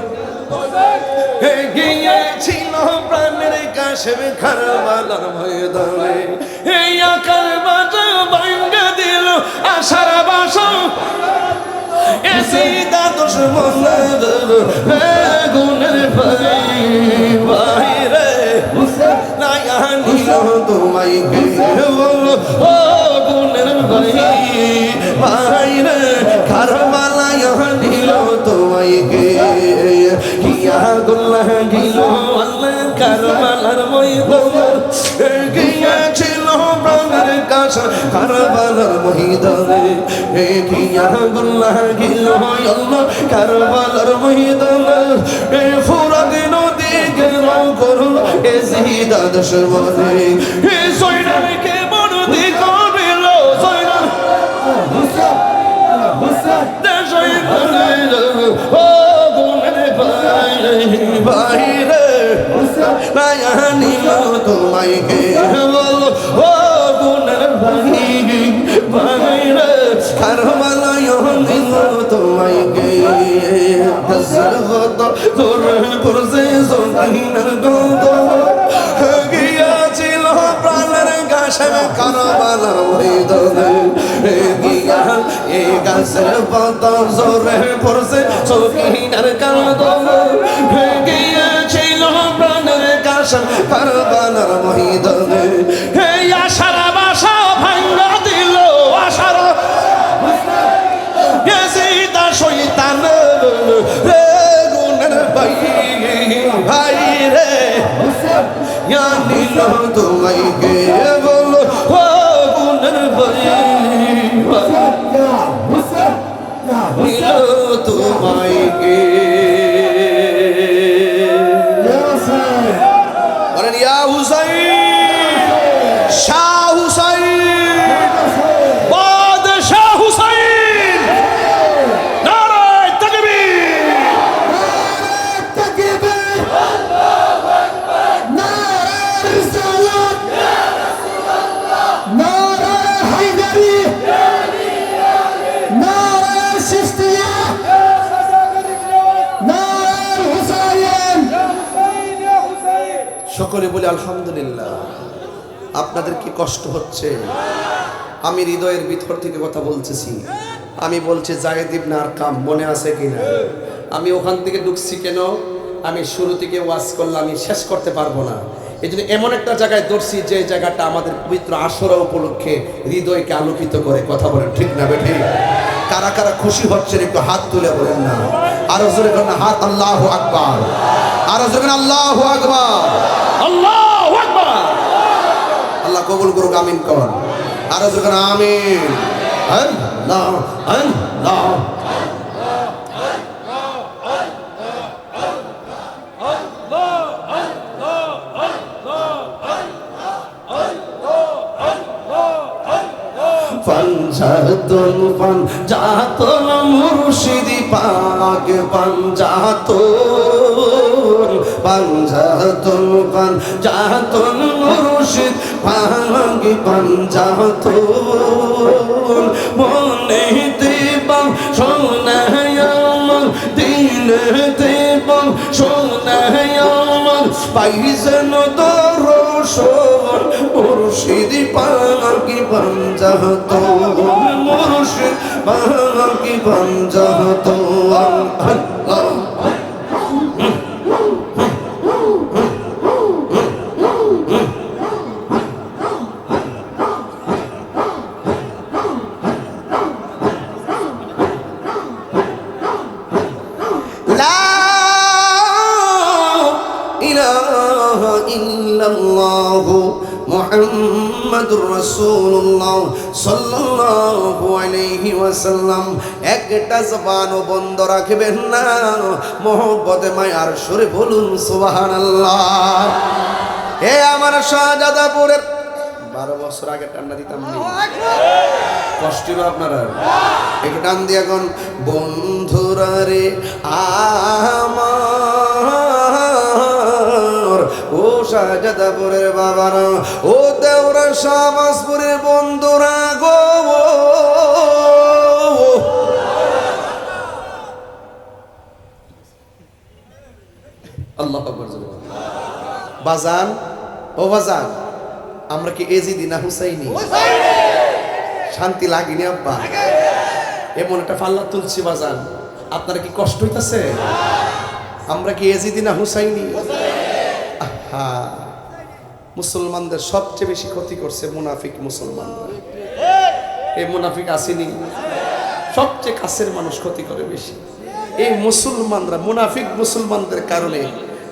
গিয়েছিল প্রাণের কাশেম কারবালার ময়দানে এই আকার বাজা ভাঙ্গা দিল আশার বাসা এসিদা দুশ্মন গুণের ভাই রে নায়া নিল তোমায় কে বলো ও গুণের ভাই রে কারবালায় নিল তোমায় কে কিয়া গুল্লাহ গিল আল্লাহ কারবালার ময়দান গিয়েছিল প্রাণের কাছে কারবালার ময়দানে কিয়া গুল্লাহ গিল আল্লাহ কারবালার ময়দানে ফুরাত নদী গেল করল এজিদা দুশমনে জয়নালকে বরদি করিল জয়নাল ও গুণের ভাই রে নায়া নিল তোমায় কে বলো ও গুণের ভাই রে কারবালায় নিল তোমায় কে হযরত তোরে পরছে সখিনার গন্ধ গিয়াছিল প্রাণের গাছে কারবালার ময়দানে গিয়া এই গাছের পাতা জোরে পড়ছে সখিনার কান্দন গিয়েছিল প্রাণের গাছে কারবালার ময়দানে এই আশার বাসা ভাঙ্গা দিল আশার এজিদা শয়তান রে গুণের ভাই রে ইয়া নিল তোমায় কে বলো ও গুণের নিল তোমায় কে বলেন ইয়া হুসাইন শাহ হুসাইন বাদশাহ হুসাইন নারায়ে তাকবীর আল্লাহু আকবার নারায়ে রিসালাত ইয়া রাসূলুল্লাহ নারায়ে হায়দারি ইয়া আলী নারায়ে সিস্তিয়া ইয়া নারায়ে হুসাইন ইয়া হুসাইন সকলে বলে আলহামদুলিল্লাহ। আপনাদের কি কষ্ট হচ্ছে? আমি হৃদয়ের ভিতর থেকে কথা বলতেছি। আমি বলছি জায়েদ ইবনে আরকাম, মনে আছে কিনা? আমি ওখান থেকে ঢুকছি কেন? আমি শুরু থেকে ওয়াজ করলাম, আমি শেষ করতে পারবো না। এই জন্য এমন একটা জায়গায় ধরছি যে জায়গাটা আমাদের পবিত্র আশুরা উপলক্ষে হৃদয়কে আলোকিত করে। কথা বলেন ঠিক না বেঠিক? কারা কারা খুশি হচ্ছেন একটু হাত তুলে বলেন না। আরো জোরে করেন হাত। আল্লাহু আকবার। আরো জোরে আল্লাহু আকবার। আল্লাহু আকবার। আল্লাহ কবুল করুক, আমিন কর। আরো জোরে আমিন। আল্লাহ আল্লাহ পাঞ্জাতন পাঞ্জাতন মুর্শিদি পাক পাঞ্জাতন পাঞ্জাতন পাঞ্জাতন মুর্শিদ পাক পাঞ্জাতন মনেতে পাও সোনায় আমার দিলেতে পাও সোনায় আমার পাইছেন দর্শন মুর্শিদি পাকি পাঞ্জাত মুর্শিদ পাকি পাঞ্জাত আল্লাহ মুহাম্মাদুর রাসূলুল্লাহ সাল্লাল্লাহু আলাইহি ওয়াসাল্লাম। একটা জবানও বন্ধ রাখবেন না, মহব্বতে মায়ার সুরে বলুন সুবহানাল্লাহ। হে আমার শাহজাদাপুরের 12 বছর আগে টান্না দিতাম। কষ্ট হবে আপনারা একটু টান দিয়ে এখন বন্ধুরা রে আমার ও শাহজাদাপুরের বাবারা ও দেওরা শাহবাজপুরের বন্ধুরা গো আল্লাহ আকবার বাজান ও বাজান আমরা কি এজিদি না হুসাইনি শান্তি লাগেনি আব্বা এমন একটা পাল্লা তুলছি বাজান আপনারা কি কষ্ট হইতাছে আমরা কি এজিদি না হুসাইনি আহা মুসলমানদের সবচেয়ে বেশি ক্ষতি করছে মুনাফিক মুসলমানরা এই মুনাফিক আসেনি সবচেয়ে কাছের মানুষ ক্ষতি করে বেশি এই মুসলমানরা মুনাফিক মুসলমানদের কারণে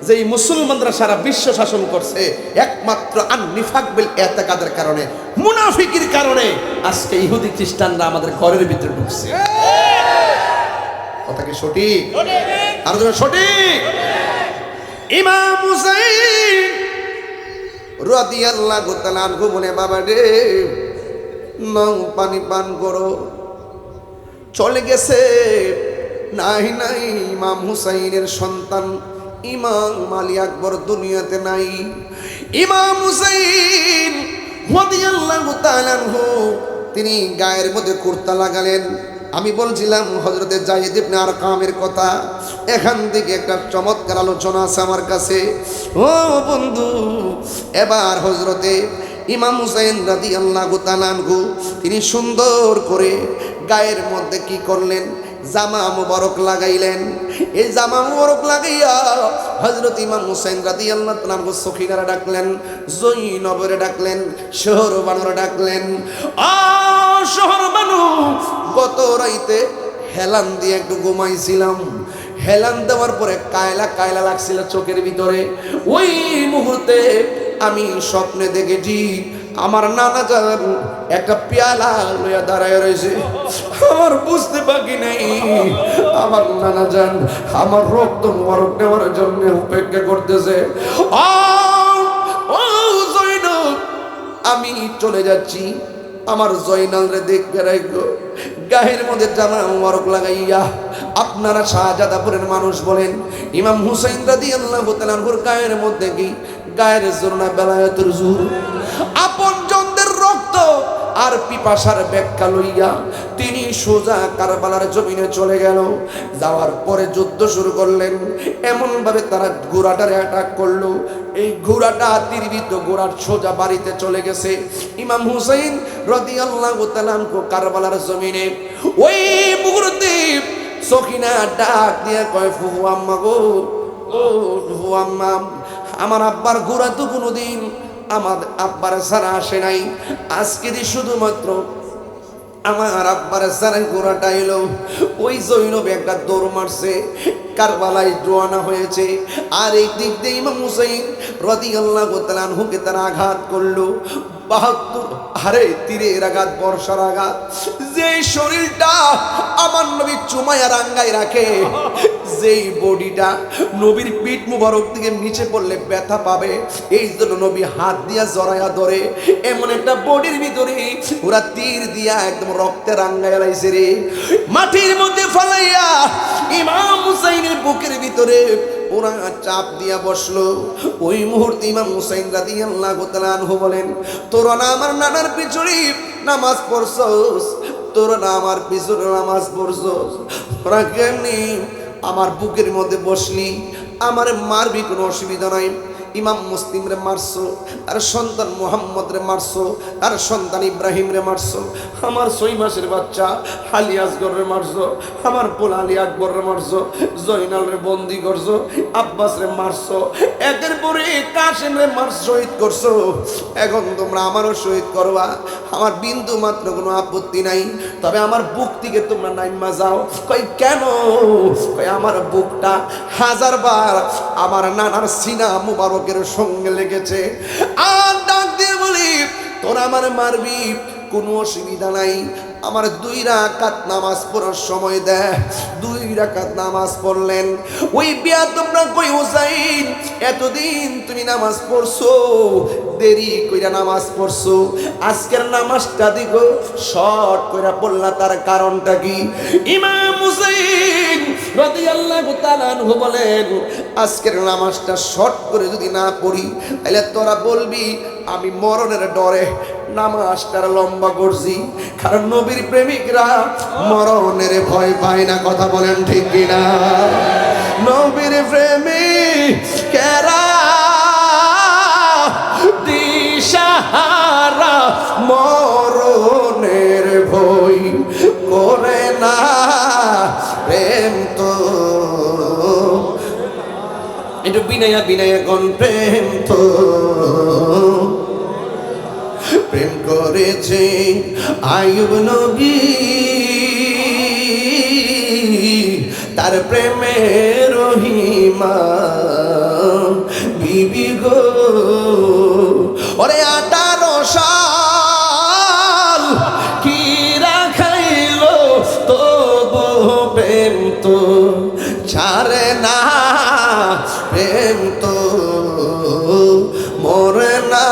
যে এই মুসলমানরা সারা বিশ্ব শাসন করছে একমাত্র আন-নিফাক বিল ইতিকাদের কারণে মুনাফিকের কারণে আজকে ইহুদি খ্রিস্টানরা আমাদের ঘরের ভিতরে ঢুকছে কথা কি সঠিক আর সঠিক ইমাম হুসাইন রাদিয়াল্লাহু তাআলা আনহু বলে বাবা রে নাও পানি পান করো চলে গেছে নাই নাই ইমাম হুসাইনের সন্তান ইমাম আলী আকবর দুনিয়াতে নাই ইমাম হুসাইন রাদিয়াল্লাহু তাআলা আনহু তিনি গায়ের মধ্যে কুর্তা লাগালেন আমি বলছিলাম হযরতে যায়েদ ইবনে আরকামের কথা এখান থেকে একটা চমৎকার আলোচনা আছে আমার কাছে ও বন্ধু এবার হযরতে ইমাম হুসাইন রাদিয়াল্লাহু তাআলা আনহু তিনি সুন্দর করে গায়ের মধ্যে কি করলেন জামা মুবারক লাগাইলেন এই জামা মুবারক লাগাইয়া হযরত ইমাম হুসাইন রাদিয়াল্লাহু তাআলা আনহু সখিনারে ডাকলেন জয়নবরে ডাকলেন শহর বানুরে ডাকলেন আ শহর বানু গত রাইতে হেলান দিয়ে একটু ঘুমাইছিলাম হেলান দেওয়ার পরে কায়লা কায়লা লাগছিল চোখের ভিতরে ওই মুহূর্তে আমি স্বপ্নে দেখেছি আমার নানা জান একটা পেয়ালা লইয়া দাঁড়ায় রয়েছে আমার বুঝতে বাকি নেই আমার নানা জান আমার রক্ত মুবারক নেওয়ার জন্য অপেক্ষা করতেছে ও জয়নব আমি চলে যাচ্ছি আমার জয়নাল রে দেখবে রাখো গায়ের মধ্যে জামা মুবারক লাগাইয়া আপনারা শাহজাদাপুরের মানুষ বলেন ইমাম হুসাইন রাদিয়াল্লাহু তাআলা আনহুর গায়ের মধ্যে কি গায়ের জোর না বেলায়েতের জোর আপনজনদের রক্ত আর পিপাসার ব্যাখ্যা লইয়া তিনি সোজা কারবালার জমিনে চলে গেল যাওয়ার পরে যুদ্ধ শুরু করলেন এমন ভাবে তারা ঘোড়াটারে অ্যাটাক করলো এই ঘোড়াটা তীরবিদ্ধ ঘোড়ার সোজা বাড়িতে চলে গেছে ইমাম হুসাইন রাদিয়াল্লাহু তাআলা আনহু কারবালার জমিনে ওই মুহূর্তে সখিনা ডাক দিয়ে কয় ফুফু আম্মা গো ও ফুফু আম্মা আমার আব্বার ঘোড়া তো কোনোদিন আমার আব্বার ছাড়া আসে নাই আজকে দিয়ে শুধুমাত্র আমার আব্বার ছাড়া ঘোড়াটা এলো ওই জৈনব একটা দৌড় মারছে কারবালায় রওনা হয়েছে আর এই দিক দিয়ে ইমাম হুসাইন রাদিয়াল্লাহু তাআলা আনহুকে তারা আঘাত করলো 72 হারে তীরের আঘাত বর্ষার আঘাত যে শরীরটা আমার নবী চুমায়া রাঙ্গাই রাখে যেই বডিটা নবীর পিঠ মুবারক থেকে নিচে পড়লে ব্যথা পাবে এই জন্য নবী হাত দিয়া জড়ায়া ধরে এমন একটা বডির ভিতরে ওরা তীর দিয়া একদম রক্তে রাঙ্গায় লাইছে রে মাটির মধ্যে ফালাইয়া ইমাম হুসাইনের বুকের ভিতরে ওরা চাপ দিয়া বসলো ওই মুহূর্তে ইমাম হুসাইন রাদিয়াল্লাহু তাআলা আনহু বলেন তোরা না আমার নানার পিছনে নামাজ পড়ছস তোরা না আমার পিছনে নামাজ পড়ছস ওরা কেমনি আমার বুকের মধ্যে বসলি আমার মারবি কোনো অসুবিধা নাই ইমাম মুসলিম রে মারছো আর সন্তান মুহাম্মদ রে মারছো আর সন্তান ইব্রাহিম রে মারছো আমার 6 মাসের বাচ্চা আলী আসগর রে মারছো আমার পোলা আলী আকবর রে মারছো জয়নাল রে বন্দি করছো আব্বাস রে মারছো একের পরে কাসেম রে মার শহীদ করছো এখন তোমরা আমারও শহীদ করবা আমার বিন্দু মাত্র কোনো আপত্তি নাই তবে আমার বুক থেকে তোমরা নাইমা যাও কই কেন কই আমার বুকটা 1000 বার আমার নানার সিনা মুবারকের সঙ্গে লেগেছে আর ডাক দিয়ে বলি তোরা আমার মারবি কোনো অসুবিধা নাই, আমার 2 রাকাত নামাজ পড়ার সময় দেয়। 2 রাকাত নামাজ পড়লেন। ওই বেয়াদবরা কই, হুসাইন এতদিন তুমি নামাজ পড়ছো, দেরি কইরা নামাজ পড়ছো, আজকের নামাজটা দিগো শর্ট কইরা পড়লা, তার কারণটা কি? ইমাম হুসাইন রাদিয়াল্লাহু তাআলা আনহু বলেন, আজকের নামাজটা শর্ট করে যদি না পড়ি তাহলে তোরা বলবি আমি মরণের ডরে নামাজটা লম্বা করছি। কারণ নবীর প্রেমিকরা মরণের ভয় পায় না, কথা বলেন ঠিক কিনা? নবীর প্রেমিকেরা দিশাহারা মরণের ভয় করে না, প্রেম তো একটু বিনয়া বিনয়া গণ, প্রেম তো প্রেম করেছে আইয়ুব নবী, তার প্রেমের রহিমা বিবি গো। ওরে 18 সাল কি রাখাইলো তবু প্রেম তো ছাড়ে না, প্রেম তো মরে না।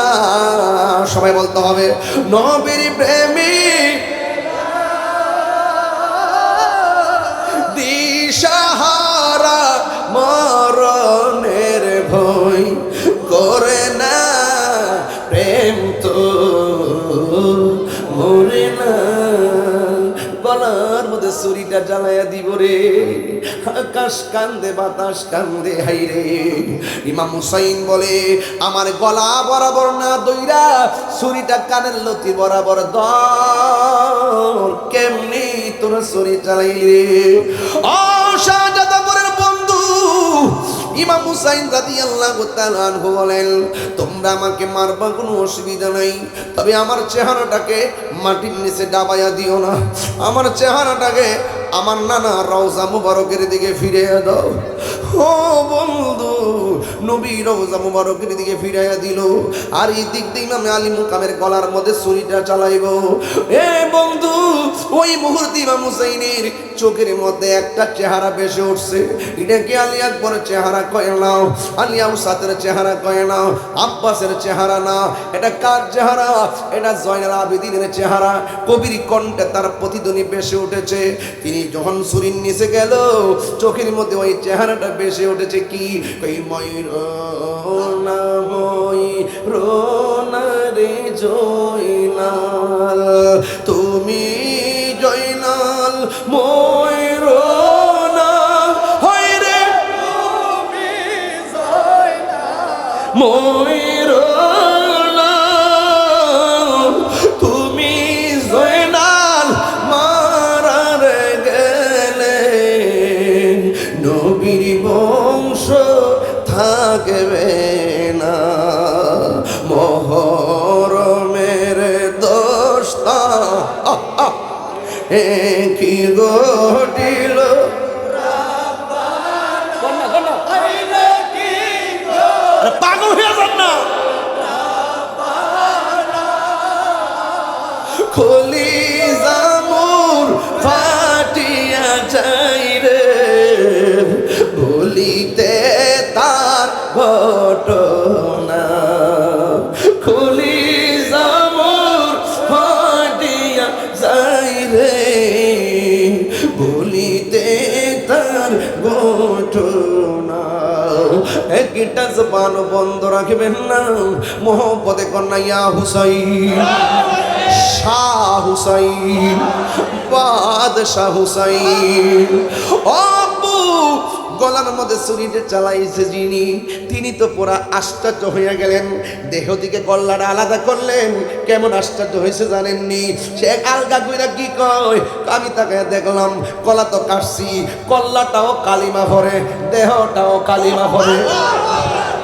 সবাই বলতে হবে নবীর প্রেমিক দিশাহারা মরণের ভয় করে না, প্রেম তো মরে না। গলার মধ্যে ছুরিটা জ্বালাইয়া দিব রে, আকাশ কান্দে বাতাস কান্দে, হাই রে। ইমাম হুসাইন বলে, আমার গলা বরাবর না দইরা ছুরিটা কানের লতি বরাবর দর, কেমনি তোর ছুরি চালাইলি রে? ও শাহজাদাপুরের বন্ধু ইমাম হুসাইন রাদিয়াল্লাহু তাআলা আনহু বলেন, তোমরা আমাকে মারবা কোনো অসুবিধা নাই, তবে আমার চেহারাটাকে মাটির নিচে ডাবাইয়া দিও না, আমার চেহারাটাকে আমার নানা রওজা মুবারকের দিকে ফিরিয়ে দাও। ও বন্ধু, নবী রওজা মুবারকের দিকে ফিরাইয়া দিল, আর এই দিক দিয়ে ইমাম আলী মুকামের গলার মধ্যে ছুরিটা চালাইব। এ বন্ধু, ওই মুহূর্তে ইমাম হুসাইনের চোখের মধ্যে একটা চেহারা ভেসে উঠছে। এটাকে আলী আকবরের চেহারা কয়ে নাও, আলী আউসাতের চেহারা কয়ে নাও, আব্বাসের চেহারা না, এটা কার চেহারা? এটা জয়নাল আবেদিনের চেহারা। কবির কণ্ঠে তার প্রতিধ্বনি ভেসে উঠেছে। তিনি যখন ছুরির নিচে গেল, চোখের মধ্যে ওই চেহারাটা ভেসে উঠেছে। কি কই, ময়ূরনা ময়ূরনা রে জয়নাল, তুমি জয়নাল ময়ূরনা, হয় রে তুমি জয়নাল ময়ূরনা, তুমি জয়নাল মারার গেলে নবীর বংশ থাকবে না। মহরমের দোস্তা কি ঘটিল, পাগল হয়ে যান না, খলি জামুর ফাটিয়া যাই রে, বলিতে তার ঘটনা, খলি জামুর ফাটিয়া যাই রে, বলিতে তার ঘটনা। একটা জবান বন্ধ রাখবেন না, মোহব্বতে কন্যা ইয়া হুসাইন, শাহ হুসাইন, বাদশাহ হুসাইন। আব্বু গলার মধ্যে ছুরিটা চালাইছে যিনি, তিনি তো পুরা আশ্চর্য হইয়া গেলেন। দেহ থেকে গলাটা আলাদা করলেন, কেমন আশ্চর্য হয়েছে জানেননি? সে আলগা কইরা কি কয়, আমি তাকে দেখলাম গলা তো কাটছি, কল্লাটাও কালিমা ভরে, দেহটাও কালিমা ভরে।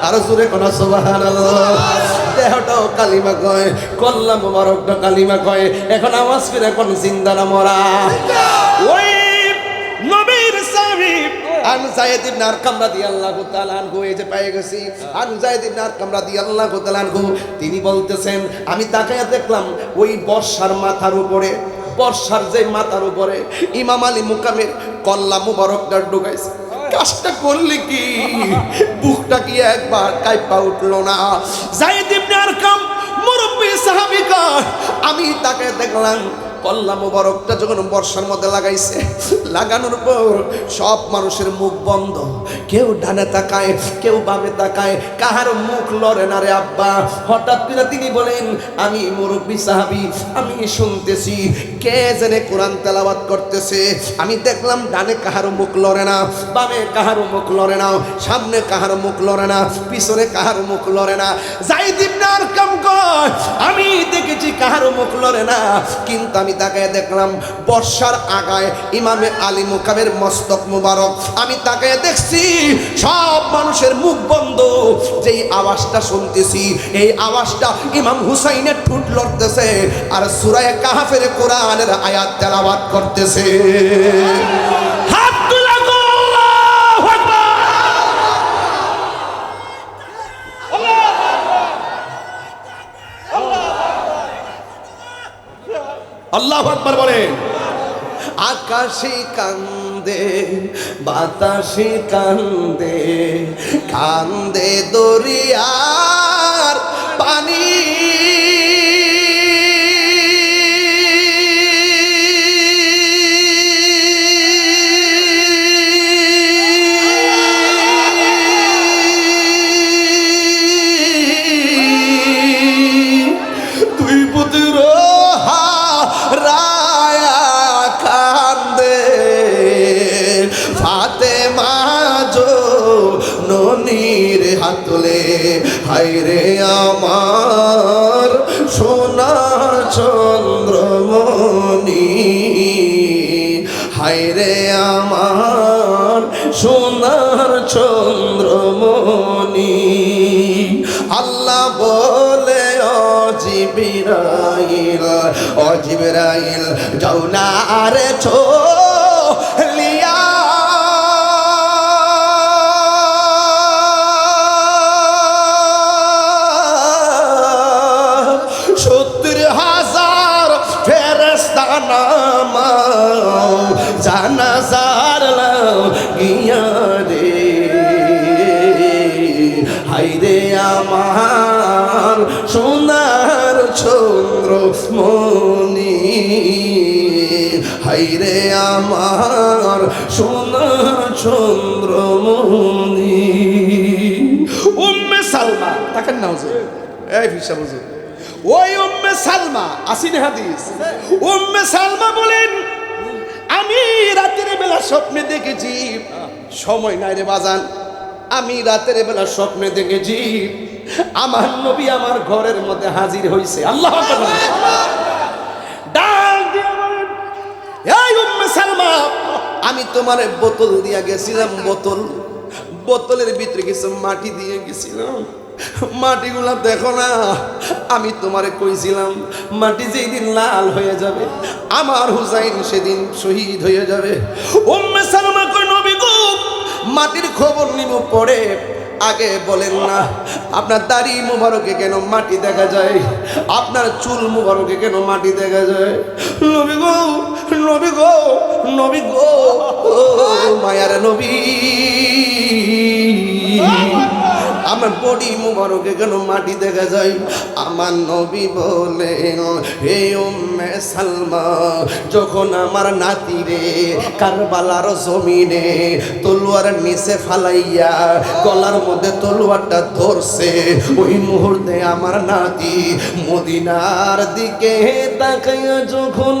আরো জোরে কোন সুবহানাল্লাহ। দেহটাও কালিমা কয়, কল্লা মুবারকটা কালিমা কয়। এখন আওয়াজ করে কোন জিন্দা না মরা? ওই নবীর সাহাবী আন যায়েদ ইবনে আরকাম রাদিয়াল্লাহু তাআলা আনহু, এই যে পেয়ে গেছি আন যায়েদ ইবনে আরকাম রাদিয়াল্লাহু তাআলা আনহু, তিনি বলতেছেন আমি তাকায়া দেখলাম ওই বর্ষার মাথার উপরে, বর্ষার যে মাথার উপরে ইমাম আলী মুকামের কল্লা মুবারকটা ঢুকাইছে। কাজটা করলে কি বুকটা কি একবার কাঁপা উঠলো না? যায়েদ ইবনে আরকাম মুরব্বী সাহাবী কয় আমি তাকে দেখলাম কল্লা মুবারকটা যখন বর্ষার মধ্যে লাগাইছে, লাগানোর পর সব মানুষের মুখ বন্ধ, কেউ ডানে তাকায়, কেউ বামে তাকায়, কাহার মুখ লড়ে না রে আব্বা। হঠাৎ করে তিনি বলেন আমি মুরব্বী সাহাবী, আমি শুনতেছি কে জানে কোরআন তেলাওয়াত করতেছে। আমি দেখলাম ডানে কাহার মুখ লড়ে না, বামে কাহার মুখ লড়ে না, সামনে কাহার মুখ লড়ে না, পিছনে কাহার মুখ লড়ে না। যায়েদ ইবনে আরকাম কয় আমি দেখেছি কাহার মুখ লড়ে না, কিন্তু আমি তাকায় দেখলাম বর্ষার আগায় ইমামে আলী মুকামের মস্তক মুবারক, আমি তাকায় দেখছি সব মানুষের মুখ বন্ধ। যেই আওয়াজটা শুনতেছি এই আওয়াজটা ইমাম হুসাইনের ঠোঁট লড়তেছে আর সূরা কাহফের কোরআনের আয়াত তেলাওয়াত করতেছে। হাত তুলে আল্লাহু আকবার, আল্লাহু আকবার বলেন। আকাশে কান্দে বাতাসে কান্দে, কান্দে দরিয়ার পানি, তুই পুত্র হারায়া কান্দে, ফাতেমা জননীর হাত তুলে হায়রে আমার সোনা চন্দ্রমণি, হায়রে আমার সোনার চন্দ্রমণি। আল্লাহ বলে ও জিবরাইল, ও জিবরাইল যাও না আরে চলিয়া, ফেরেশতা নামাও জানাজার লাগিয়া রে, হায়রে আমার সোনার চন্দ্রমণি, হায়রে আমার সোনার চন্দ্রমণি। উম্মে সালমা তাকে নাও যে এই ফিসা বুঝুন, ওই উম্মে সালমা আসিন হাদিস, উম্মে সালমা বলেন আমি রাতের বেলা স্বপ্নে দেখেছি, সময় নাই রে বাজান, আমি রাতের বেলা স্বপ্নে দেখেছি আমার নবী আমার ঘরের মধ্যে হাজির হইছে। আল্লাহু আকবার। ডাক দিয়ে বলেন এই উম্মে সালমা আমি তোমারে বোতল দিয়া গেছিলাম, বোতলের ভিতরে কিছু মাটি দিয়ে গেছিলাম, মাটিগুলা দেখো না, আমি তোমারে কইছিলাম মাটি যেই দিন লাল হয়ে যাবে আমার হুসাইন সেদিন শহীদ হয়ে যাবে। উম্মে সালমা কই নবী গো মাটির খবর নিব পড়ে, আগে বলেন না আপনার দাড়ি মুবারকে কেন মাটি দেখা যায়, আপনার চুল মুবারকে কেন মাটি দেখা যায়? নবী গো নবী গো নবী গো মায়ার নবী, আমার বডি মুবারকে কেন মাটি দেখা যায়? আমার নবী বলেন হে উম্মে সালমা যখন আমার নাতিরে কারবালার জমিনে তলোয়ার নিচে ফালাইয়া গলার মধ্যে তলোয়ারটা ধরছে, ওই মুহূর্তে আমার নাতি মদিনার দিকে তাকাইয়া যখন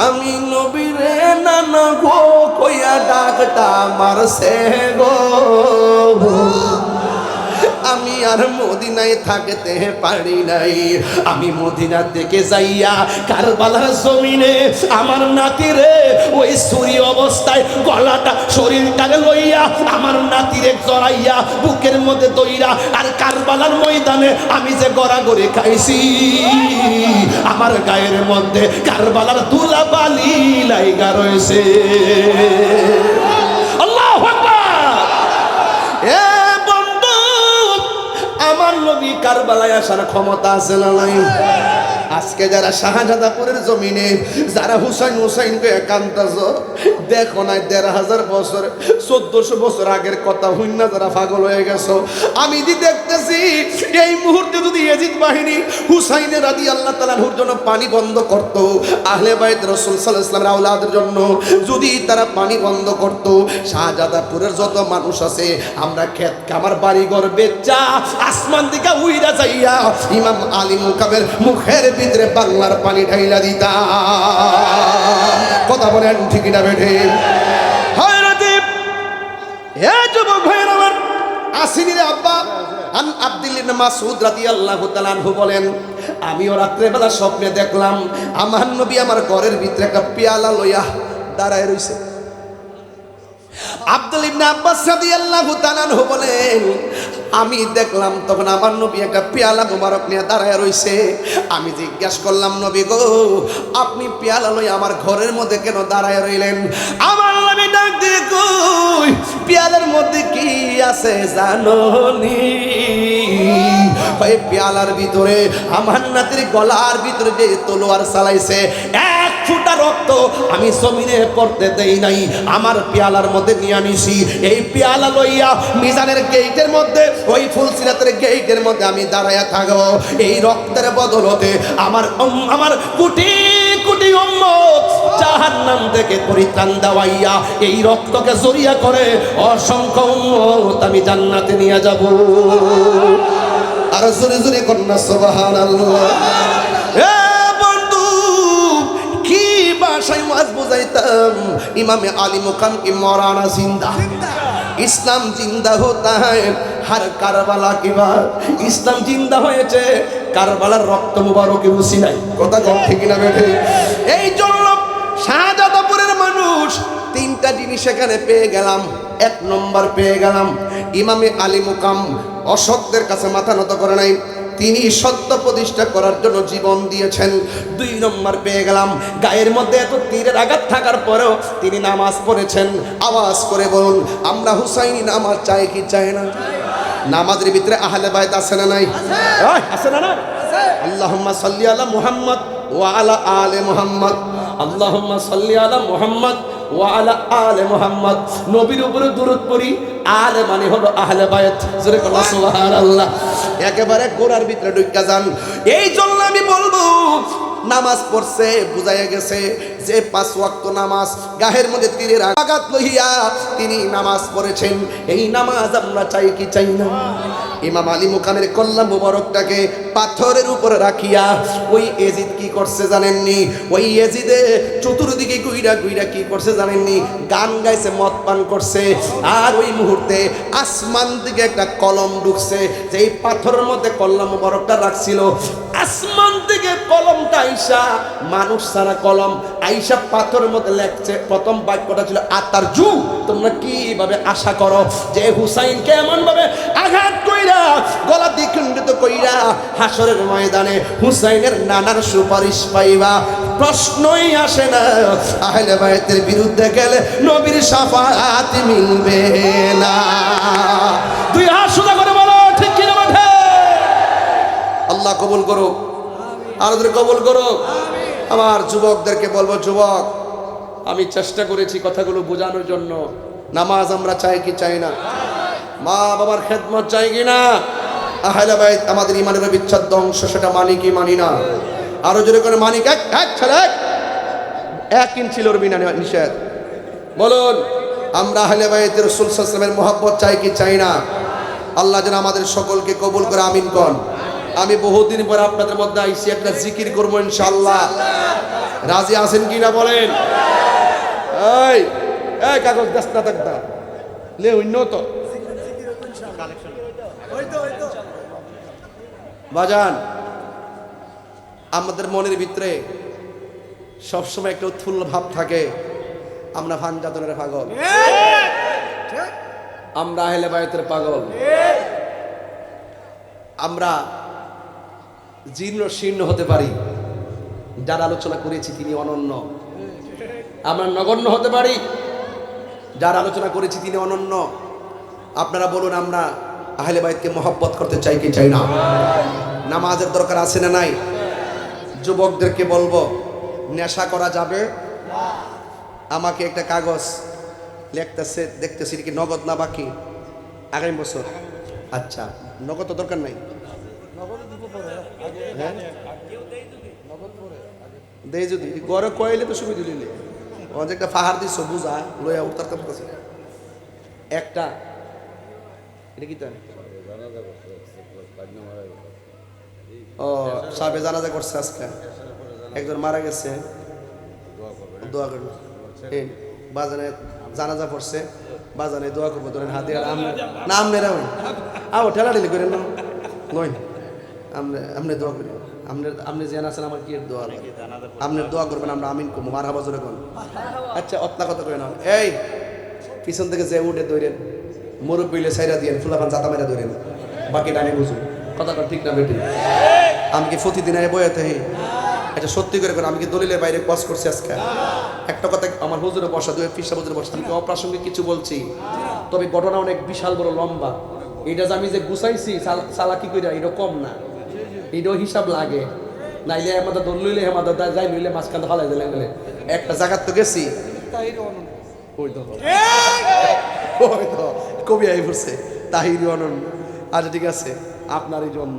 আমি নবীরে নানা গো কইয়া ডাকটা মারছে গো, আমি আর মদিনায় থাকতে পারি নাই, আমি মদিনা থেকে যাইয়া কারবালার জমিনে আমার নাতিরে ওই ছুরি অবস্থায় গলাটা শরীরটাকে লইয়া আমার নাতিরে জড়াইয়া বুকের মধ্যে দইরা আর কারবালার ময়দানে আমি যে গড়াগড়ি খাইছি আমার গায়ের মধ্যে কারবালার ধুলা বালি লাইগা রয়েছে। আল্লাহু আকবার। নবী কারবালায় আসার ক্ষমতা আছে না নাই? আজকে যারা শাহজাদাপুরের জমিনে যারা হুসাইনকে একান্তজ দেখো না ১৫০০ বছর ১৪০০ বছর আগের কথা হইনা যারা পাগল হয়ে গেছো, আমি যে দেখতেছি এই মুহূর্তে যদি ইয়াজিদ বাহিনী হুসাইনের রাদিয়াল্লাহু তাআলার জন্য পানি বন্ধ করত, আহলে বাইত রাসূল সাল্লাল্লাহু আলাইহি ওয়াসাল্লামের আওলাদের জন্য যদি তারা পানি বন্ধ করত, শাহজাদাপুরের যত মানুষ আছে আমরা ক্ষেত আমার বাড়িঘর বেচা আসমান দিকে উইরা যাইয়া ইমাম আলী মুকামের মুখের ভিতরে বাংলার পানি ঢাইলা দিতা। কথা বলেন ঠিক না বেঠে? হয় রাদীপ, হে যুবক ভাইরা আমার, আসিনিরে আব্বা আন আব্দুল্লাহ ইবনে মাসউদ রাদিয়াল্লাহু তাআলা আনহু বলেন, আমিও রাত্রে বেলা স্বপ্নে দেখলাম আমার নবী আমার ঘরের ভিতরে একটা পেয়ালা লইয়া দাঁড়ায় রইছে। আব্দুল্লাহ ইবনে আব্বাস রাদিয়াল্লাহু তাআলা আনহু বলেন, আমি দেখলাম তখন আমার নবী একটা পেয়ালা মোবারক নিয়ে দাঁড়ায় রইছে। আমি জিজ্ঞাসা করলাম, নবী গো, আপনি পেয়ালা লই আমার ঘরের মধ্যে কেন দাঁড়ায় রইলেন? আমার নবী ডাক দিয়ে কই, পেয়ালার মধ্যে কি আছে জানোনি? ওই পেয়ালার ভিতরে আমার নাতির গলার ভিতরে যে তলোয়ার চালাইছে, এক ফুটা রক্ত আমি জমিনে পড়তে দেই নাই, আমার পেয়ালার মধ্যে নিয়ে আনিছি। এই পেয়ালা লইয়া মিজানের গেটের মধ্যে, ওই ফুলসিরাতের গেটের মধ্যে আমি দাঁড়ায়া থাকবো। এই রক্তের বদলতে আমার কোটি কোটি উম্মত জাহান্নাম থেকে পরিত্রাণ দেওয়াইয়া এই রক্তকে জড়িয়া করে অসংখ্য উম্মত আমি জান্নাতে নিয়ে যাব। আর জোরে জোরে কন্যা সুবহানাল্লাহ। ভাষায় ওয়াজ বুঝাইতাম, ইমামে আলী মুকাম কি মরানা জিন্দা, ইসলাম জিন্দা হতা হ্যায় হর কারবালা কি বাত। ইসলাম জিন্দা হয়েছে কারবালার রক্ত মুবারকের উসিলায়। কথা কম ঠিক না বেঠে? এই জন্য শাহজাদাপুরের মানুষ তিনটা জিনিস এখানে পেয়ে গেলাম। এক নম্বর পেয়ে গেলাম, ইমামে আলী মুকাম অসত্যের কাছে মাথা নত করে নাই, তিনি সত্য প্রতিষ্ঠা করার জন্য জীবন দিয়েছেন। দুই নম্বর পেয়ে গেলাম, গায়ের মধ্যে এত তীরের আঘাত থাকার পরেও তিনি নামাজ পড়েছেন। আওয়াজ করে বলুন, আমরা হুসাইনি নামাজ চাই কি চাই না? নামাজের ভিতরে আহলে বাইত আছে না নাই? আছে না? আল্লাহুম্মা সাল্লি আলা মুহাম্মদ ওয়া আলা আলে মুহাম্মদ, আল্লাহুম্মা সাল্লি আলা মুহাম্মদ ওয়া আলা আলে মুহাম্মদ। নবীর উপরে দরুদ পড়ি, আলে মানে হলো আহলে বাইত। জোরে বলো সুবহানাল্লাহ। একেবারে গোড়ার ভিতরে ঢুকে যান। এই জন্য আমি বলবো, নামাজ পড়ছে বুঝাইয়া গেছে যে 5 ওয়াক্ত নামাজ, গায়ের মধ্যে তীরের আঘাত লইয়া তিনি নামাজ পড়েছেন। এই নামাজ আমরা চাই কি চাই না? ইমাম আলী মুকামের কল্লা মুবারকটাকে পাথরের উপরে রাখিয়া ওই ইয়াজিদ কি করছে জানেননি? ওই ইয়াজিদে চতুর্দিকে গুইরা গুইরা কি করছে জানেননি? গান গাইছে, মদ পান করছে। আর ওই মুহূর্তে আসমান থেকে একটা কলম ঢুকছে, যেই পাথরের মধ্যে কল্লা মুবারকটা রাখছিল, আসমান থেকে কলমটা আইসা, মানুষ ছাড়া কলম আইসা পাথরের মধ্যে লেখছে। প্রথম বাক্যটা ছিল আতারজু, তোমরা কিভাবে আশা করো যে হুসাইনকে এমন ভাবে আঘাত কইরা গলা দ্বিখণ্ডিত কইরা হাসরের ময়দানে হুসাইনের নানার সুপারিশ পাইবা? প্রশ্নই আসে না। আহলে বাইতের বিরুদ্ধে গেলে নবীর শাফাআত মিলবে না। দুই হাত সোজা করে বলো, ঠিক কি না বটে? আল্লাহ কবুল করুক, আর ওদের কবুল করুক। আমার যুবকদেরকে বলবো, যুবক, আমি চেষ্টা করেছি কথাগুলো বোঝানোর জন্য। নামাজ আমরা চাই কি চাই না? মা বাবার খেদমত চাই কি না? আহলে বাইত আমাদের ইমানের বিচ্ছেদ অংশ, সেটা মানি কি মানি না? আরো জোরে করে মানি। এক ছেলে 1 ইঞ্চি লড়বি না, নিষেধ। বলুন, আমরা আহলে বাইতের রাসূল সাল্লাল্লাহু আলাইহি ওয়াসাল্লামের মহব্বত চাই কি চাই না? আল্লাহ যেন আমাদের সকলকে কবুল করে, আমিন কোন। আমি বহুদিন পর আপনাদের মধ্যে আইসি, একটা জিকির করবো ইনশাআল্লাহ। রাজি আছেন কিনা বলেন? এই কাগজ দাস্তা থাকতা লে অন্য তো বাজান, আমাদের মনের ভিতরে সবসময় একটা উৎফুল্ল ভাব থাকে। আমরা ফানজাতনের পাগল, আমরা আহলে বাইতের পাগল, আমরা জীর্ণ শীর্ণ হতে পারি, যার আলোচনা করেছি তিনি অনন্য। আমরা নগণ্য হতে পারি, যার আলোচনা করেছি তিনি অনন্য। আপনারা বলুন, আমরা আহলে বাইতকে মহব্বত করতে চাই কি চাই না? নামাজের দরকার আছে না নাই? যুবকদেরকে বলবো নেশা করা যাবে না। আমাকে একটা কাগজ লিখতেছে, দেখতেছি কি নগদ না বাকি আগামী বছর? আচ্ছা, নগদ তো দরকার নাই, হ্যাঁ দেই যদি গড়ে কইলে তো সুবিধা দিলে যে একটা ফাহার দিছ বুঝা লইয়া উত্তর করতেছে একটা। এটা কি তো ও সাবে জানাজা করছে আজকে, একজন মারা গেছে, দোয়া করবে। এই বাজানে জানাজা পড়ছে, বাজানে দোয়া করবো, ধরেন হাতে নাম নেরা হই আও ঠেলা ঠেলি করেন না নয়, আপনি দোয়া করি, আপনি জেন আছেন আমার কি দোয়া, আপনি দোয়া করবেন, আমরা আমিন কমু মার হাবা জোরে কোন। আচ্ছা অতলা কথা কই না, এই পিছন থেকে যে উঠে দৌড়েন, মুরব্বিলে সাইরা দিয়েন, ফুলাফান জাতা মেরা দৌড়েন, বাকি ডানে বুঝুন। কথাটা ঠিক না বেটি? আমি কি প্রতিদিন বইতে এটা সত্যি করে আমি কি দলিলের বাইরে কস করছি আজকে? একটা কথা, আমার হুজুরে বসা, দুই পিসা হুজুরে বসা, আমি কি অপ্রাসঙ্গিক কিছু বলছি? তবে ঘটনা অনেক বিশাল বড় লম্বা। এটা যে আমি যে গুছাইছি চালাকি কইরা এটা কম না, এটাও হিসাব লাগে। নাইলে আমাদের দল লইলে আমাদের যাই লইলে মাঝখানে ফালাই দিলে গেলে একটা জায়গার তো গেছি, ওই তো কবি আই পড়ছে তাহিরি অনন্য। আচ্ছা ঠিক আছে, আপনারই জন্য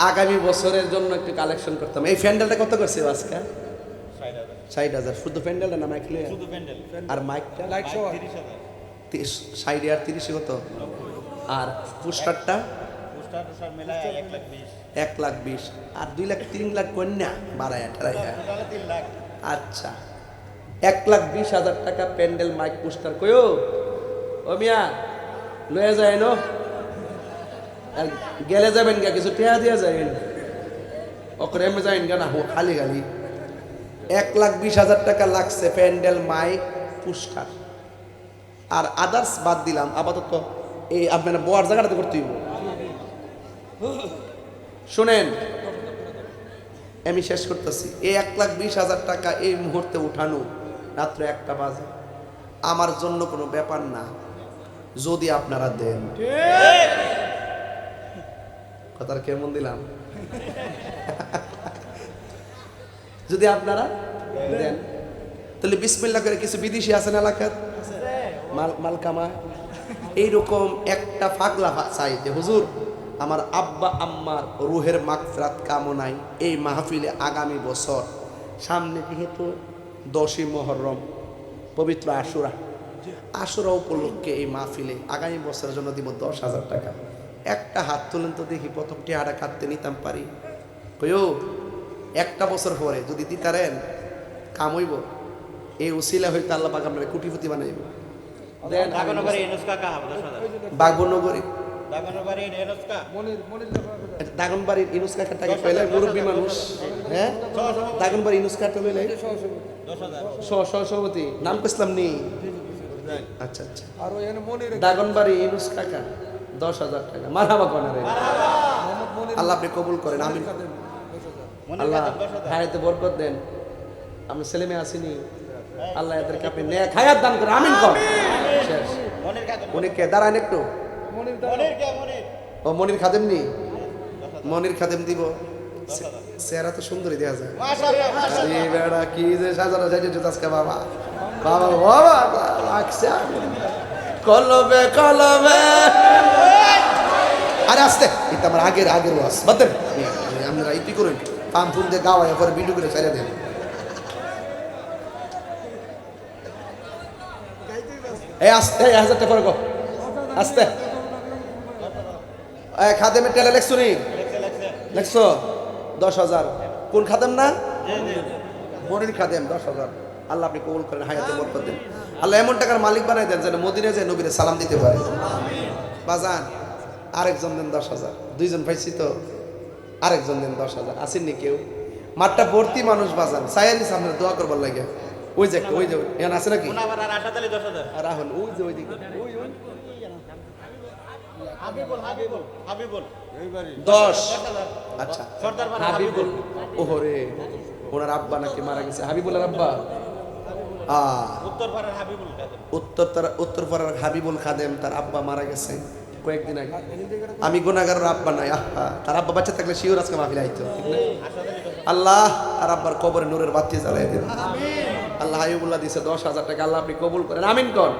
আগামী বছরের জন্য একটু কালেকশন করতাম। এই প্যান্ডেলটা কত করছে আজকে? 60,000 শুধু প্যান্ডেলটা না মাইক লিয়ে? আর মাইকটা 60 আর 30 কত? আর পোস্টারটা 1,20,000 আর 2 লাখ 3 লাখ কন্যা বাড়ায় 18,000। আচ্ছা 1,20,000 টাকা প্যান্ডেল মাইক পোস্টার কইও ও মিয়া লয়ে যায় নো, আর গেলে যাবেন গা কিছু টেয়া দিয়া যাবেন, ওকরে এমে যাবেন গা না খালি খালি। 1,20,000 টাকা লাগছে প্যান্ডেল মাইক পোস্টার, আর আদার্স বাদ দিলাম। আপাতত এই আপনারা বয়ার জায়গাটাতে করতে হইব। শোনেন আমি শেষ করতেছি, এই 1,20,000 টাকা এই মুহূর্তে উঠানো রাত্র 1টা বাজে আমার জন্য কোনো ব্যাপার না, যদি আপনারা দেন। কথার কেমন দিলাম? যদি আপনারা দেন তাহলে বিসমিল্লাহ করে কিছু বিদেশি আছেন এলাকার মাল কামা, এইরকম একটা ফাগলা চাই যে হুজুর আমার আব্বা আম্মার রুহের মাগফিরাত কামনায় এই মাহফিলে আগামী বছর সামনে যেহেতু 10ই মুহররম পবিত্র আশুরা উপলক্ষে এই মাহফিলে আগামী বছরের জন্য দিব 10,000 টাকা। একটা হাত তুলেন তো দেখি প্রথম টিয়াটা কাটতে নিতাম পারি। কইও একটা বছর পরে যদি দিতারেন কাম হইব, এই উসিলা হইতে আল্লাহ পাক আপনার কোটিপতি বানাইব। দাগনবাড়ির ইনুস কাকার টাকা পাইলে মুরব্বী মানুষ, হ্যাঁ দাগনবাড়ি ইনুস কাকা লইলে সভাপতি নাম কইলাম নি। আচ্ছা আচ্ছা, দাগনবাড়ি ইনুস কাকা 10,000 টাকা। মারহাবা কোন রে, আল্লাহ আপনি কবুল করেন, আমিন। আল্লাহ হায়াতে বরকত দেন, আমরা ছেলে মেয়ে আসিনি, আল্লাহ এদেরকে আপনি নেক হায়াত দান করেন, আমিন কর। শেষ। মনিরকে দাঁড়ান একটু, ও মনির খাদেম নি, মনির খাদেম দিব। চেহারা তো সুন্দরই দেখা যায়, বেড়া কি যে সাজানো যাইছে আজকে বাবা বাবা বাবা লাগছে কলবে কলবে। আরে আসতে এটা আমার আগের ওয়াজ বাদেন, আপনারা ইতি করেন পাম ফুল দিয়ে গাওয়ায় পরে ভিডিও করে ছেড়ে দেন। এই আসতে 1,000 টাকা করে গো আসতে। খাদেমের টেলা লেখছো নি? লেখছো 10,000। কোন খাদেম না? মনির খাদেম 10,000। আল্লাহ আপনি কবুল করেন, হায়াতে বরকত দেন। আল্লাহ এমন টাকার মালিক বানাই দেন যেন মদিনায় যায় নবীরে সালাম দিতে পারে। বাজান আরেকজন দেন 10,000, 2জন পাইছি তো, আরেকজন দেন 10,000। আসেননি কেউ? মাঠটা ভর্তি মানুষ বাজান, সাইয়ারি সামনে দোয়া করবার লাগে। ওই যে এখানে আছে নাকি? আর রাহুল ওই যে ওইদিকে 10। আচ্ছা হাবিবুল, ওহরে ওনার আব্বা নাকি মারা গেছে? হাবিবুলের আব্বা উত্তরপাড়ার হাবিবুল খাদেম, তার আব্বা মারা গেছে কয়েকদিন আগে। আমি গুনাহগারের আব্বা নাই, আহা, তার আব্বা বাচ্চা থাকলে শিওর আজকে মাহফিলে আইতো, ঠিক না? আল্লাহ তার আব্বার কবরে নূরের বাতি জ্বালাই দিন। আল্লাহ হাবিবুল্লাহ দিছে 10,000 টাকা, আল্লাহ আপনি কবুল করেন, আমিন কর।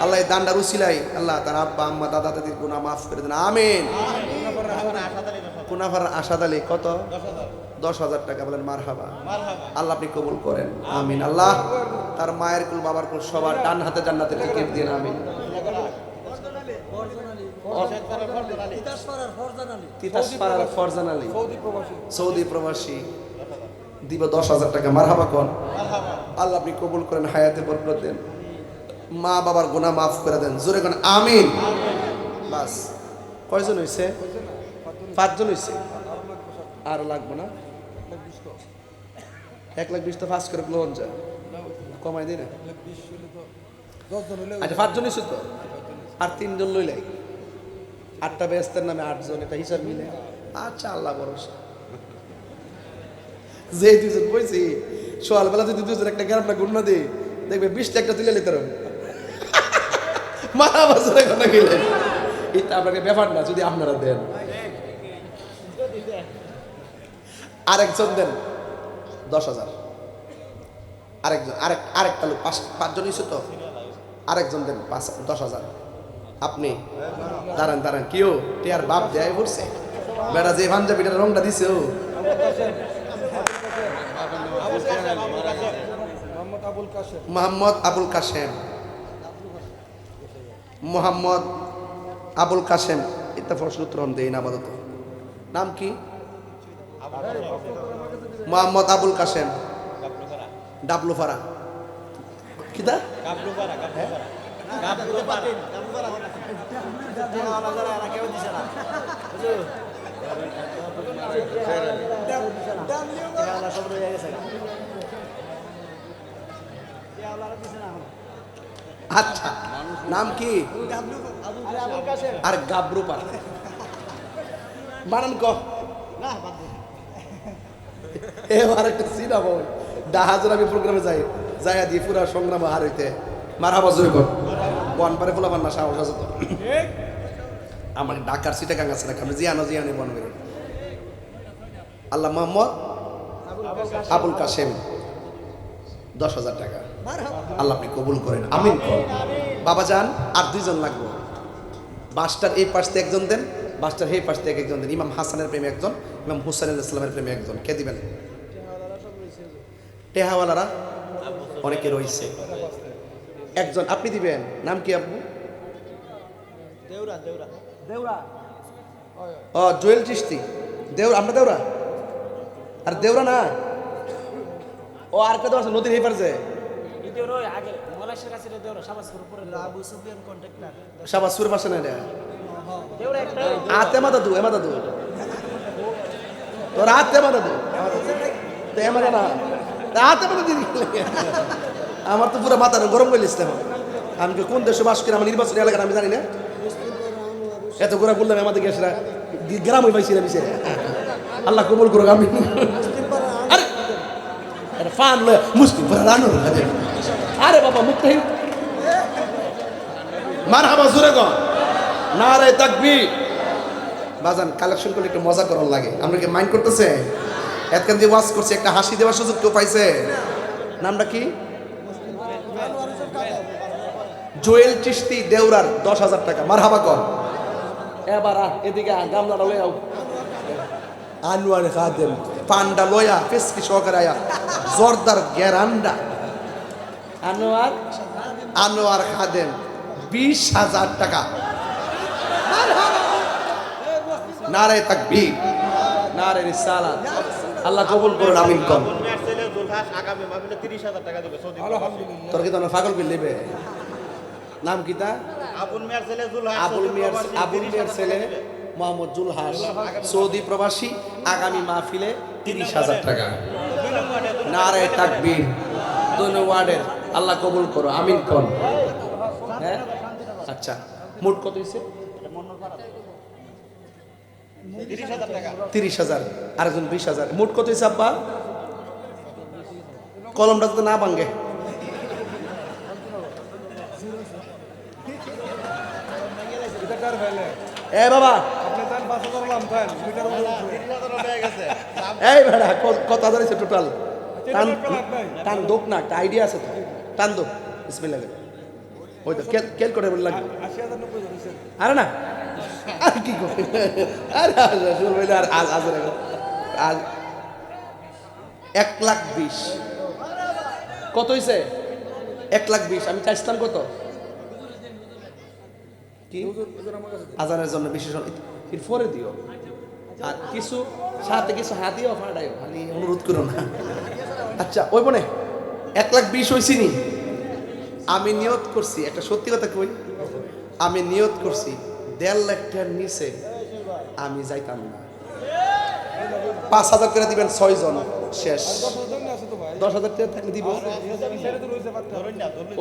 আল্লাহ এই দানটার উসিলাই আল্লাহ তার আব্বা আম্মা দাদা দাদির গুনাহ মাফ করে দেন, আমিন। কুনাফার আশাদ আলী কত? 10,000 টাকা, বলেন মারহাবা। আল্লাহ আপনি কবুল করেন, আমিন। আল্লাহ তার মায়ের কুল বাবার কুল সবার ডান হাতে জান্নাতের টিকিট দিন, আমিন। তিতাসপাড়ার ফরজান আলী, সৌদি প্রবাসী, দিব 10,000 টাকা, মারহাবা কোন। আল্লাহ আপনি কবুল করেন, হায়াতে বরকত দেন, মা বাবার গুনাহ মাফ করে দেন, জোরে কোন আমিন। বাস কয়জন হইছে? 5 জন হইছে, আর লাগবে না। 1,20,000 তো 5 করে লোন যায়, কমাই দিই না। আচ্ছা 5 জন হইছে তো, আর 3 জন লইলাই, 8টা বেস্তের নামে 8 জন, এটা হিসাব মিলে। আচ্ছা আল্লাহ ভরসা। যে 2 জন কইছি সকালবেলা যদি 2 জন একটা গ্রামটা গুণনা দিই, দেখবে 20টা একটা তুলে নিতে পারবেন। মারা বছরে কথা গেলেন, এটা আপনাকে ব্যাপার না যদি আপনারা দেন। আরেকজন দেন 10,000, আরেকজন আরেকটা লোক 5 জন হইছে তো, আরেকজন দেন 10,000। আপনি দাঁড়ান কেউ টিয়ার বাপ দেয় বলছে বেড়া, যে পাঞ্জাবিটার রংটা দিছে ও মোহাম্মদ আবুল কাশেম, মোহাম্মদ আবুল কাশেম। এটা প্রশ্ন উত্তর দেই না আপাতত। নাম কি? মোহাম্মদ আবুল কাশেম, ডাবলুপাড়া। কিতা? আচ্ছা নাম কি? আর গাবরুপাড়া বানান ক। এবার একটা সিনা বল ডাহাজের আমি প্রোগ্রামে যাই দিয়ে পুরা সংগ্রাম হার হইতে মারহাবা জয় কর। বন পারে ফোলাবার না সাহস আছে তো। আমার ঢাকার সিটাগাং আছে না, আমি জিয়ানি বন বেরো। আল্লাহ মোহাম্মদ আবুল কাশেম 10,000 টাকা, আল্লাহ আপনি কবুল করেন, আমিন। বাবা যান আর 2 জন লাগবে। বাসটার এই পাশ থেকে একজন দেন, বাসটার এই পাশ থেকে একজন দেন। ইমাম হাসানের প্রেমে একজন, ইমাম হুসাইন ইসলামের প্রেমে একজন। কে দিবেন? টেহাওয়ালারা অনেকে রয়েছে, একজন আপনি দিবেন। নাম কি আব্বু? ও জুয়েল চিশতি দেউরা। আমরা দেউরা আর দেউরা না, ও আর কত আছে নদীর এই পার যে শাবাসপুর পাশে না আতে মাথা দু এমাথা দু তোর আতে মাথা দু এমাথা না আতে মাথা দিদি। আমার তো পুরো মাথা গরম করে লিখতে হবে। আমি কোন দেশে বাস করি, আমার নির্বাচনী এলাকার আমি জানি না। এত ঘোরা বললাম আমাদের গ্যাসরা গ্রাম হয়ে পাইছি না বিশে। আল্লাহ কবুল করুক, আমি আরে ফান লয় মুসলিম রানো। আরে বাবা মুক্তি মারহাবা জোরে গো, নারে তাকবীর। বাজান কালেকশন করলে একটু মজা করার লাগে, আমরা কি মাইন্ড করতেছে? এতক্ষণ যে ওয়াজ করছে একটা হাসি দেওয়ার সুযোগ কেউ পাইছে? নামটা কি? জুয়েল চিশতি দেউরার 10,000 টাকা, মারহাবা কর। এবার এদিকে গামলাটা লয়ে আও, আনোয়ার খাদেম পান্ডা লয়া ফেসকি সহকারে আয়া জর্দার গ্যারান্ডা। আনোয়ার খাদেম 20,000 টাকা, নারে তাকবীর, নারে রিসালাত। আল্লাহ কবুল করুন, আমিন কর। তোর কি তোমার পাগল করে নেবে? নাম কি তা? আবুল মিয়ার ছেলে মোহাম্মদ জুলহাস, সৌদি প্রবাসী, আগামী মাহফিলে 30,000 টাকা, নারে তাকবীর। 2 ওয়ার্ডের আল্লাহ কবুল করো, আমিন কর। হ্যাঁ আচ্ছা, মোট কত হয়েছে? 30,000, আরেকজন 20,000, মোট কত হয়েছে আব্বা? কলমটা তো না ভাঙ্গে, এ বাবা আপনি দেন 5,000 হলাম দেন মিটার এই ভাড়া কত হাজার হয়েছে টোটাল টান টান দোক না একটা আইডিয়া আছে তো টান দোক বিসমিল্লাহ ওই তো কেল করে বলে লাগবে 80,000 90,000 হইছে আরে না আর কি করে আরে শুনবে আর আজ আজ আজ 1,20,000 কত হয়েছে 1,20,000 আমি চাইছিলাম কত কি আজানের জন্য বিশেষ এরপরে দিও আর কিছু সাথে কিছু হাতিও ফাটাইও খালি অনুরোধ করো না আচ্ছা ওই বনে 1,20,000 হয়েছি নি আমি নিয়ত করছি একটা সত্যি কথা কই আমি নিয়ত করছি 1.5 লাখ টাকার নিচে আমি যাইতাম না 5,000 করে দিবেন 6 জন শেষ 10,000 আছে তো ভাই 10,000 টাকা থাকলে দিব ছেড়ে তো রইছে পাত্তা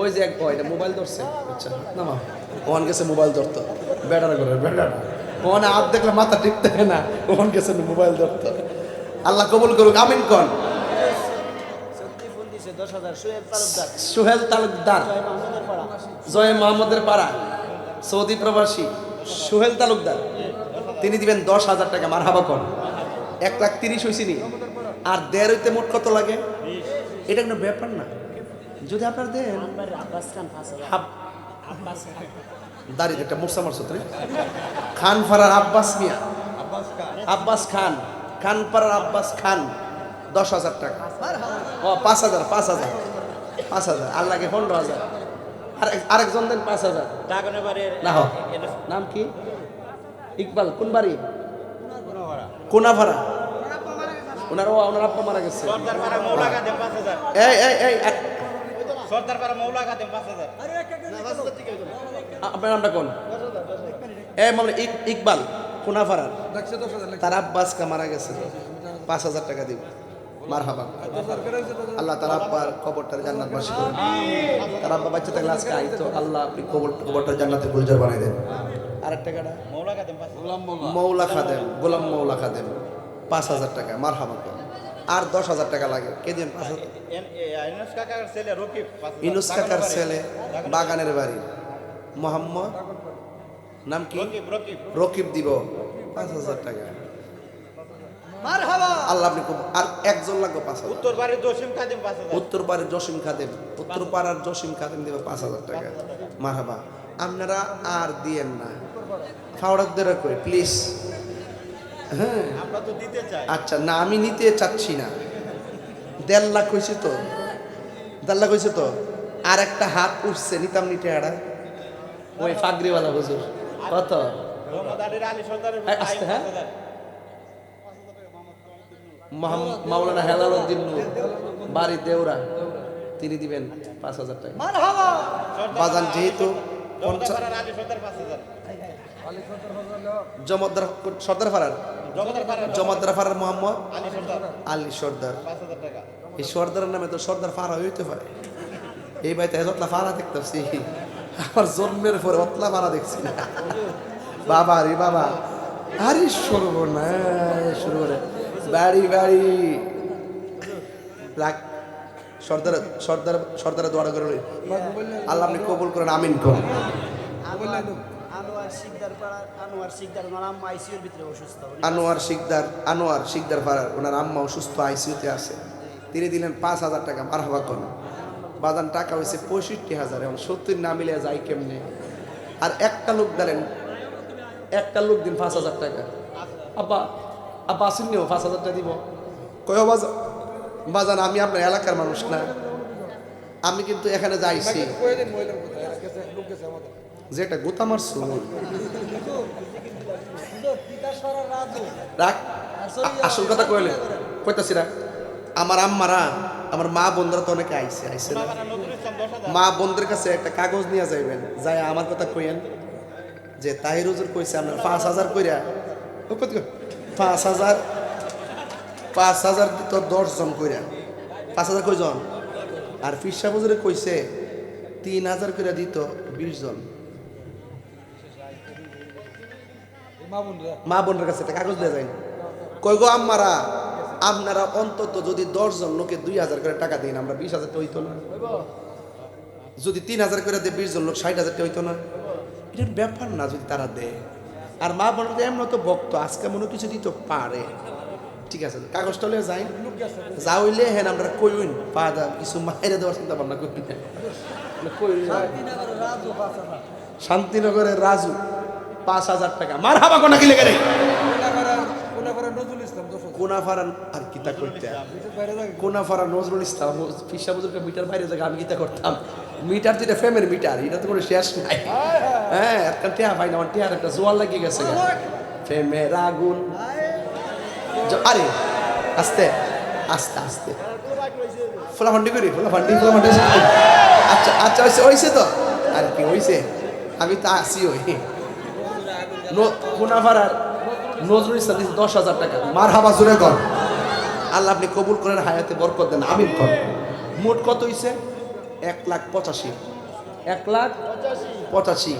ওই যে এক এটা মোবাইল ধরছে আচ্ছা না মা ওখান গেছে মোবাইল ধরতো বেটারা করে বেটারা ওখানে হাত দেখলে মাথা ঠিক থাকে না ওখান গেছে মোবাইল ধরতো আল্লাহ কবুল করুক আমিন কোন সত্যি ফোন দিছে 10,000 সোহেল তালুকদার সোহেল তালুকদার মাহমুদের পাড়া জয় মোহাম্মদের পাড়া সৌদি প্রবাসী সোহেল তালুকদার তিনি দিবেন 10,000 টাকা মারহাবা কোন 1,30,000 হয়েছি নি আর 1.5 হইতে মোট কত লাগে এটা কোনো ব্যাপার না যদি আপনার দেন আমার আব্বাস খান 5,000 হাব আব্বাস খান দাড়ি একটা মোরসা মারছত রে খান ফারার আব্বাস মিয়া আব্বাস খান খান পাড়ার আব্বাস খান 10,000 টাকা ও 5,000 5,000 আল্লাহকে 15,000 আরেকজন দেন 5,000 ডাগনে বাড়ির না হোক নাম কি ইকবাল কোন বাড়ি কোনাভাড়া ওনার আব্বা মারা গেছে সর্দার পাড়া মৌলাকা দেন 5,000 এই সর্দার পাড়া মৌলাকা দেন 5,000 আপনার নামটা কোন এই মামলা ইকবাল কোনাভাড়া দেখছে 10,000 তার আব্বাস কা মারা গেছে 5,000 টাকা দিব মারহাবা আল্লাহ তার আব্বার কবরটার জান্নাতবাসী করেন তার আব্বা বাচ্চা থাকলে আজকে আইতো আল্লাহ আপনি কবরটার জান্নাতের গুলজার বানাই দেন আরেক টাকাটা মৌলাকা দেন 5,000 মৌলা খাদেম গোলাম মৌলা খাদেম 5,000 টাকা মারহাবা করেন আর 10,000 টাকা লাগে কে দিন 5,000 ইনুস কাকার ছেলে রকিব 5,000 ইনুস কাকার ছেলে বাগানের বাড়ি মোহাম্মদ নাম কি রকিব রকিব দিব 5,000 টাকা আল্লাহ আপনি আর একজন লাগবে 5,000 উত্তর বাড়ির জসিম খাদিম 5,000 উত্তর পাড়ার জসিম খাদেম উত্তর পাড়ার জসিম খাদেম দেবে 5,000 টাকা মারহাবা আপনারা আর দিয়েন না ফাওড়াক ধরে কই প্লিজ হ্যাঁ আমরা তো দিতে চাই আচ্ছা না আমি নিতে চাচ্ছি না 1.5 লাখ হয়েছে তো 1.5 লাখ হয়েছে তো আর একটা হাত উঠছে নিতাম নিতে আড়া ওই ফাগরিওয়ালা হুজুর কত মোহাম্মদ আলীর আলী সর্দারের এই, আস্তে, হ্যাঁ? মাওলানা হেলালউদ্দিন নূর বাড়ি দেওরা তিনি দিবেন 5,000 টাকা বাজান যেহেতু জগদার আলী সর্দার 5,000 জমদ্দার সর্দার ফারার জগদার পাড়ার জমদ্দার ফারার মোহাম্মদ আলী সর্দার আলী সর্দার 5,000 টাকা এই সর্দারের নামে তো সর্দার ফারা হইতে পারে এই বাড়িতে এতলা ফারা দেখতেছি আমার জন্মের পরে অতলা ফারা দেখছি না বাবা রে বাবা আরে সর্বনাশ শুরু করে বাড়ি বাড়ি লাখ সর্দার সর্দার সর্দারে দোয়া করে লই। আল্লাহ আপনি কবুল করেন আমিন কোন আনোয়ার শিকদার পাড়ার আনোয়ার শিকদার ওনার আম্মা আইসিইউর ভিতরে অসুস্থ আনোয়ার শিকদার ফারার ওনার আম্মা অসুস্থ আইসিইউতে আছে তিনি দিলেন 5,000 টাকা মারহাবা কোন বাজান টাকা হয়েছে 65,000 এখন 70 না মিলে যায় কেমনে আর একটা লোক দিলেন একটা লোক দিন 5,000 টাকা আব্বা আব্বা আসেননিও 5,000 টাকা দিব কয় বাজান আমি আপনার এলাকার মানুষ না আমি কিন্তু এখানে যাইছি কই দিন মহিলার কথা এর কাছে লোক গেছে আমাদের যেটা গোতা মারছো রাখ আসল কথা কইলে কইতাছি রাখ আমার আম্মারা আমার মা বন্ধুরা তো অনেকে আইছে না নতুন ইসলাম 10,000 মা বন্ধুদের কাছে একটা কাগজ নিয়ে যাইবেন যাই আমার কথা কইেন যে তাহির হুজুর কইছে আপনার 5,000 কইরা 5,000 তো 10 জন কইরা 5,000 কয়জন আর ফিরসা হুজুরে কইছে 3,000 কইরা দিত 20 জন মা বোনের কাছে একটা কাগজ দিয়ে যায় কই গো আম্মারা আপনারা অন্তত যদি 10 জন লোকে 2,000 করে টাকা দিন আমরা 20,000 টাকা হইতো না যদি 3,000 করে দেয় 20 জন লোক 60,000 টাকা হইতো না এটার ব্যাপার না যদি তারা দেয় আর মা বোনদের এমন তো ভক্ত আজকে মনে কিছু দিতে পারে। ঠিক আছে, কাগজটা হলে যাই যা হইলে হ্যাঁ আমরা কইন পা দা কিছু মাইরে দেওয়ার চিন্তা ভাবনা করি না। শান্তিনগরের রাজু 5,000 টাকা। মার হাবা কোনা কি লেগে রে কোনাপাড়া নজরুল ইসলাম 10,000 কোনাফারান আর কিতা করতে বাইরে থাকে কোনাফারা নজরুল ইসলাম ফিসা বুজুর্গ মিটার বাইরে জায়গা আমি কিতা করতাম। মিটার যেটা ফেমের মিটার এটা তো কোনো শেষ নাই। হ্যাঁ একটা টিয়া ভাই না আমার টিয়ার একটা জোয়ার লাগিয়ে গেছে ফেমের আগুন। আরে আস্তে আস্তে আস্তে ফোলাফান্ডি করি ফোলাফান্ডি ফোলাফান্ডি। আচ্ছা আচ্ছা হয়েছে তো আর কি হয়েছে আমি তা আসি ওই কোনাফারার নজরুল ইসলাম 10,000 টাকা। মার হাবা জুড়ে কর আল্লাহ আপনি কবুল করেন হায়াতে বরকত দেন আমিন কর। মোট কত হইছে 1,85,000 1,85,000।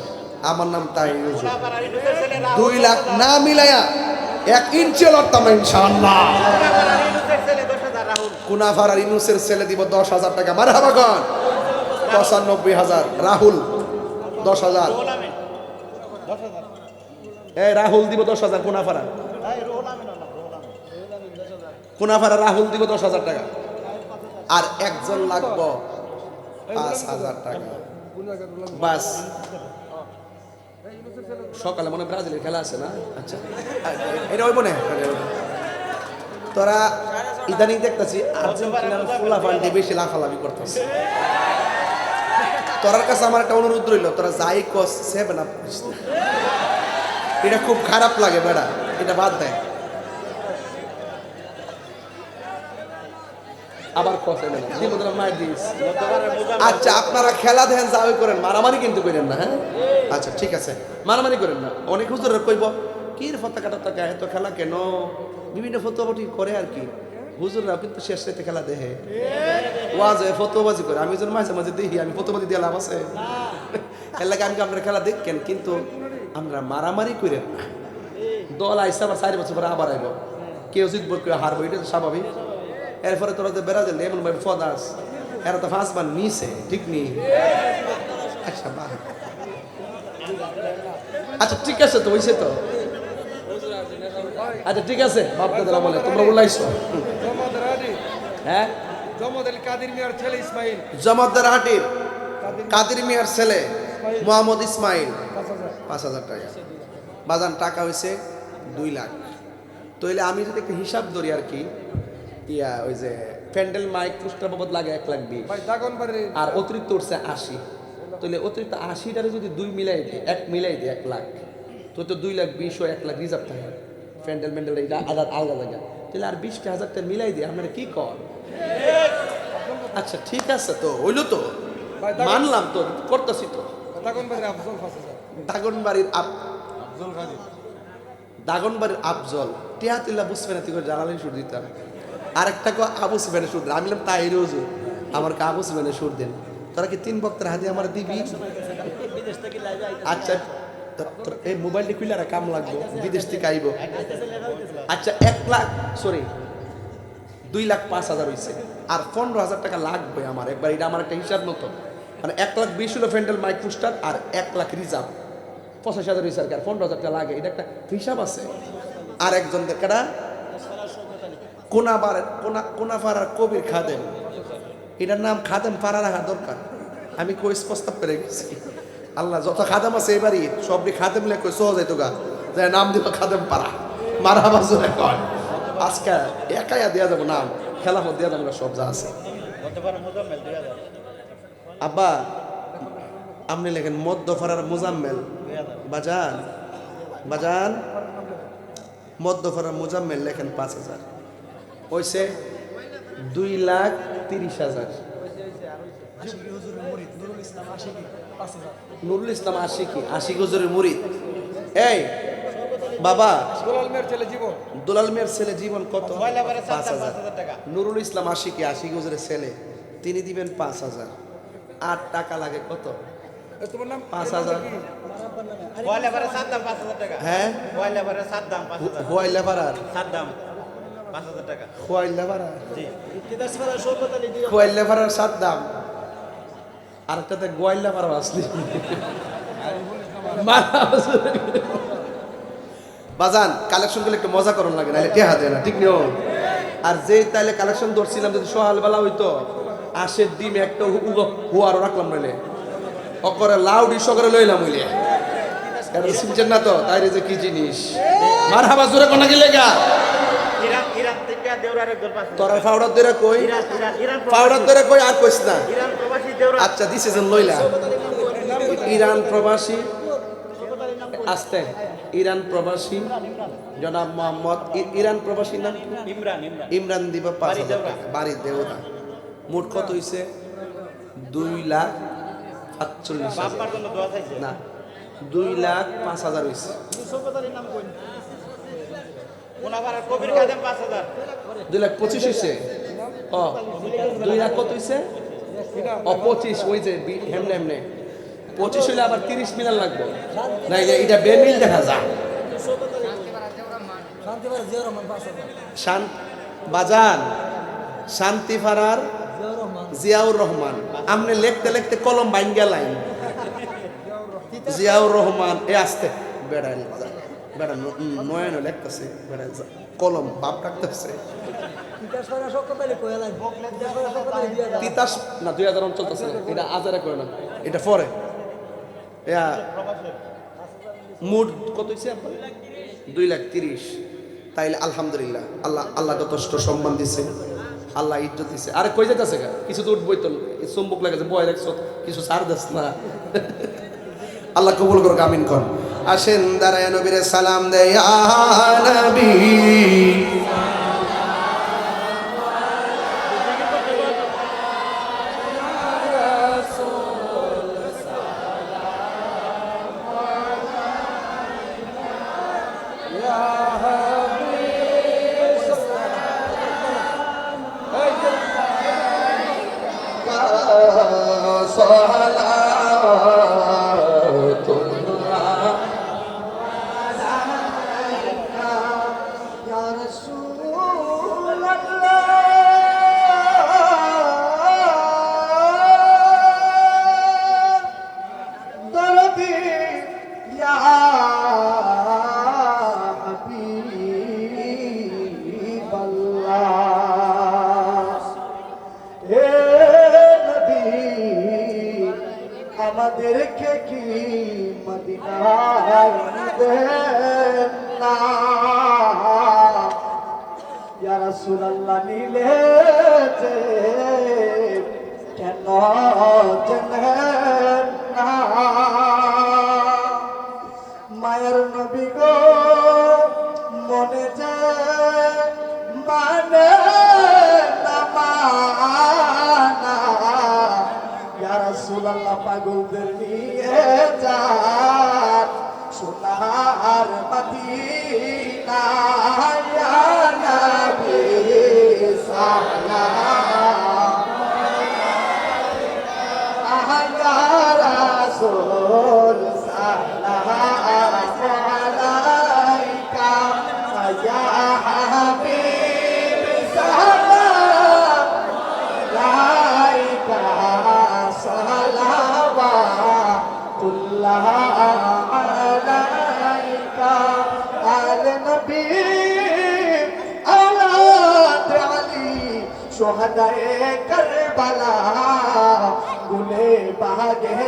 আমার নাম তাই 2 লাখ না মিলাইয়া 1 ইঞ্চি লড়তাম ইনশাআল্লাহ। কুনাফার ইনুসের ছেলে দিব 10,000 টাকা। মার হাবা কর 95,000। রাহুল 10,000। এই রাহুল দিব 10,000 কোনাফারা। কোনাফারা রাহুল দিব 10,000 টাকা। আর একজন লাগবো 5,000 টাকা। বাস সকালে মনে ব্রাজিলের খেলা আছে না? আচ্ছা এটা ওই মনে তোরা ইদানিং দেখতেছি আর্জেন্টিনার ফুলাফান্ডি বেশি লাফালাফি করতেছে। তোরার কাছে আমার একটা অনুরোধ রইল তোরা যাই কস 7 আপ করিস না। এটা খুব খারাপ লাগে বেড়া, এটা বাদ দেয় আবার কসে না জীবন মায়ের দিস। আচ্ছা আপনারা খেলা দেখেন যাওই করেন মারামারি কিন্তু করেন না। হ্যাঁ আচ্ছা ঠিক আছে মারামারি করেন না। অনেক হুজুরের কইব কি ফতোয়া টাকা এত খেলা কেন বিভিন্ন ফতোয়াবাজি করে আর কি। হুজুররাও কিন্তু শেষ রাতে খেলা দেখে ওয়াজে ফতোয়াবাজি করে। আমি যখন মাঝে মাঝে দেখি আমি ফতোয়াবাজি দিয়ে লাভ আছে এর লাগে আমি আপনারা খেলা দেখেন কিন্তু আমরা মারামারি করেন না। দল আইসা আবার 4 বছর পরে আবার আইব কেউ জিতব কেউ হারবো এটা তো স্বাভাবিক। এরপরে তোরা তো বেড়াজেল এমন ভাবে ফদাস এরা তো 5 বার নিছে ঠিক নেই। আচ্ছা আচ্ছা ঠিক আছে তো হইছে তো। আচ্ছা ঠিক আছে বাপদাদা বলে তোমরা বলাইছো। হ্যাঁ জমদার কাদের মিয়ার ছেলে ইসমাইল জমাদার হাটির কাদের মিয়ার ছেলে মোহাম্মদ ইসমাইল 5,000 টাকা। বাজান টাকা হয়েছে 2 লাখ। তাইলে আমি যদি একটা হিসাব ধরি আর কি ইয়া ওই যে প্যান্ডেল মাইক পোস্টার বাবদ লাগে 1,20,000 ভাই দাগনবাড়ি আর অতিরিক্ত উঠছে 80। তাহলে অতিরিক্ত 80টারে যদি 2 মিলাই দেয় 1 মিলাই দেয় 1 লাখ তো 2,20,000 ও 1 লাখ রিজার্ভ থাকে প্যান্ডেল ম্যান্ডেল এটা আলাদা জায়গা। তাহলে আর 20,000 টাকা মিলাই দিয়ে আপনারা কি কর। আচ্ছা ঠিক আছে তো হইলো তো মানলাম তো করতেছি তো। দাগনবাড়ির আফজল 5,000 দাগনবাড়ির আফজল টিয়াতিল্লা বুঝবে না তুই করে জানালেন সুর দিতাম। আরেকটা কো আবু সুফিয়ানের সুর দেন। আমি বললাম তাই রোজ আমার আবু সুফিয়ানের সুর দেন। তোরা কি 3 বক্তের হাতে আমার দিবি? আচ্ছা এই মোবাইলটি খুলে আর কাম লাগবে বিদেশ থেকে আইব। আচ্ছা 1 লাখ সরি 2,05,000 হয়েছে আর 15,000 টাকা লাগবে আমার একবার। এটা আমার একটা হিসাব মতো মানে 1,20,000 হলো প্যান্ডেল মাইক পোস্টার আর 1 লাখ রিজার্ভ 85,000 হয়েছে আর 15,000 টাকা লাগে। এটা একটা হিসাব আছে। আর একজন দেখাটা কোনাপাড়ার কবির খাদেম এটার নাম খাদেম পাড়া রাখা দরকার। আমি কই প্রস্তাব করে গেছি আল্লাহ যত খাদেম আছে এবারই সবটি খাদেম লেখ সহজ হইতো গা যে নাম দিব খাদেম পাড়া মারাবা জোরে কয়। আজকে একাইয়া দেওয়া যাবো নাম খেলা মত দেওয়া যাবো সব যা আছে। আব্বা আপনি লেখেন মধ্যফাড়ার মোজাম্মেল বাজান বাজান মধ্যফাড়ার মোজাম্মেল লেখেন 5,000 হইছে 2,30,000। নুরুল ইসলাম আশিক হুজুরের মুরিদ। এই বাবা দুলাল মিয়ার ছেলে জীবন দুলাল মিয়ার ছেলে জীবন কত 5,000 টাকা। নুরুল ইসলাম আশিক হুজুরের ছেলে তিনি দিবেন 5,000। আর টাকা লাগে কত তোমার নাম 5,000। হ্যাঁ হোয়াইলাপাড়ার খোয়াইলাপাড়ার 7 দাম আর একটাতে গোয়াইলাপাড়া আসলি বাজান কালেকশন করলে একটু মজা করুন লাগে নাহলে টেহা দেয় না, ঠিক নিও। আর যে তাইলে কালেকশন ধরছিলাম যদি সকালবেলা হইতো আশের ডিম একটা হুয়ারও রাখলাম নাইলে অকরে লাউড ইস্য করে লইলাম হইলে এটা শুনছেন না তো তাই যে কি জিনিস মার হাবা জোরে কোনা গেলে গা ইরান ইরান থেকে দেওরার একজন পাশে তোরা পাউডার ধরে কই ইরান পাউডার ধরে কই আর কইস না ইরান প্রবাসী দেওরা আচ্ছা দিস ইজ লইলা ইরান প্রবাসী আস্তে ইরান প্রবাসী জনাব মোহাম্মদ ইরান প্রবাসী নাম ইমরান ইমরান দিবা 5,000 টাকা বাড়ি দেওতা মোট কত হইছে 2,48,000 বাবার জন্য দোয়া চাইছে না 2,05,000 হইছে সৌকতালির নাম কই ওনাবার কবির কাদেম 5000 2,25,000 হইছে ও 2,00,000 কত হইছে ও 25 ওই যে হেমনে হেমনে 25 হইলে আবার 30 মিলান লাগবে না এটা বেমিল দেখা যায় বাজান শান্তিপাড়ার জিয়াউর রহমান আমনে লিখতে লিখতে কলম বাইন গেলাইন জিয়াউর রহমান এ আসতে বেড়াইল বেড়া নয়ন লিখতেছে বেড়াইল কলম বাপ রাখতেছে তিতাস না 2000 চলতেছে এটা আজারে করে না এটা পরে মুড কত হইছে আপনার 2,30,000 তাইলে আলহামদুলিল্লাহ আল্লাহ যথেষ্ট সম্মান দিছে আল্লাহ ইজ্জত দিছে আরে কই যাইতাছে গা কিছু তো উঠবই তো চুম্বক লাগাছে বয় রাখছ কিছু ছাড় দাস না আল্লাহ কবুল করুক আমিন কোন আসেন দাঁড়ায় নবীরে সালাম দেয় ইয়া নবী আমাদেরকে কি মদিনায় দেন না ইয়া রাসূলুল্লাহ নিলে যে কেন জানেন না মায়ের নবী গো মনে যে মানে না মানা ইয়া রাসূলুল্লাহ পাগলদের নিয়ে যান সোনার মদিনা ইয়া নবী সালাম ইয়া রাসূল সালাম আলাইকা ইয়া হাবিব সালাম আলাইকা সালাওয়াতুল্লাহ আলাইকা আলে নবী আওলাদ আলী শুহাদায়ে কারবালা গুলে বাগে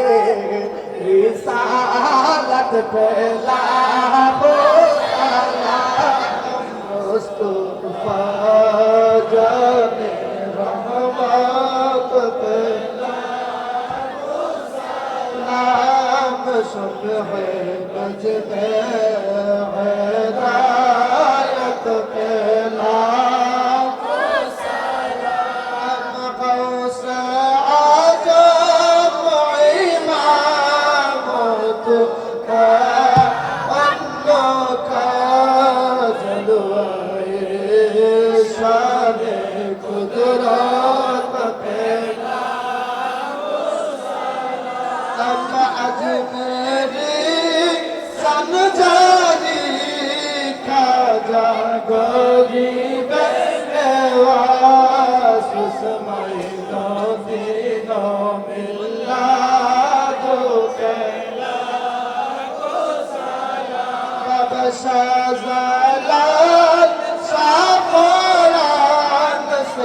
রিসালাত पे लाखो सलाम मुस्तफा जाने रहमत पे लाखो सलाम सुबह बजते हिदायत पे लाखो सलाम गौस आजम इमामत का अनोखा जलवाए शान कुदरत पे लाखो अजमेरी सनजारी खाजा गरीब नवाज सुसमाइनो दीनो मिल्लादो के लाखो सलाम बबशाज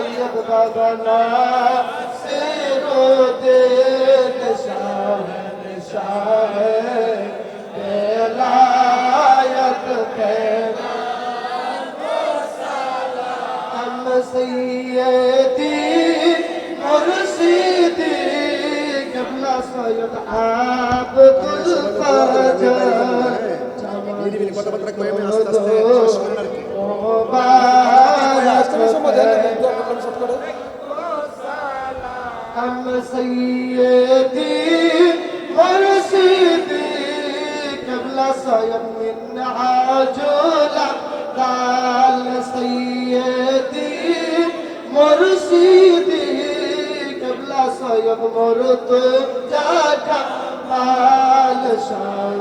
सैयद बाबा नासिरुद्दीन शाह बेलायत पे हम सैयदी मुर्शिदी क़िबला सैयद आब्दुल फजर নিরিবিলি কথাবার্তা কয়ে আমি আস্তে আস্তে শেষ করেন আর কি। আসতে সময় দেন না, দোয়া করলাম সব করে। हम सैयदी मुर्शिदी क़िबला सैयद मिन आजुला दाल सैयदी मुर्शिदी क़िबला सैयद मुर्तजा कमाल शाह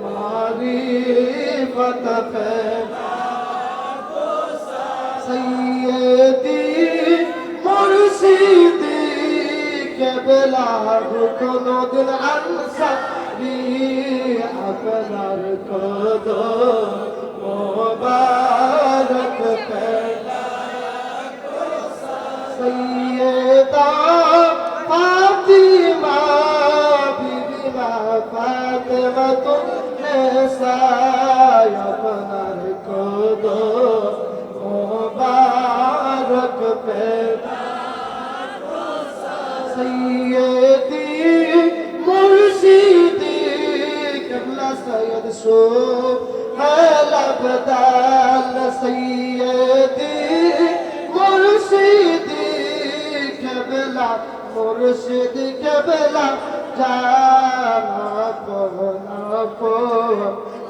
मारिफत पे सैयदी मुर्शिदी क़िबला কোনো দিন আনসারি আপনার কদো মোবারক পে सैयदा फातिमा बीबी फातिमा तुमने साय अपनार को दो मुबारक पे सैयदी मुर्शिदी क़िबला सैयद सो लबदाल सैयदी मुर्शिदी क़िबला मुर्शिद क़िबला जाना पो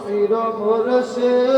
सिरो मुर्शिद